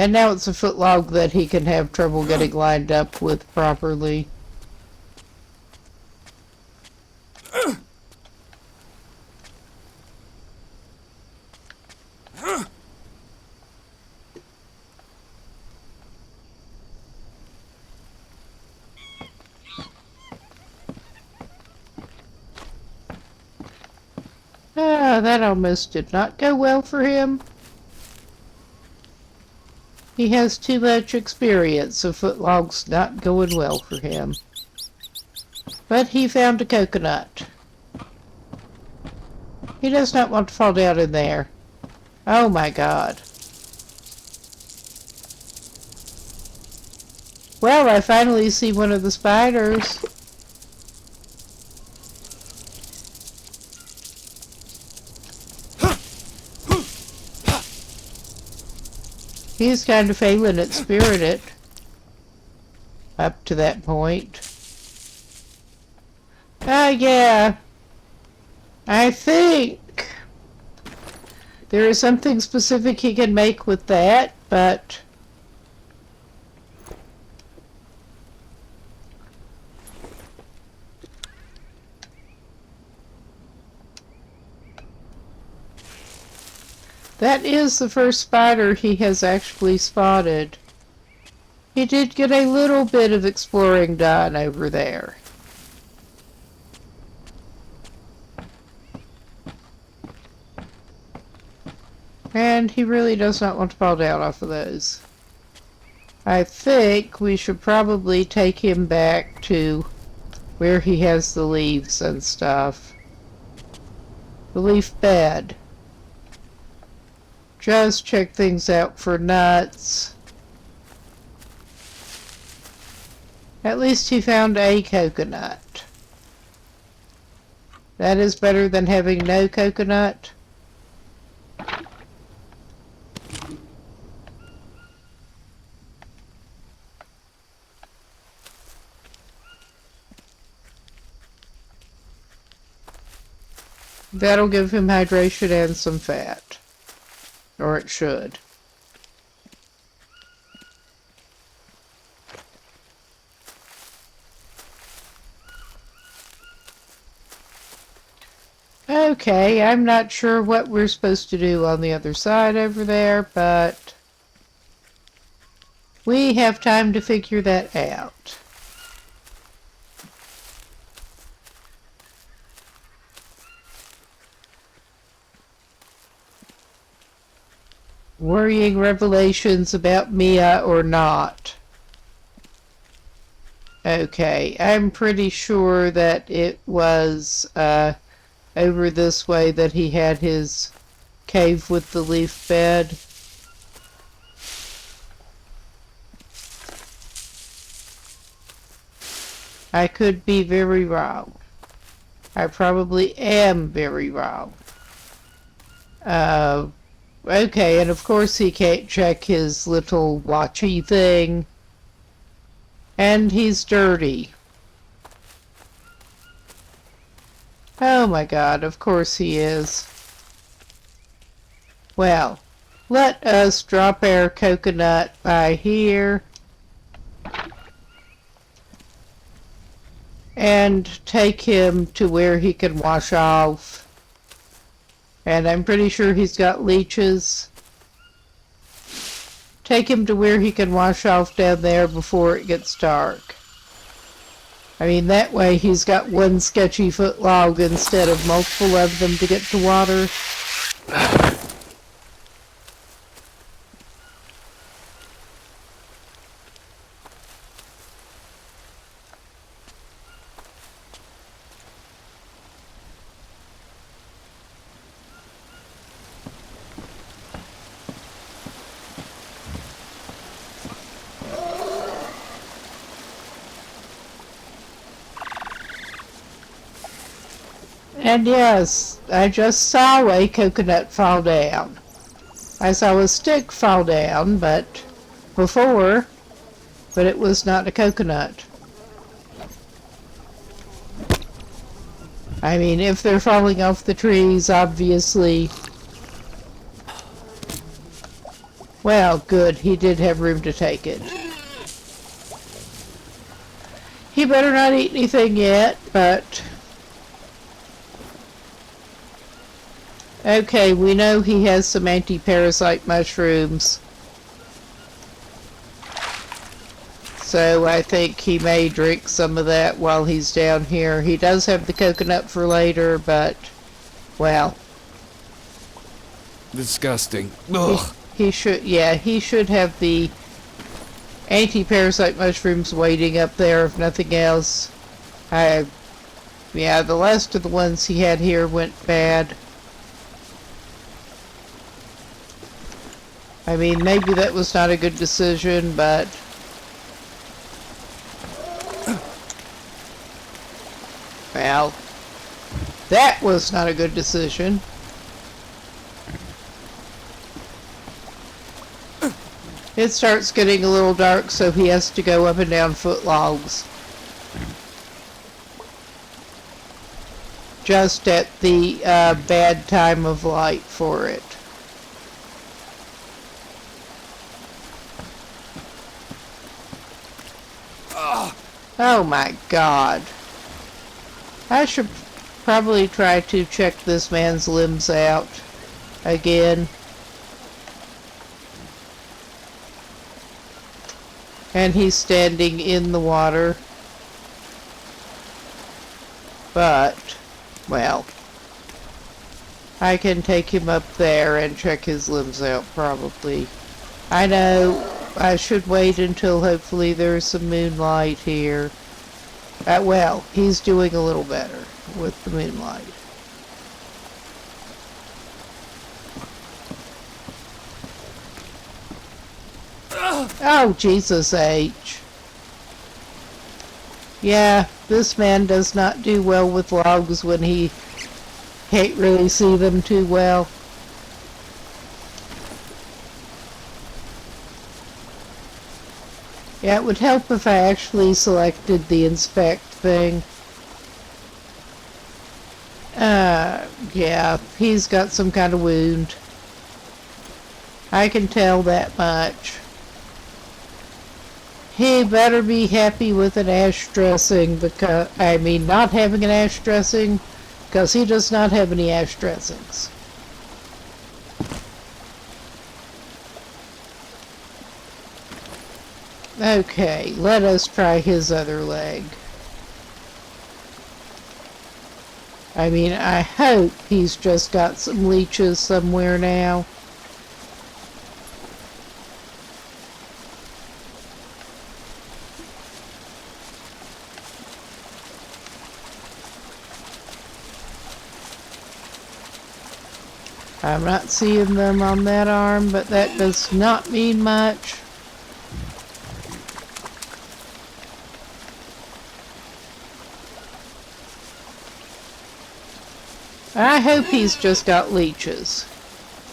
S1: And now it's a footlog that he can have trouble getting lined up with properly. Ah, that almost did not go well for him. He has too much experience, so footlog's not going well for him. But he found a coconut. He does not want to fall down in there. Oh my god. Well, I finally see one of the spiders. He's kind of failing at Spirited. Up to that point. Yeah. I think there is something specific he can make with that, but that is the first spider he has actually spotted. He did get a little bit of exploring done over there. And he really does not want to fall down off of those. I think we should probably take him back to where he has the leaves and stuff. The leaf bed. Just check things out for nuts. At least he found a coconut. That is better than having no coconut. That'll give him hydration and some fat. Or it should. Okay, I'm not sure what we're supposed to do on the other side over there, but we have time to figure that out. Worrying revelations about Mia or not. Okay, I'm pretty sure that it was over this way that he had his cave with the leaf bed. I could be very wrong. I probably am very wrong. Okay, and of course he can't check his little watchy thing. And he's dirty. Oh my god, of course he is. Well, let us drop our coconut by here. And take him to where he can wash off. And I'm pretty sure he's got leeches. Take him to where he can wash off down there before it gets dark. I mean, that way he's got one sketchy foot log instead of multiple of them to get to water. And yes, I just saw a coconut fall down. I saw a stick fall down, but it was not a coconut. I mean, if they're falling off the trees, obviously. Well, good, he did have room to take it. He better not eat anything yet, but... Okay, we know he has some anti-parasite mushrooms. So I think he may drink some of that while he's down here. He does have the coconut for later, but, well.
S2: Disgusting. Ugh.
S1: He should have the anti-parasite mushrooms waiting up there, if nothing else. Yeah, the last of the ones he had here went bad. I mean, maybe that was not a good decision, but... Well, that was not a good decision. It starts getting a little dark, so he has to go up and down foot logs. Just at the bad time of light for it. Oh my god. I should probably try to check this man's limbs out again. And he's standing in the water. But, well, I can take him up there and check his limbs out probably. I know I should wait until hopefully there's some moonlight here. Well, he's doing a little better with the moonlight. Oh, Jesus H. Yeah, this man does not do well with logs when he can't really see them too well. Yeah, it would help if I actually selected the inspect thing. Yeah, he's got some kind of wound. I can tell that much. He better be happy with an ash dressing, because, not having an ash dressing, because he does not have any ash dressings. Okay, let us try his other leg. I hope he's just got some leeches somewhere now. I'm not seeing them on that arm, but that does not mean much. I hope he's just got leeches,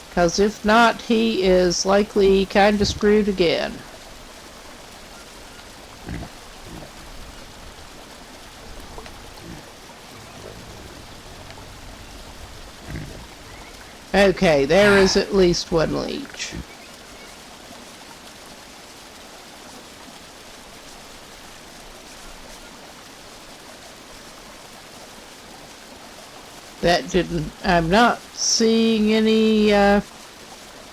S1: because if not, he is likely kind of screwed again. Okay, there is at least one leech. That didn't... I'm not seeing any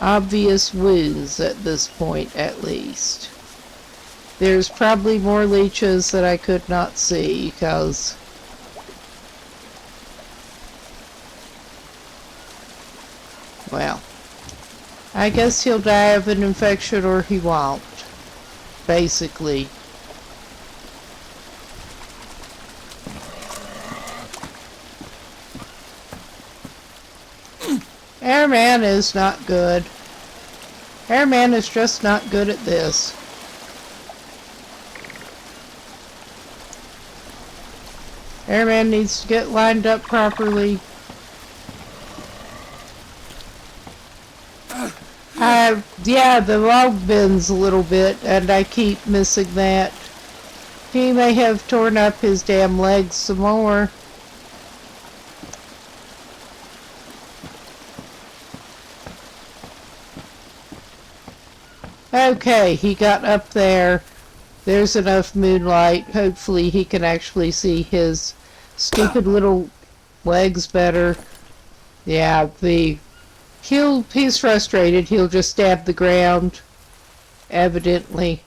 S1: obvious wounds at this point, at least. There's probably more leeches that I could not see, because... well, I guess he'll die of an infection or he won't, basically. Airman is not good. Airman is just not good at this. Airman needs to get lined up properly. Yeah, the log bends a little bit, and I keep missing that. He may have torn up his damn legs some more. Okay, he got up there. There's enough moonlight. Hopefully he can actually see his stupid little legs better. Yeah, he's frustrated. He'll just stab the ground. Evidently.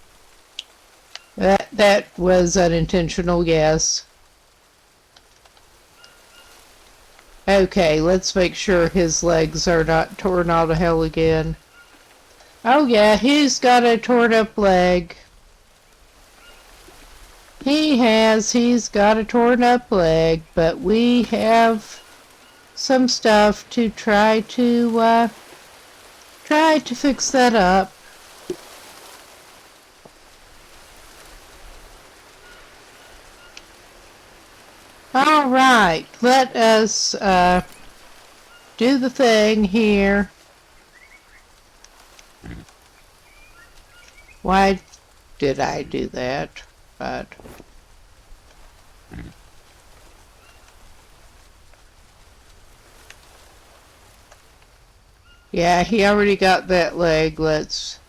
S1: That was unintentional, yes. Okay, let's make sure his legs are not torn all to hell again. Oh yeah, he's got a torn up leg. He's got a torn up leg, but we have some stuff to try to fix that up. All right, let us do the thing here. Why did I do that? But yeah, he already got that leg. Let's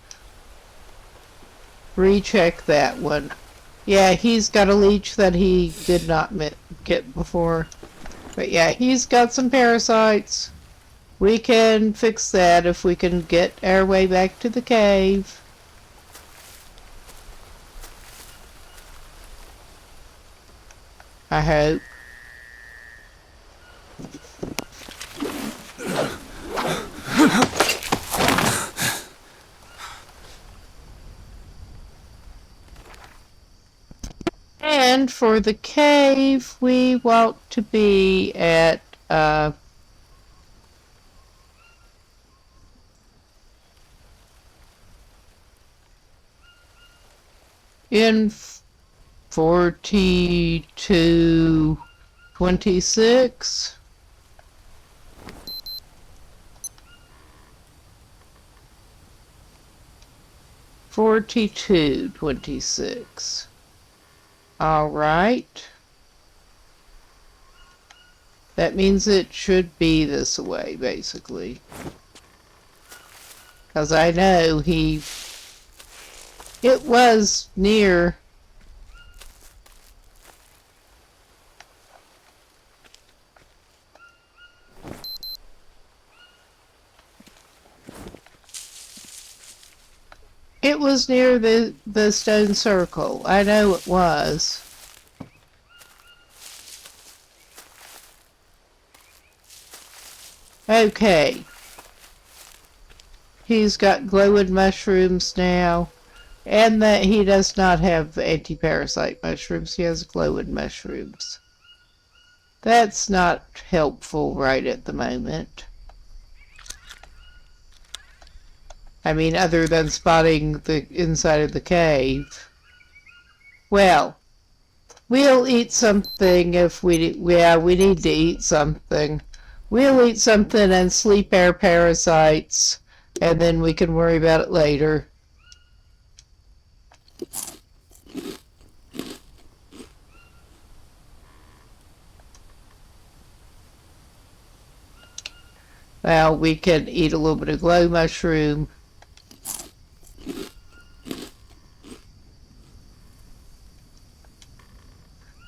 S1: recheck that one. Yeah, he's got a leech that he did not get before. But yeah, he's got some parasites. We can fix that if we can get our way back to the cave. I hope. And for the cave, we want to be at, in 4226. $42.26. All right. That means it should be this way, basically. Because I know it was near. It was near the stone circle. I know it was. Okay. He's got glowing mushrooms now. And that he does not have anti-parasite mushrooms. He has glowing mushrooms. That's not helpful right at the moment. I mean, other than spotting the inside of the cave. Well, we'll eat something if we need to eat something. We'll eat something and sleep our parasites, and then we can worry about it later. Well, we can eat a little bit of glow mushroom.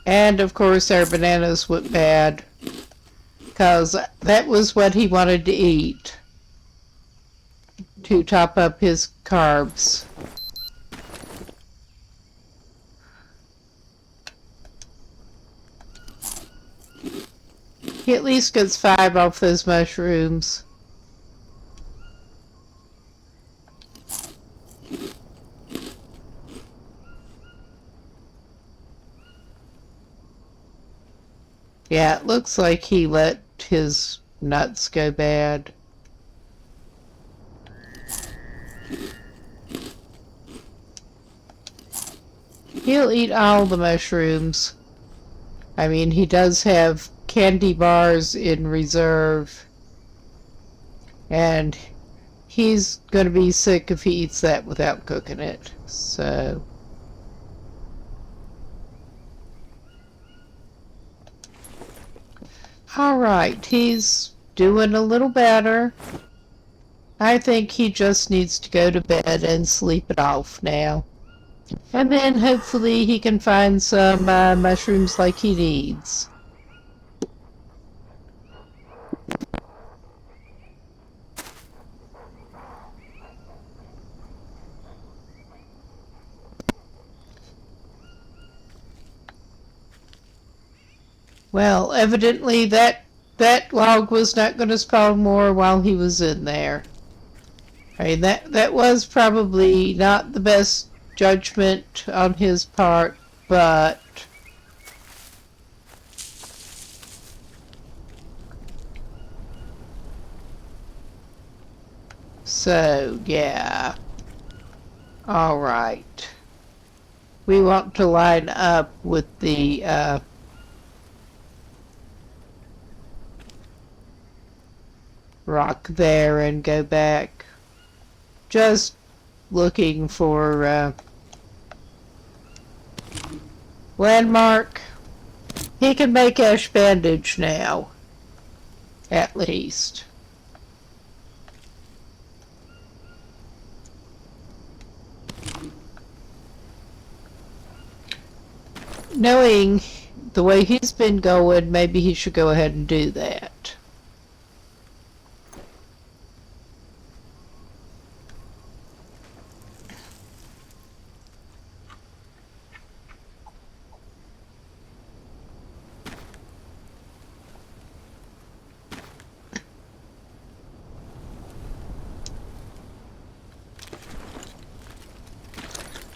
S1: And of course our bananas went bad, because that was what he wanted to eat to top up his carbs. He at least gets 5 off those mushrooms. Yeah, it looks like he let his nuts go bad. He'll eat all the mushrooms. I mean, he does have candy bars in reserve. And he's going to be sick if he eats that without cooking it. So... Alright, he's doing a little better. I think he just needs to go to bed and sleep it off now. And then hopefully he can find some mushrooms like he needs. Well, evidently that log was not going to spawn more while he was in there. I mean, that was probably not the best judgment on his part, but... So, yeah. Alright. We want to line up with the, rock there and go back. Just looking for landmark. He can make ash bandage now, at least. Knowing the way he's been going, maybe he should go ahead and do that.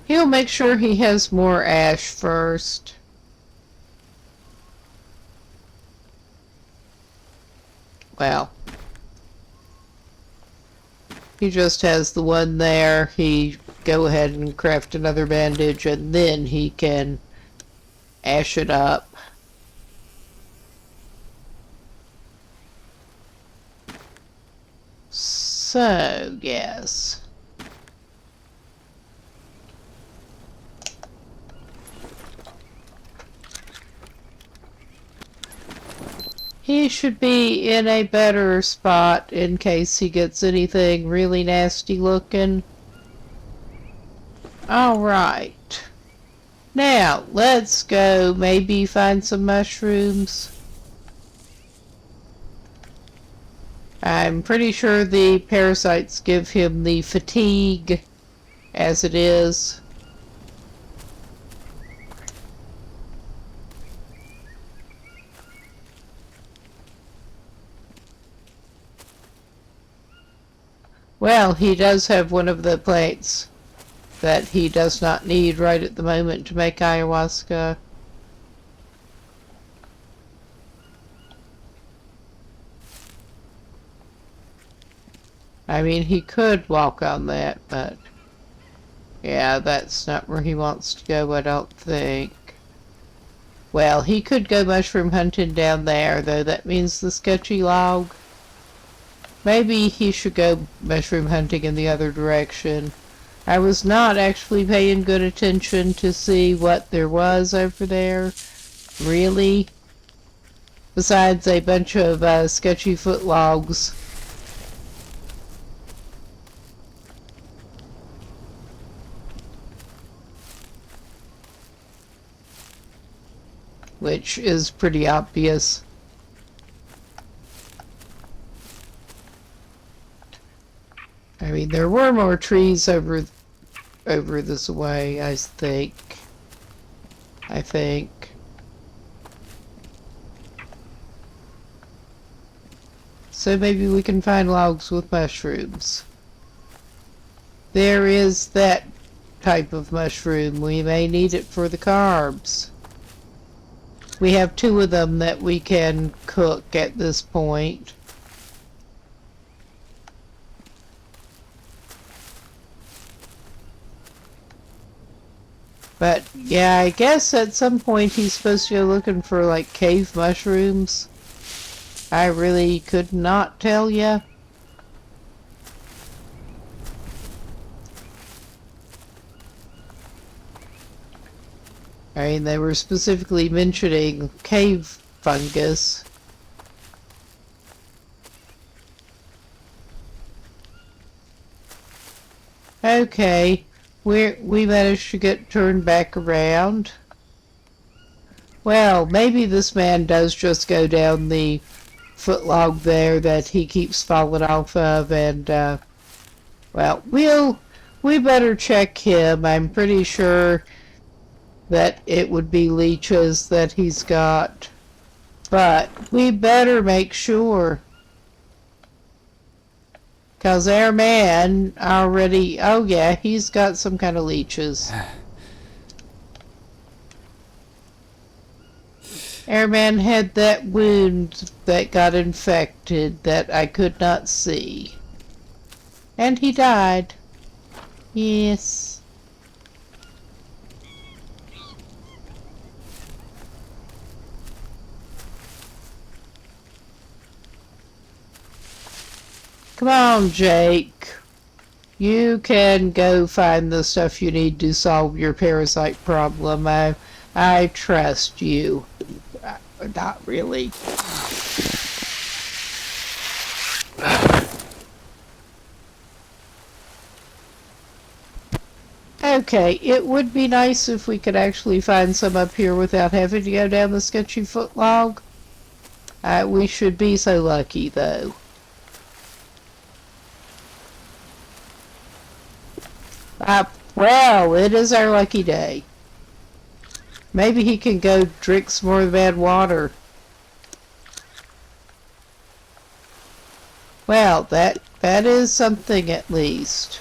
S1: He'll make sure he has more ash first. Well, he just has the one there. He go ahead and craft another bandage, and then he can ash it up. So, yes. He should be in a better spot in case he gets anything really nasty looking. Alright. Now, let's go maybe find some mushrooms. I'm pretty sure the parasites give him the fatigue as it is. Well, he does have one of the plants that he does not need right at the moment to make ayahuasca. I mean, he could walk on that, but yeah, that's not where he wants to go, I don't think. Well, he could go mushroom hunting down there, though that means the sketchy log. Maybe he should go mushroom hunting in the other direction. I was not actually paying good attention to see what there was over there, really, besides a bunch of sketchy foot logs. Which is pretty obvious. I mean, there were more trees over this way, I think. So maybe we can find logs with mushrooms. There is that type of mushroom. We may need it for the carbs. We have 2 of them that we can cook at this point. But yeah, I guess at some point he's supposed to go looking for like cave mushrooms. I really could not tell ya. I mean, they were specifically mentioning cave fungus. Okay, we managed to get turned back around. Well, maybe this man does just go down the footlog there that he keeps falling off of, and well, we better check him. I'm pretty sure that it would be leeches that he's got, but we better make sure, cause our man already, oh yeah, he's got some kind of leeches. Our man had that wound that got infected that I could not see, and he died. Yes. Come on, Jake. You can go find the stuff you need to solve your parasite problem. I trust you. Not really. Okay, it would be nice if we could actually find some up here without having to go down the sketchy footlog. We should be so lucky, though. Well, it is our lucky day. Maybe he can go drink some more bad water. Well, that is something at least.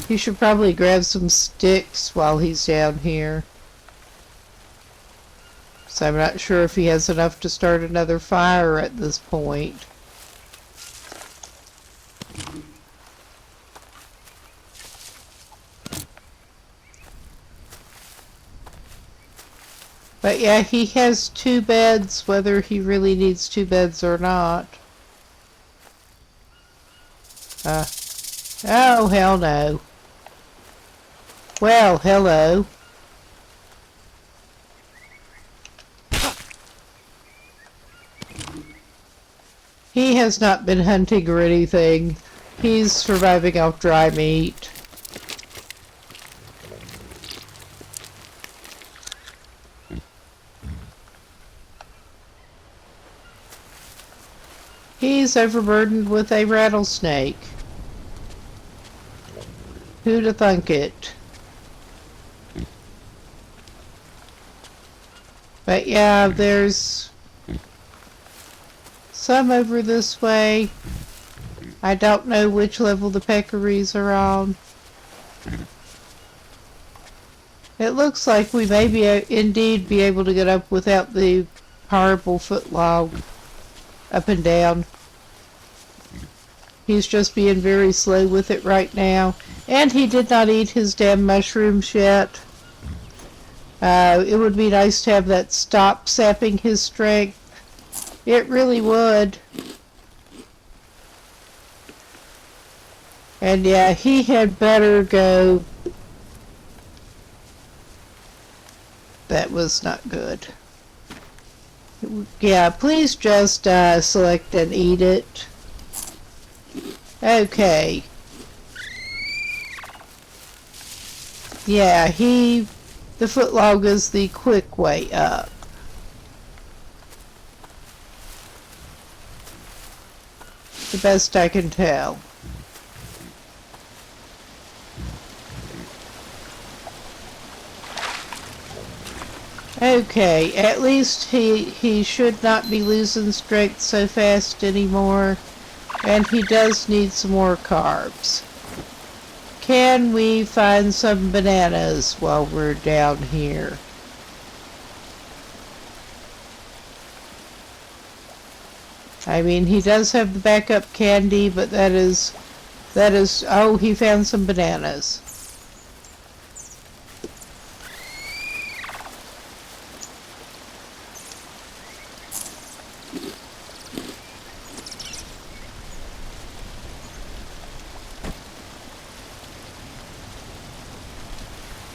S1: He should probably grab some sticks while he's down here. So I'm not sure if he has enough to start another fire at this point. But yeah, he has 2 beds, whether he really needs 2 beds or not. Oh, hell no. Well, hello. He has not been hunting or anything. He's surviving off dry meat. He's overburdened with a rattlesnake. Who'd have thunk it? But yeah, there's some over this way. I don't know which level the peccaries are on. It looks like we may indeed be able to get up without the horrible footlog. up and down. He's just being very slow with it right now. And he did not eat his damn mushrooms yet. It would be nice to have that stop sapping his strength. It really would. And yeah, he had better go. That was not good. Yeah, please just select and eat it. Okay. Yeah, the footlog is the quick way up. The best I can tell. Okay, at least he should not be losing strength so fast anymore. And he does need some more carbs. Can we find some bananas while we're down here? I mean, he does have the backup candy, but that is, oh, he found some bananas.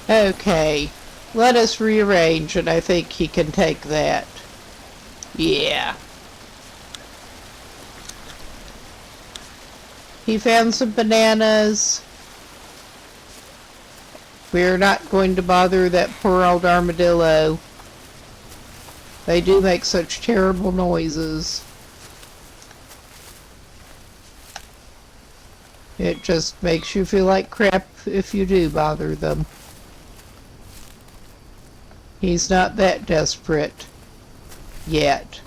S1: Okay, let us rearrange, and I think he can take that. Yeah. He found some bananas. We're not going to bother that poor old armadillo. They do make such terrible noises. It just makes you feel like crap if you do bother them. He's not that desperate yet.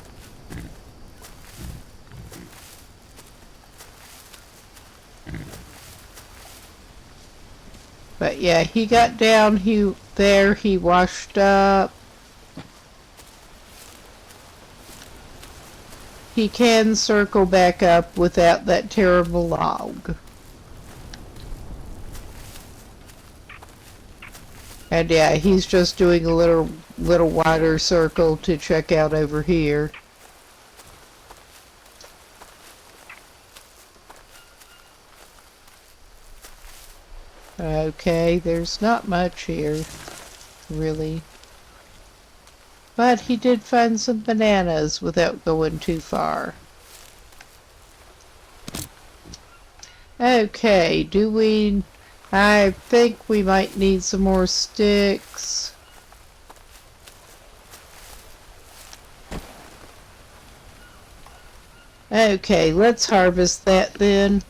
S1: But yeah, he got down, he washed up. He can circle back up without that terrible log. And yeah, he's just doing a little wider circle to check out over here. Okay, there's not much here, really. But he did find some bananas without going too far. Okay, I think we might need some more sticks. Okay, let's harvest that then.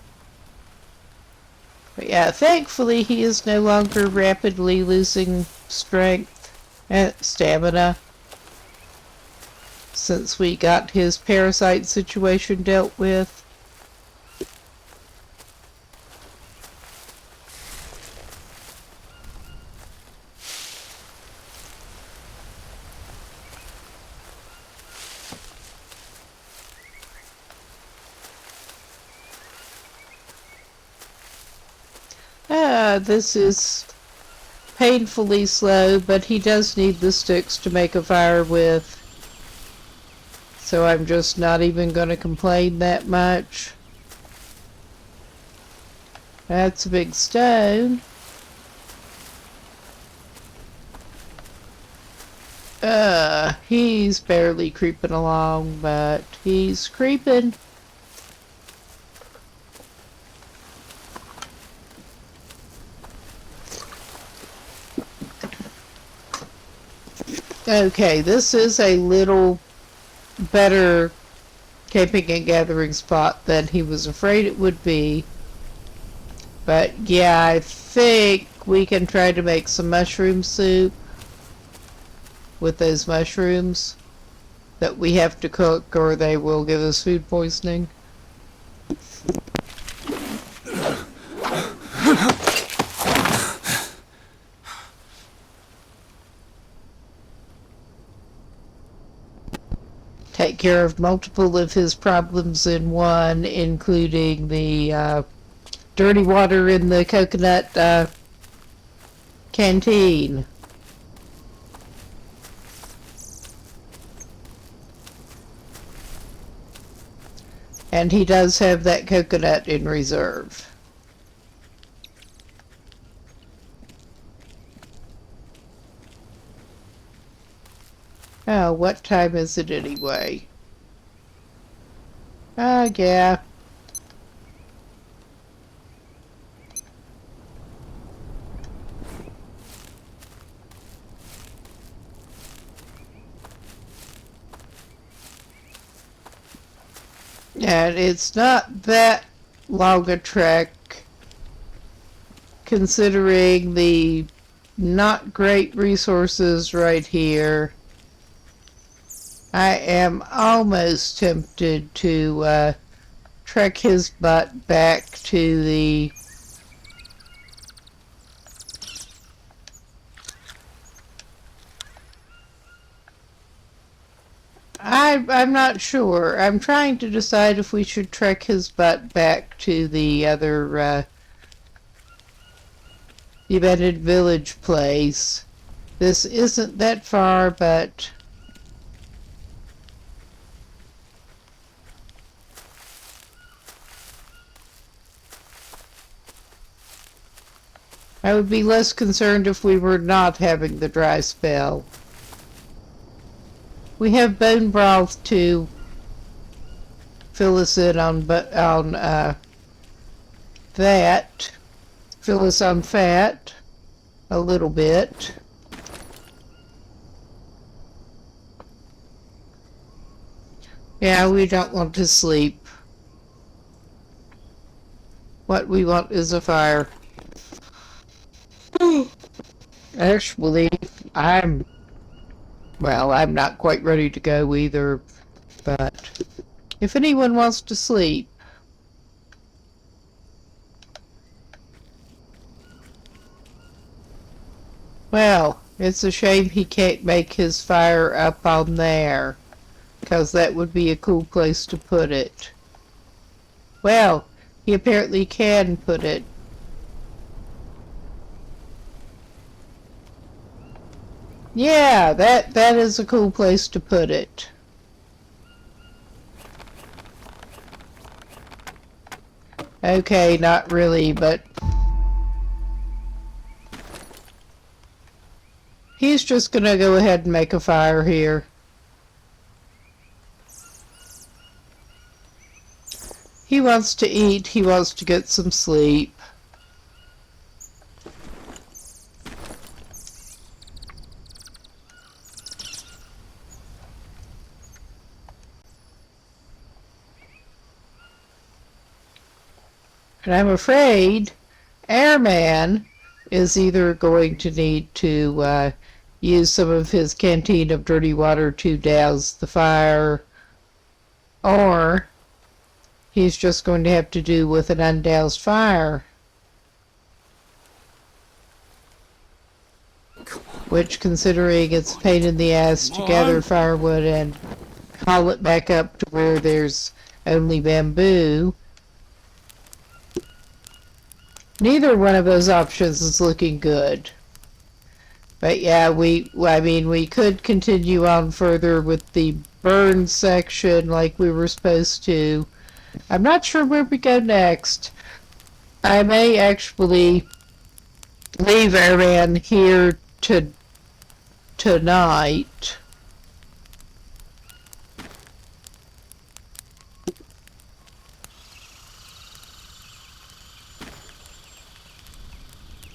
S1: But yeah, thankfully he is no longer rapidly losing strength and stamina since we got his parasite situation dealt with. This is painfully slow, but he does need the sticks to make a fire with. So I'm just not even going to complain that much. That's a big stone. He's barely creeping along, but he's creeping. Okay, this is a little better camping and gathering spot than he was afraid it would be. But yeah, I think we can try to make some mushroom soup with those mushrooms that we have to cook or they will give us food poisoning. Take take care of multiple of his problems in one, including the dirty water in the coconut canteen. And he does have that coconut in reserve. Oh, what time is it anyway? Yeah. And it's not that long a trek, considering the not great resources right here. I am almost tempted to trek his butt back to the I'm not sure. I'm trying to decide if we should trek his butt back to the other the abandoned village place. This isn't that far, but I would be less concerned if we were not having the dry spell. We have bone broth to fill us in on that. Fill us on fat a little bit. Yeah, we don't want to sleep. What we want is a fire. Actually, I'm not quite ready to go either, but if anyone wants to sleep. Well, it's a shame he can't make his fire up on there, 'cause that would be a cool place to put it. Well, he apparently can put it. Yeah, that is a cool place to put it. Okay, not really, but he's just gonna go ahead and make a fire here. He wants to eat, he wants to get some sleep. And I'm afraid Airman is either going to need to use some of his canteen of dirty water to douse the fire, or he's just going to have to do with an undoused fire. Which, considering it's a pain in the ass to gather firewood and haul it back up to where there's only bamboo, neither one of those options is looking good. But yeah, we could continue on further with the burn section like we were supposed to. I'm not sure where we go next. I may actually leave Airman here tonight.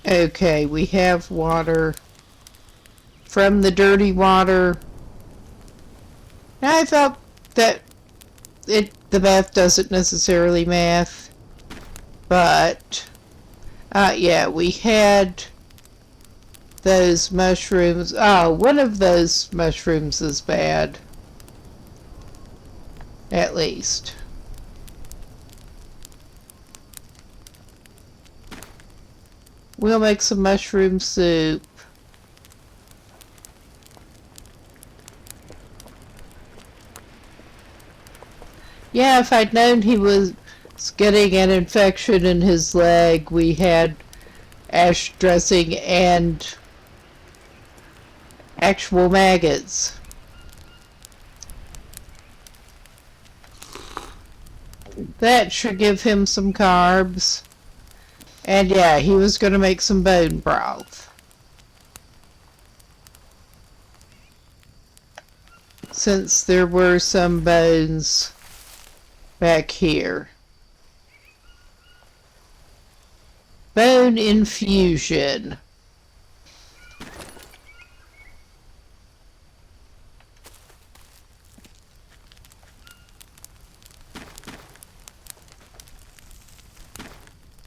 S1: Okay, we have water from the dirty water. I thought that the math doesn't necessarily math, but yeah, we had those mushrooms. Oh, one of those mushrooms is bad, at least. We'll make some mushroom soup. Yeah, if I'd known he was getting an infection in his leg, we had ash dressing and actual maggots. That should give him some carbs. And yeah, he was going to make some bone broth. Since there were some bones back here. Bone infusion.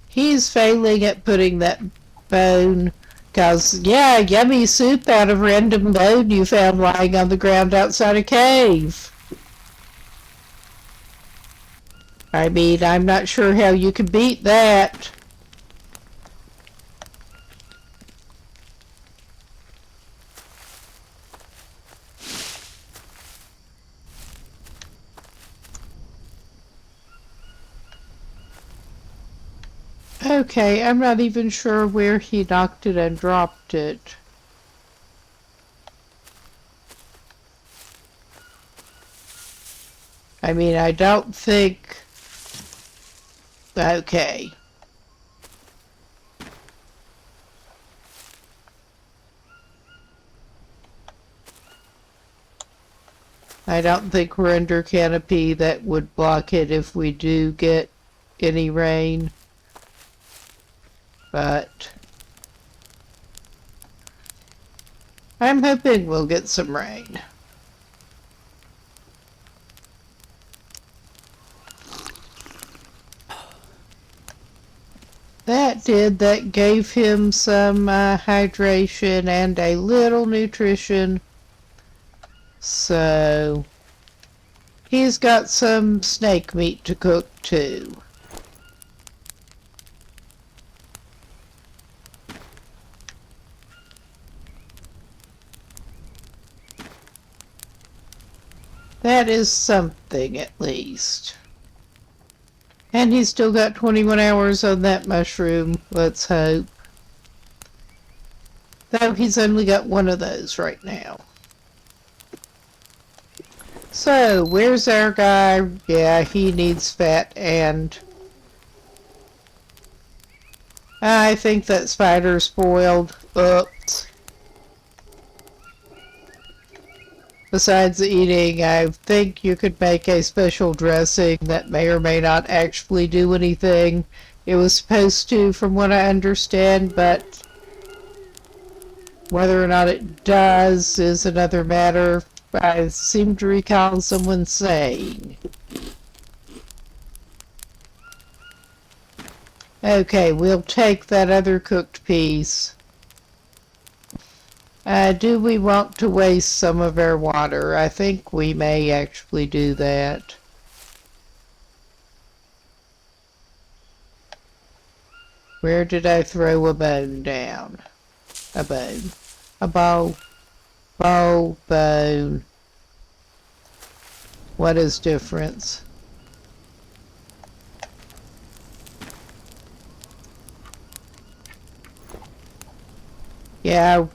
S1: He's failing at putting that bone, cause yeah, yummy soup out of random bone you found lying on the ground outside a cave. I mean, I'm not sure how you can beat that. Okay, I'm not even sure where he knocked it and dropped it. I mean, I don't think... Okay. I don't think we're under canopy that would block it if we do get any rain. But I'm hoping we'll get some rain. That gave him some hydration and a little nutrition. So he's got some snake meat to cook too. That is something at least. And he's still got 21 hours on that mushroom, let's hope. Though he's only got one of those right now. So, where's our guy? Yeah, he needs fat and... I think that spider spoiled. Oops. Besides eating, I think you could make a special dressing that may or may not actually do anything. It was supposed to, from what I understand, but whether or not it does is another matter. I seem to recall someone saying. Okay, we'll take that other cooked piece. Do we want to waste some of our water? I think we may actually do that. Where did I throw a bone down? A bone. A bow. Bow, bone. What is difference? Yeah.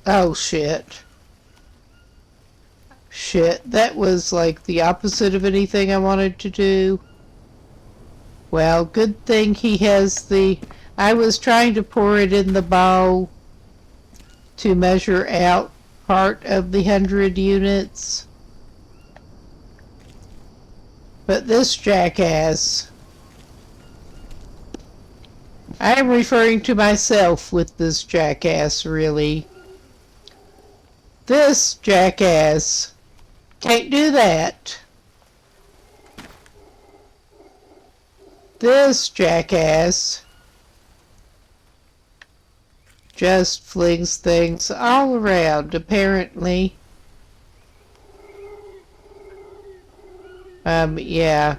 S1: Oh, shit. Shit, that was like the opposite of anything I wanted to do. Well, good thing he has the... I was trying to pour it in the bowl to measure out part of the 100 units. But this jackass... I am referring to myself with this jackass, really. This jackass can't do that. This jackass just flings things all around, apparently. Yeah.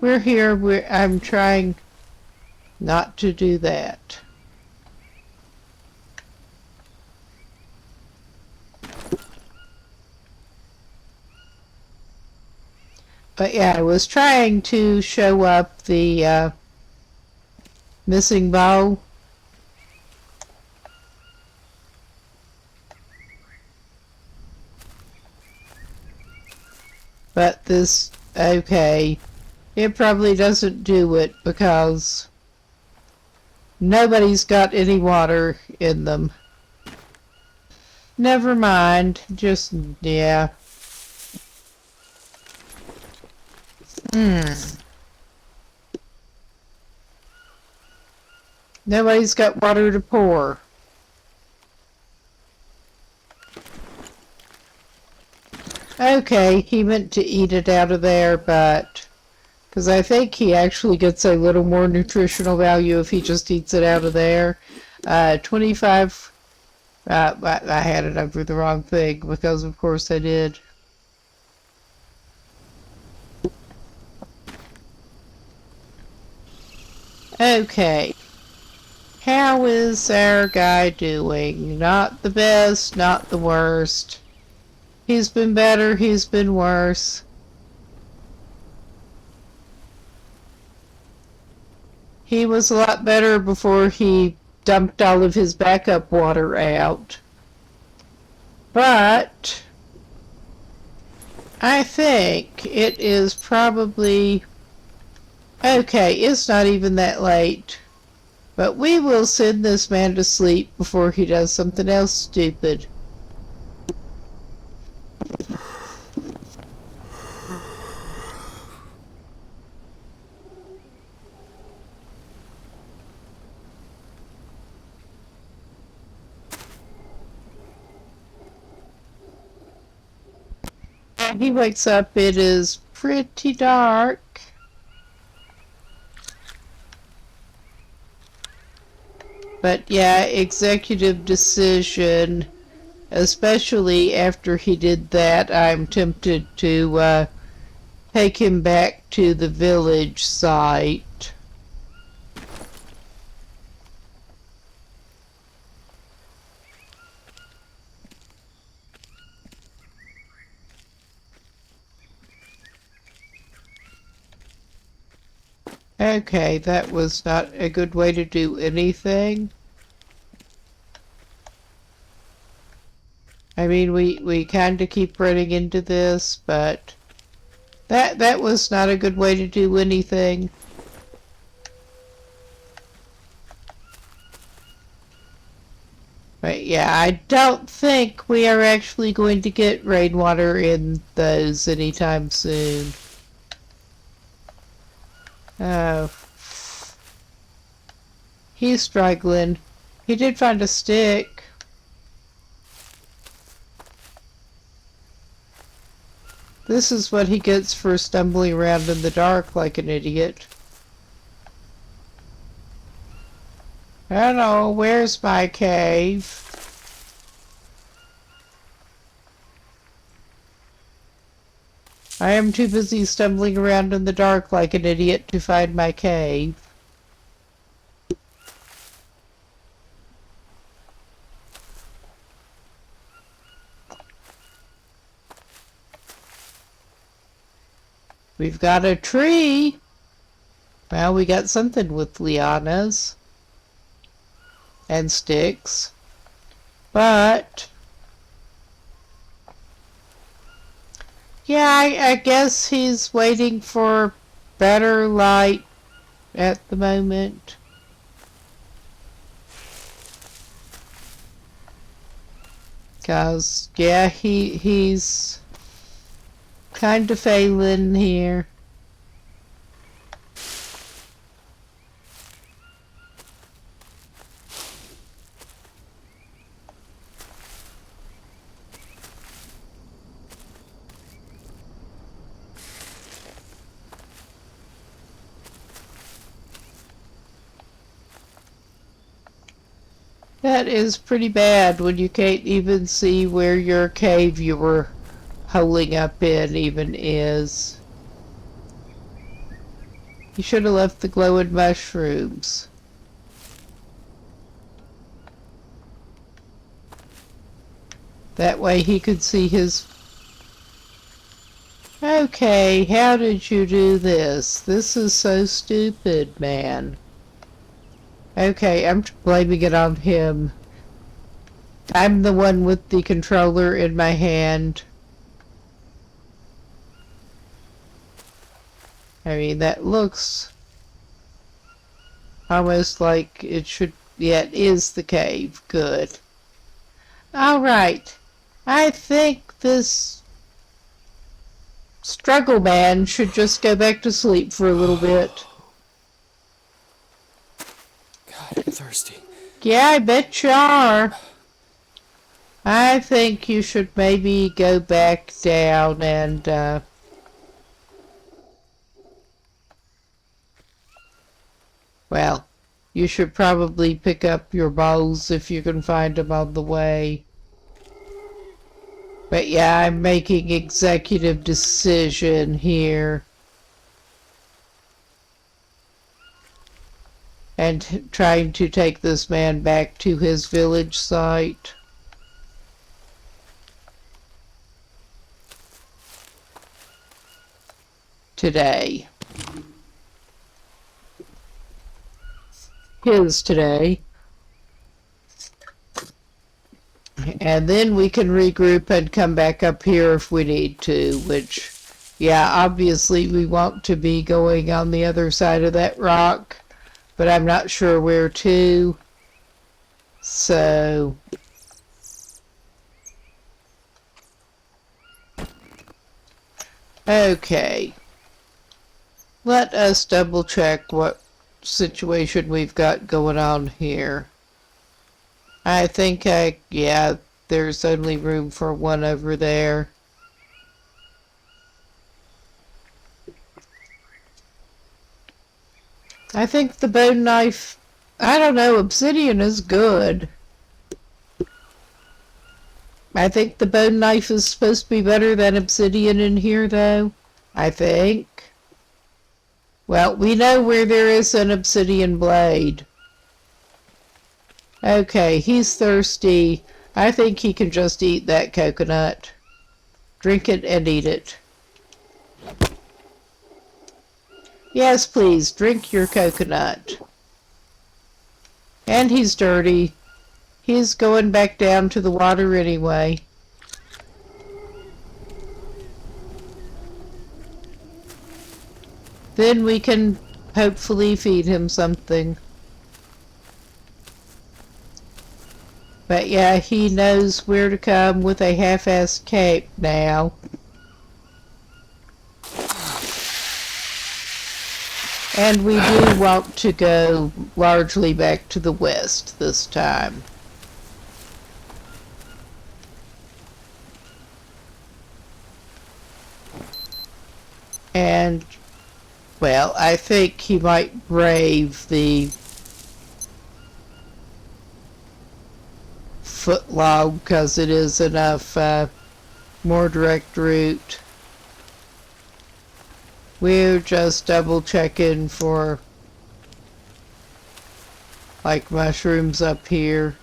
S1: We're here, I'm trying not to do that. But yeah, I was trying to show up the missing bow. But this, okay, it probably doesn't do it because nobody's got any water in them. Never mind, just, yeah. Nobody's got water to pour. Okay, he meant to eat it out of there, but... because I think he actually gets a little more nutritional value if he just eats it out of there. 25... I had it over the wrong thing, because of course I did. Okay. How is our guy doing? Not the best, not the worst. He's been better, he's been worse. He was a lot better before he dumped all of his backup water out. But I think it is probably... okay, it's not even that late. But we will send this man to sleep before he does something else stupid. When he wakes up, it is pretty dark. But yeah, executive decision, especially after he did that, I'm tempted to take him back to the village site. Okay, that was not a good way to do anything. I mean, we kind of keep running into this, but that was not a good way to do anything. But yeah, I don't think we are actually going to get rainwater in those anytime soon. Oh. He's struggling. He did find a stick. This is what he gets for stumbling around in the dark like an idiot. Hello, where's my cave? I am too busy stumbling around in the dark like an idiot to find my cave. We've got a tree. Well, we got something with lianas and sticks, but yeah, I guess he's waiting for better light at the moment. Cause yeah, he's kind of failing here. That is pretty bad when you can't even see where your cave you were holing up in even is. You should have left the glowing mushrooms. That way he could see his Okay, how did you do this? This is so stupid, man. Okay, I'm blaming it on him. I'm the one with the controller in my hand. I mean, that looks almost like it should... Yeah, it is the cave. Good. Alright. I think this struggle man should just go back to sleep for a little bit.
S2: God, I'm thirsty.
S1: Yeah, I bet you are. I think you should maybe go back down and, well, you should probably pick up your bowls if you can find them on the way. But yeah, I'm making executive decision here. And trying to take this man back to his village site. Today. His today. And then we can regroup and come back up here if we need to, which, yeah, obviously we want to be going on the other side of that rock, but I'm not sure where to. So, okay. Let us double check what situation we've got going on here. I think yeah, there's only room for one over there. I think the bone knife, I don't know, obsidian is good. I think the bone knife is supposed to be better than obsidian in here, though. I think. Well, we know where there is an obsidian blade. Okay, he's thirsty. I think he can just eat that coconut. Drink it and eat it. Yes, please, drink your coconut. And he's dirty. He's going back down to the water anyway. Then we can hopefully feed him something. But yeah, he knows where to come with a half-assed cape now. And we do want to go largely back to the west this time. And, well, I think he might brave the footlog because it is enough more direct route. We're just double checking for like mushrooms up here.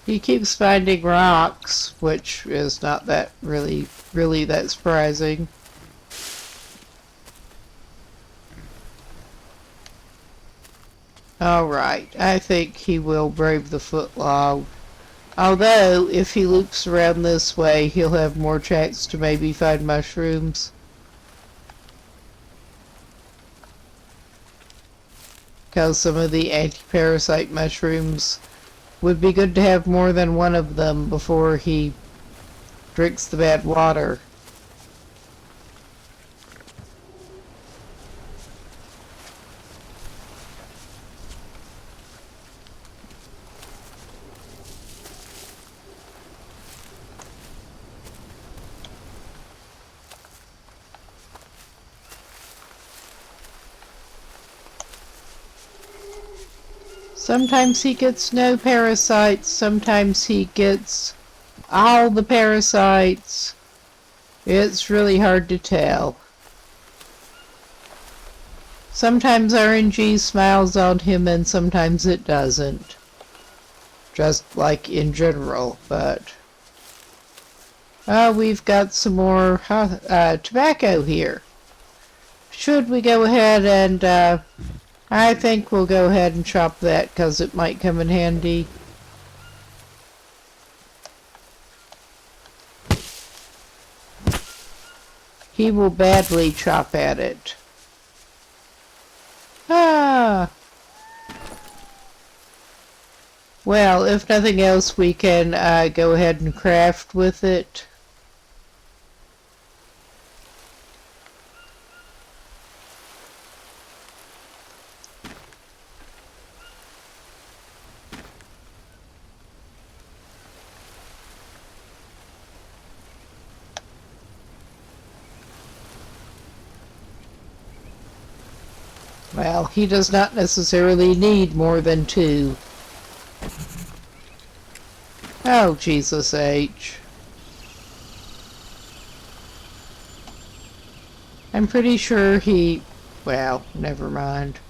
S1: He keeps finding rocks, which is not that really that surprising. Alright, I think he will brave the footlog. Although, if he loops around this way, he'll have more chance to maybe find mushrooms. Because some of the anti-parasite mushrooms would be good to have more than one of them before he drinks the bad water. Sometimes he gets no parasites, sometimes he gets all the parasites. It's really hard to tell. Sometimes RNG smiles on him and sometimes it doesn't. Just like in general, but... we've got some more tobacco here. Should we go ahead and, I think we'll go ahead and chop that because it might come in handy. He will badly chop at it. Ah! Well, if nothing else, we can go ahead and craft with it. Well, he does not necessarily need more than 2. Oh, Jesus H. I'm pretty sure he... Well, never mind.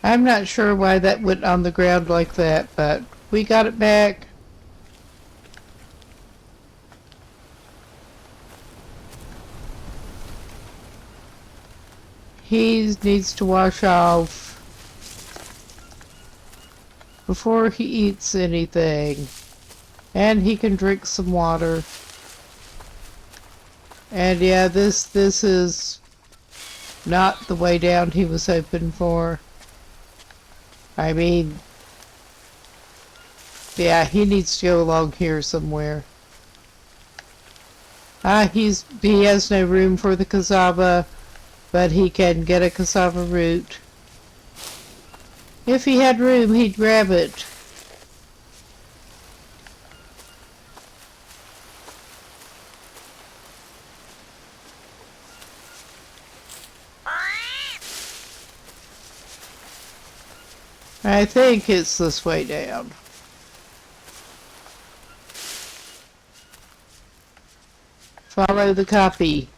S1: I'm not sure why that went on the ground like that, but we got it back. He needs to wash off before he eats anything. And he can drink some water. And yeah, this is not the way down he was hoping for. I mean, yeah, he needs to go along here somewhere. He has no room for the cassava, but he can get a cassava root. If he had room, he'd grab it. I think it's this way down. Follow the copy.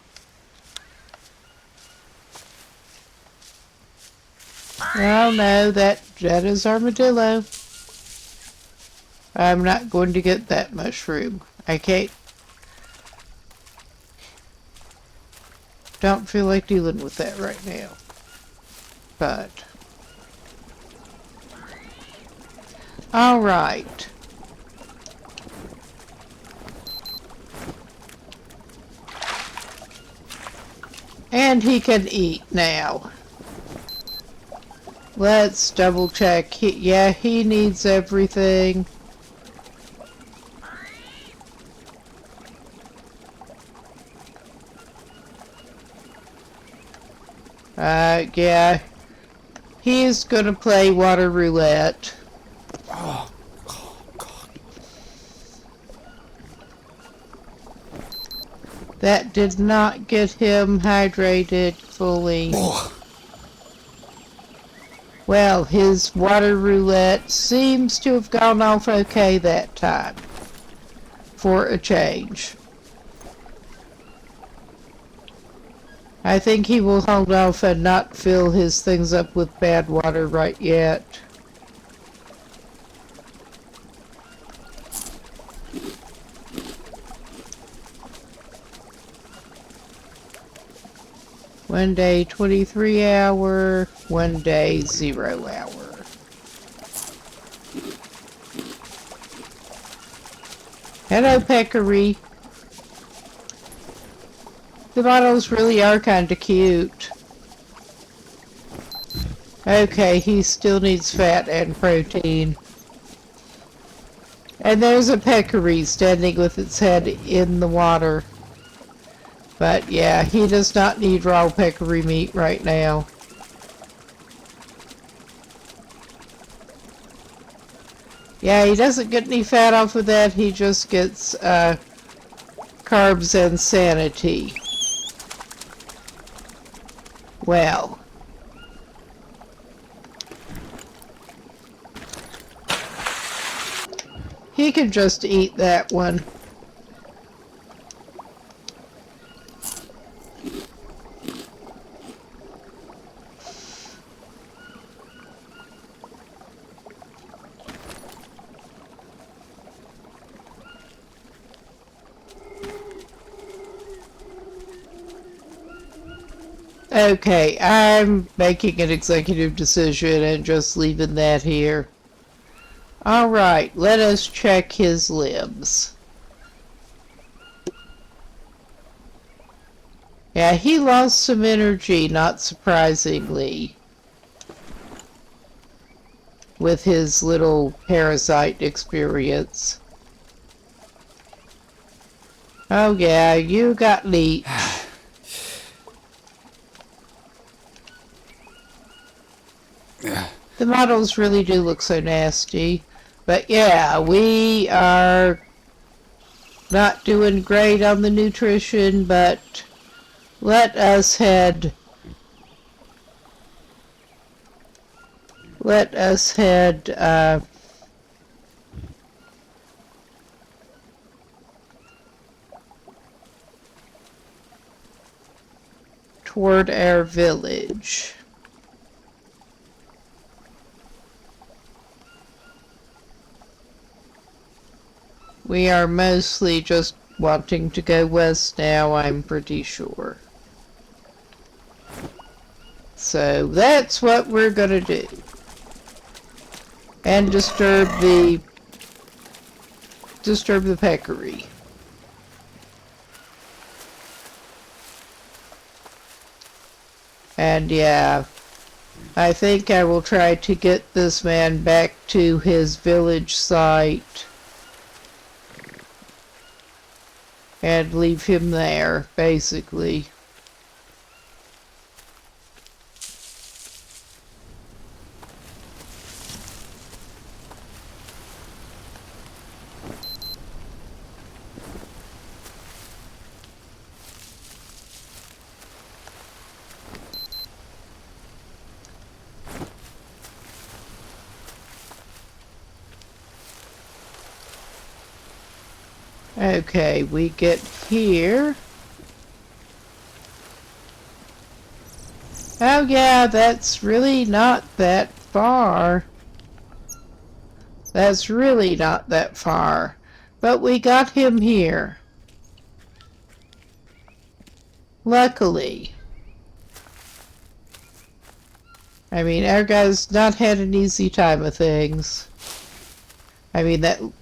S1: Oh no, that is armadillo. I'm not going to get that mushroom. I can't. Don't feel like dealing with that right now. But. Alright. And he can eat now. Let's double check. He needs everything. Yeah. He's gonna play water roulette.
S2: Oh, God.
S1: That did not get him hydrated fully.
S2: Oh.
S1: Well, his water roulette seems to have gone off okay that time. For a change. I think he will hold off and not fill his things up with bad water right yet. One day 23 hour, one day 0 hour. Hello, Peccary. The bottles really are kind of cute. Okay, he still needs fat and protein. And there's a peccary standing with its head in the water. But yeah, he does not need raw peccary meat right now. Yeah, he doesn't get any fat off of that, he just gets carbs, and sanity. Well. He can just eat that one. Okay, I'm making an executive decision and just leaving that here. Alright, let us check his limbs. Yeah, he lost some energy, not surprisingly, with his little parasite experience. Oh yeah, you got leech. The models really do look so nasty. But yeah, we are not doing great on the nutrition, but let us head toward our village. We are mostly just wanting to go west now, I'm pretty sure. So that's what we're gonna do. And disturb the peccary. And yeah, I think I will try to get this man back to his village site and leave him there, basically. Okay, we get here. Oh yeah, that's really not that far. That's really not that far. But we got him here. Luckily. I mean, our guy's not had an easy time of things. I mean, the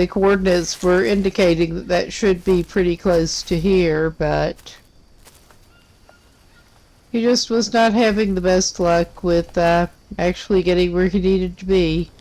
S1: coordinates were indicating that that should be pretty close to here, but he just was not having the best luck with actually getting where he needed to be.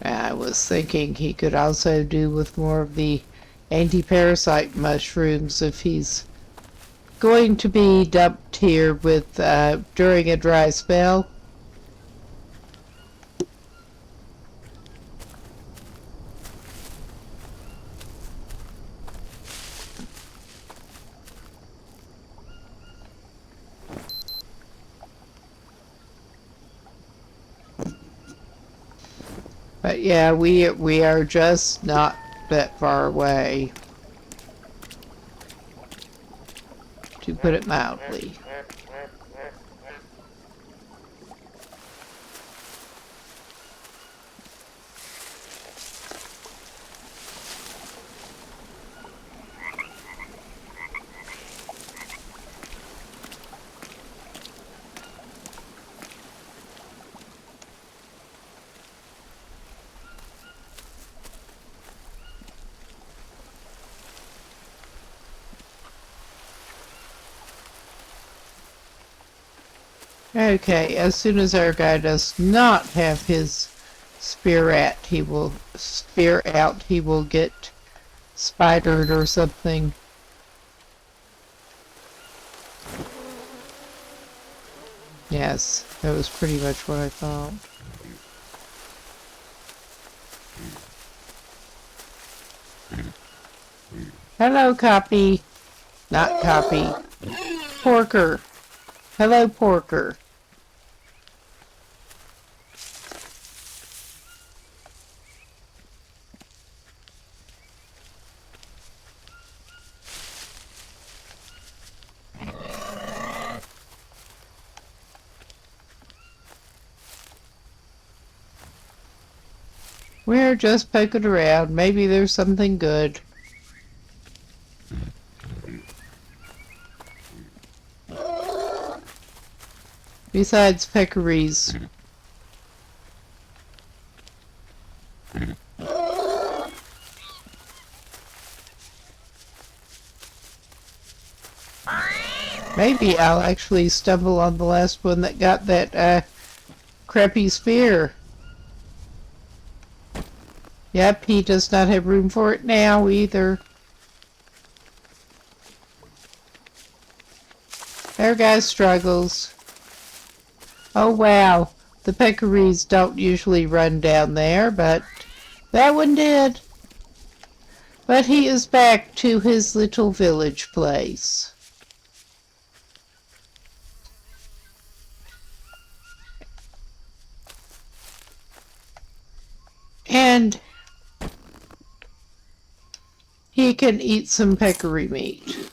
S1: I was thinking he could also do with more of the anti-parasite mushrooms if he's going to be dumped here with during a dry spell. But yeah, we are just not that far away, to put it mildly. Okay, as soon as our guy does not have his spear out, he will get spidered or something. Yes, that was pretty much what I thought. Hello, Copy. Not Copy. Porker. Hello, Porker. We're just poking around. Maybe there's something good. Besides peccaries. Maybe I'll actually stumble on the last one that got that crappy spear. Yep, he does not have room for it now either. There guy struggles. Oh wow, the peccaries don't usually run down there, but that one did. But he is back to his little village place. And he can eat some peccary meat.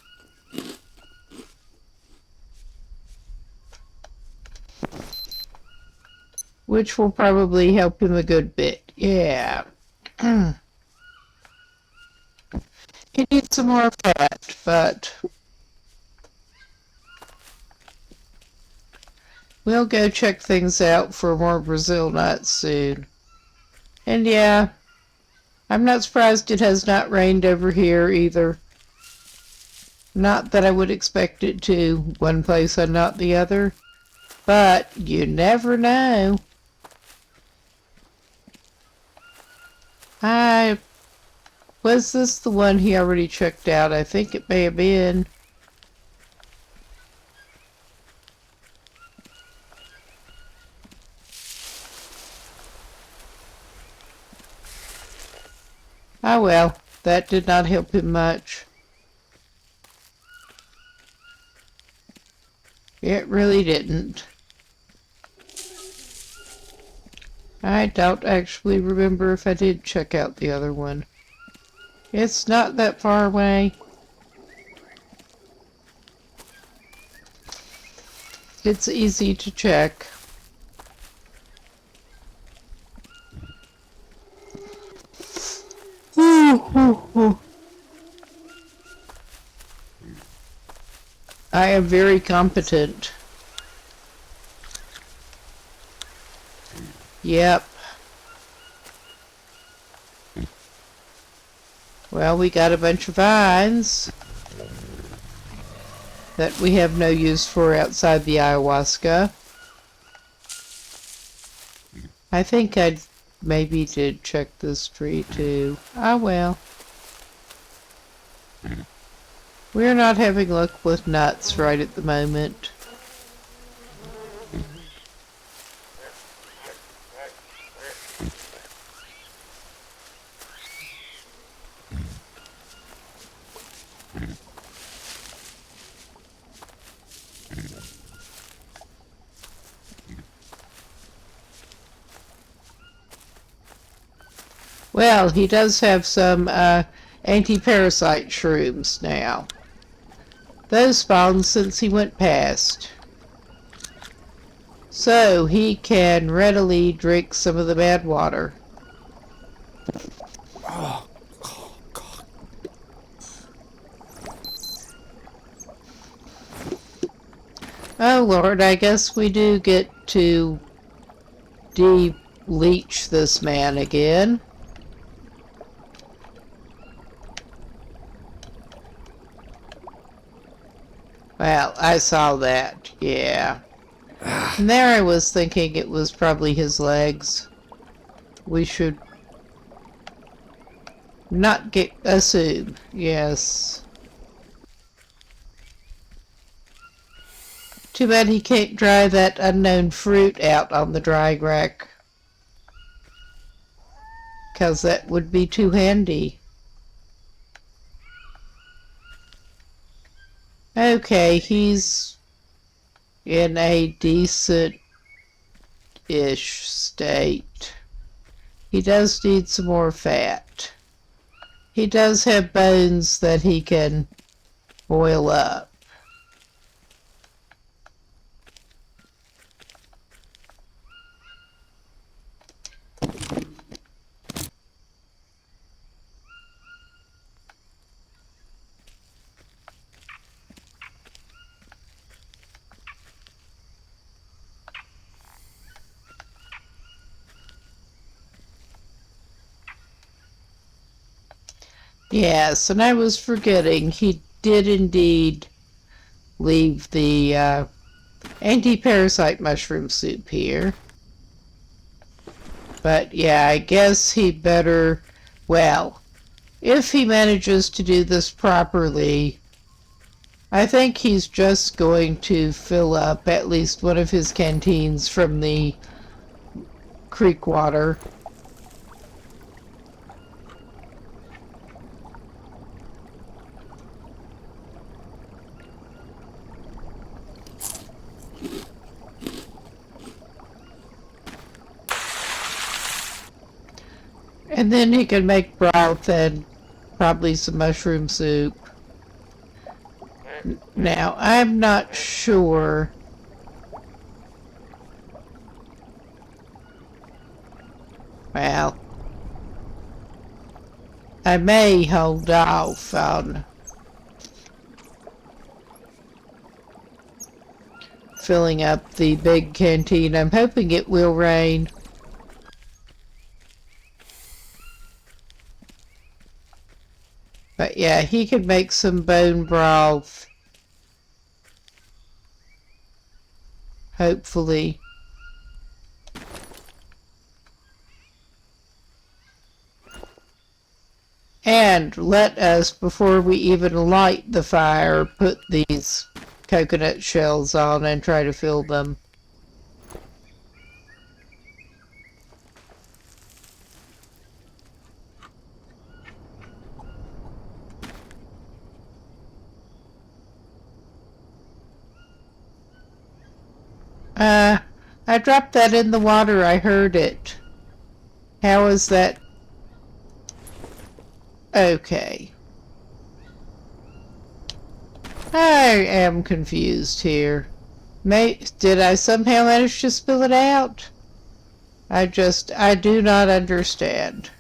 S1: Which will probably help him a good bit. Yeah. He needs some more fat, but we'll go check things out for more Brazil nuts soon. And yeah, I'm not surprised it has not rained over here either. Not that I would expect it to, one place and not the other. But you never know. Was this the one he already checked out? I think it may have been. Ah well, that did not help him much. It really didn't. I don't actually remember if I did check out the other one. It's not that far away. It's easy to check. I am very competent. Yep. Well, we got a bunch of vines that we have no use for outside the ayahuasca. I think I maybe did check this tree too. Ah well. We're not having luck with nuts right at the moment. Well, he does have some anti-parasite shrooms now. Those spawned since he went past. So he can readily drink some of the bad water.
S2: Oh, God.
S1: Oh Lord, I guess we do get to de-leech this man again. Well, I saw that, yeah. And there I was thinking it was probably his legs. We should not assume, yes. Too bad he can't dry that unknown fruit out on the drying rack. 'Cause that would be too handy. Okay, he's in a decent-ish state. He does need some more fat. He does have bones that he can boil up. Yes, and I was forgetting, he did indeed leave the anti-parasite mushroom soup here. But yeah, I guess he better, well, if he manages to do this properly, I think he's just going to fill up at least one of his canteens from the creek water. And then he can make broth and probably some mushroom soup. Now, I'm not sure. Well, I may hold off on filling up the big canteen. I'm hoping it will rain. But yeah, he could make some bone broth. Hopefully. And let us, before we even light the fire, put these coconut shells on and try to fill them. I dropped that in the water. I heard it. How is that? Okay. I am confused here. Did I somehow manage to spill it out? I do not understand.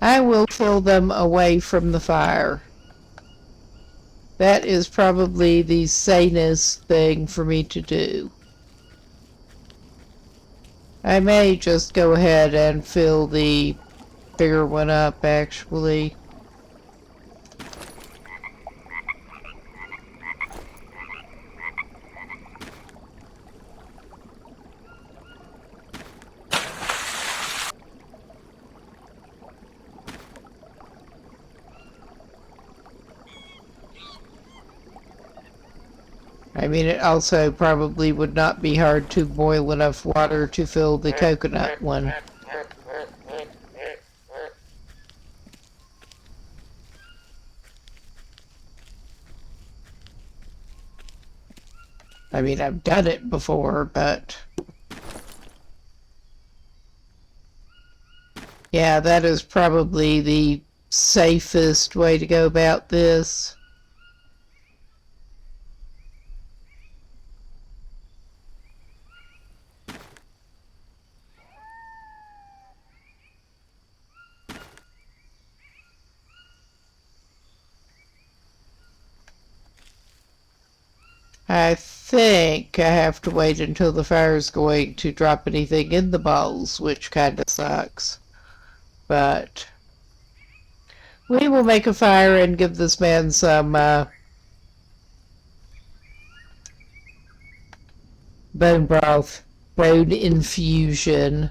S1: I will fill them away from the fire. That is probably the sanest thing for me to do. I may just go ahead and fill the bigger one up, actually. I mean, it also probably would not be hard to boil enough water to fill the coconut one. I mean, I've done it before, but... yeah, that is probably the safest way to go about this. I think I have to wait until the fire's going to drop anything in the bowls, which kind of sucks. But we will make a fire and give this man some bone broth, bone infusion.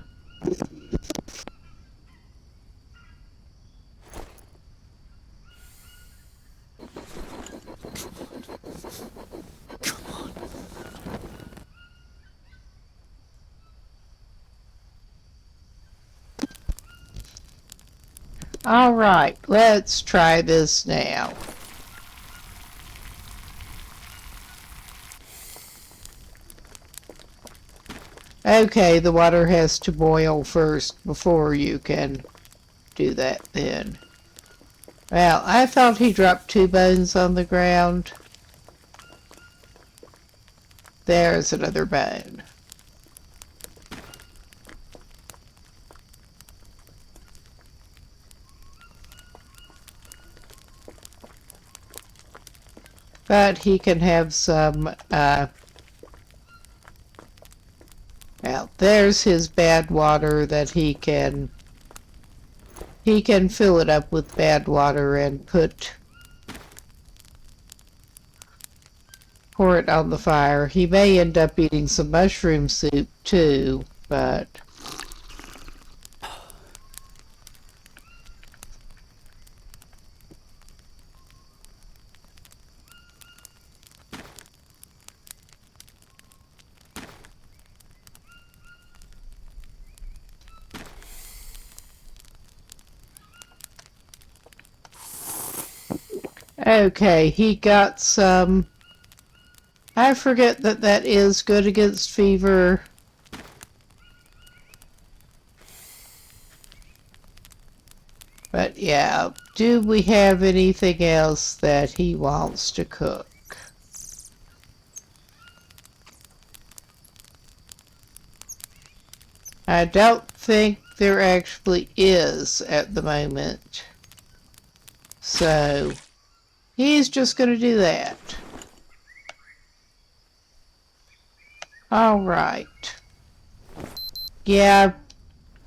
S1: Alright, let's try this now. Okay, the water has to boil first before you can do that then. Well, I thought he dropped 2 bones on the ground. There's another bone. But he can have some, well, there's his bad water that he can fill it up with bad water and pour it on the fire. He may end up eating some mushroom soup too, but okay, he got some, I forget that is good against fever. But yeah, do we have anything else that he wants to cook? I don't think there actually is at the moment. So, he's just going to do that. Alright. Yeah,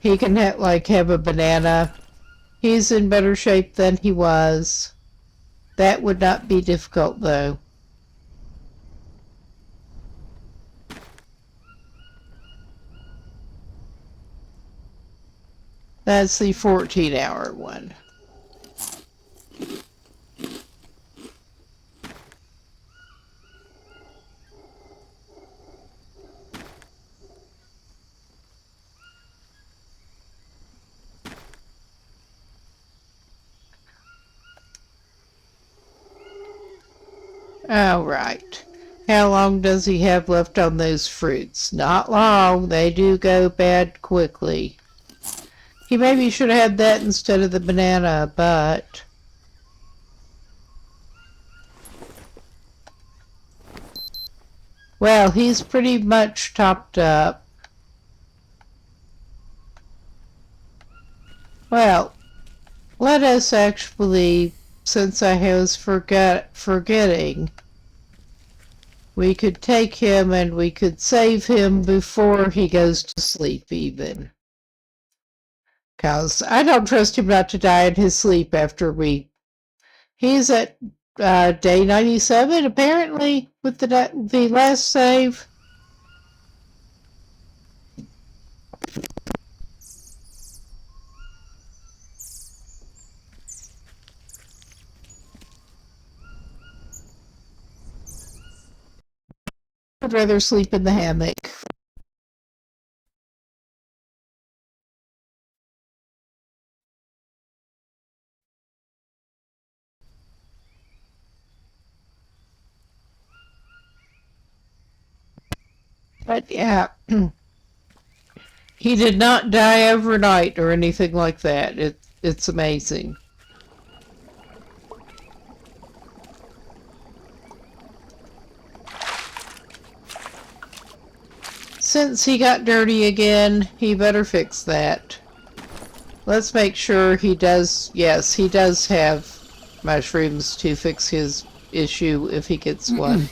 S1: he can have a banana. He's in better shape than he was. That would not be difficult though. That's the 14-hour one. Alright. How long does he have left on those fruits? Not long. They do go bad quickly. He maybe should have had that instead of the banana, but well, he's pretty much topped up. Well, let us actually, since I was forgetting, we could take him and we could save him before he goes to sleep even. Because I don't trust him not to die in his sleep after he's at day 97 apparently with the last save. I'd rather sleep in the hammock. But yeah, he did not die overnight or anything like that. It's amazing. Since he got dirty again, he better fix that. Let's make sure he does, yes, he does have mushrooms to fix his issue if he gets one.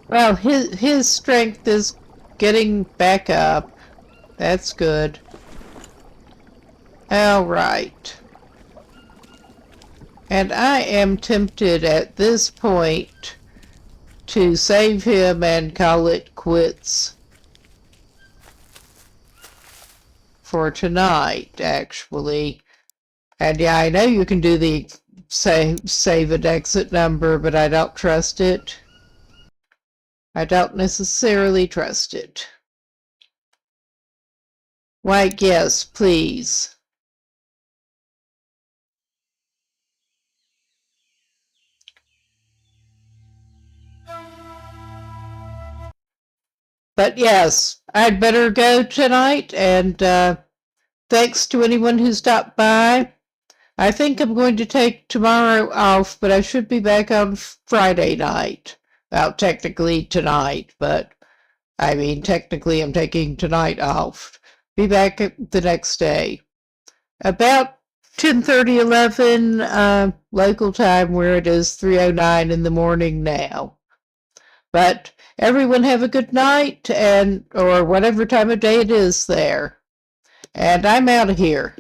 S1: Well, his strength is getting back up. That's good. Alright. And I am tempted at this point to save him and call it quits for tonight, actually. And yeah, I know you can do the save and exit number, but I don't trust it. I don't necessarily trust it. Why, yes, please. But yes, I'd better go tonight, and thanks to anyone who stopped by. I think I'm going to take tomorrow off, but I should be back on Friday night. Well, technically tonight, but I mean, technically I'm taking tonight off. Be back the next day. About 10:30, 11 local time, where it is 3:09 in the morning now. But everyone have a good night, and or whatever time of day it is there. And I'm out of here.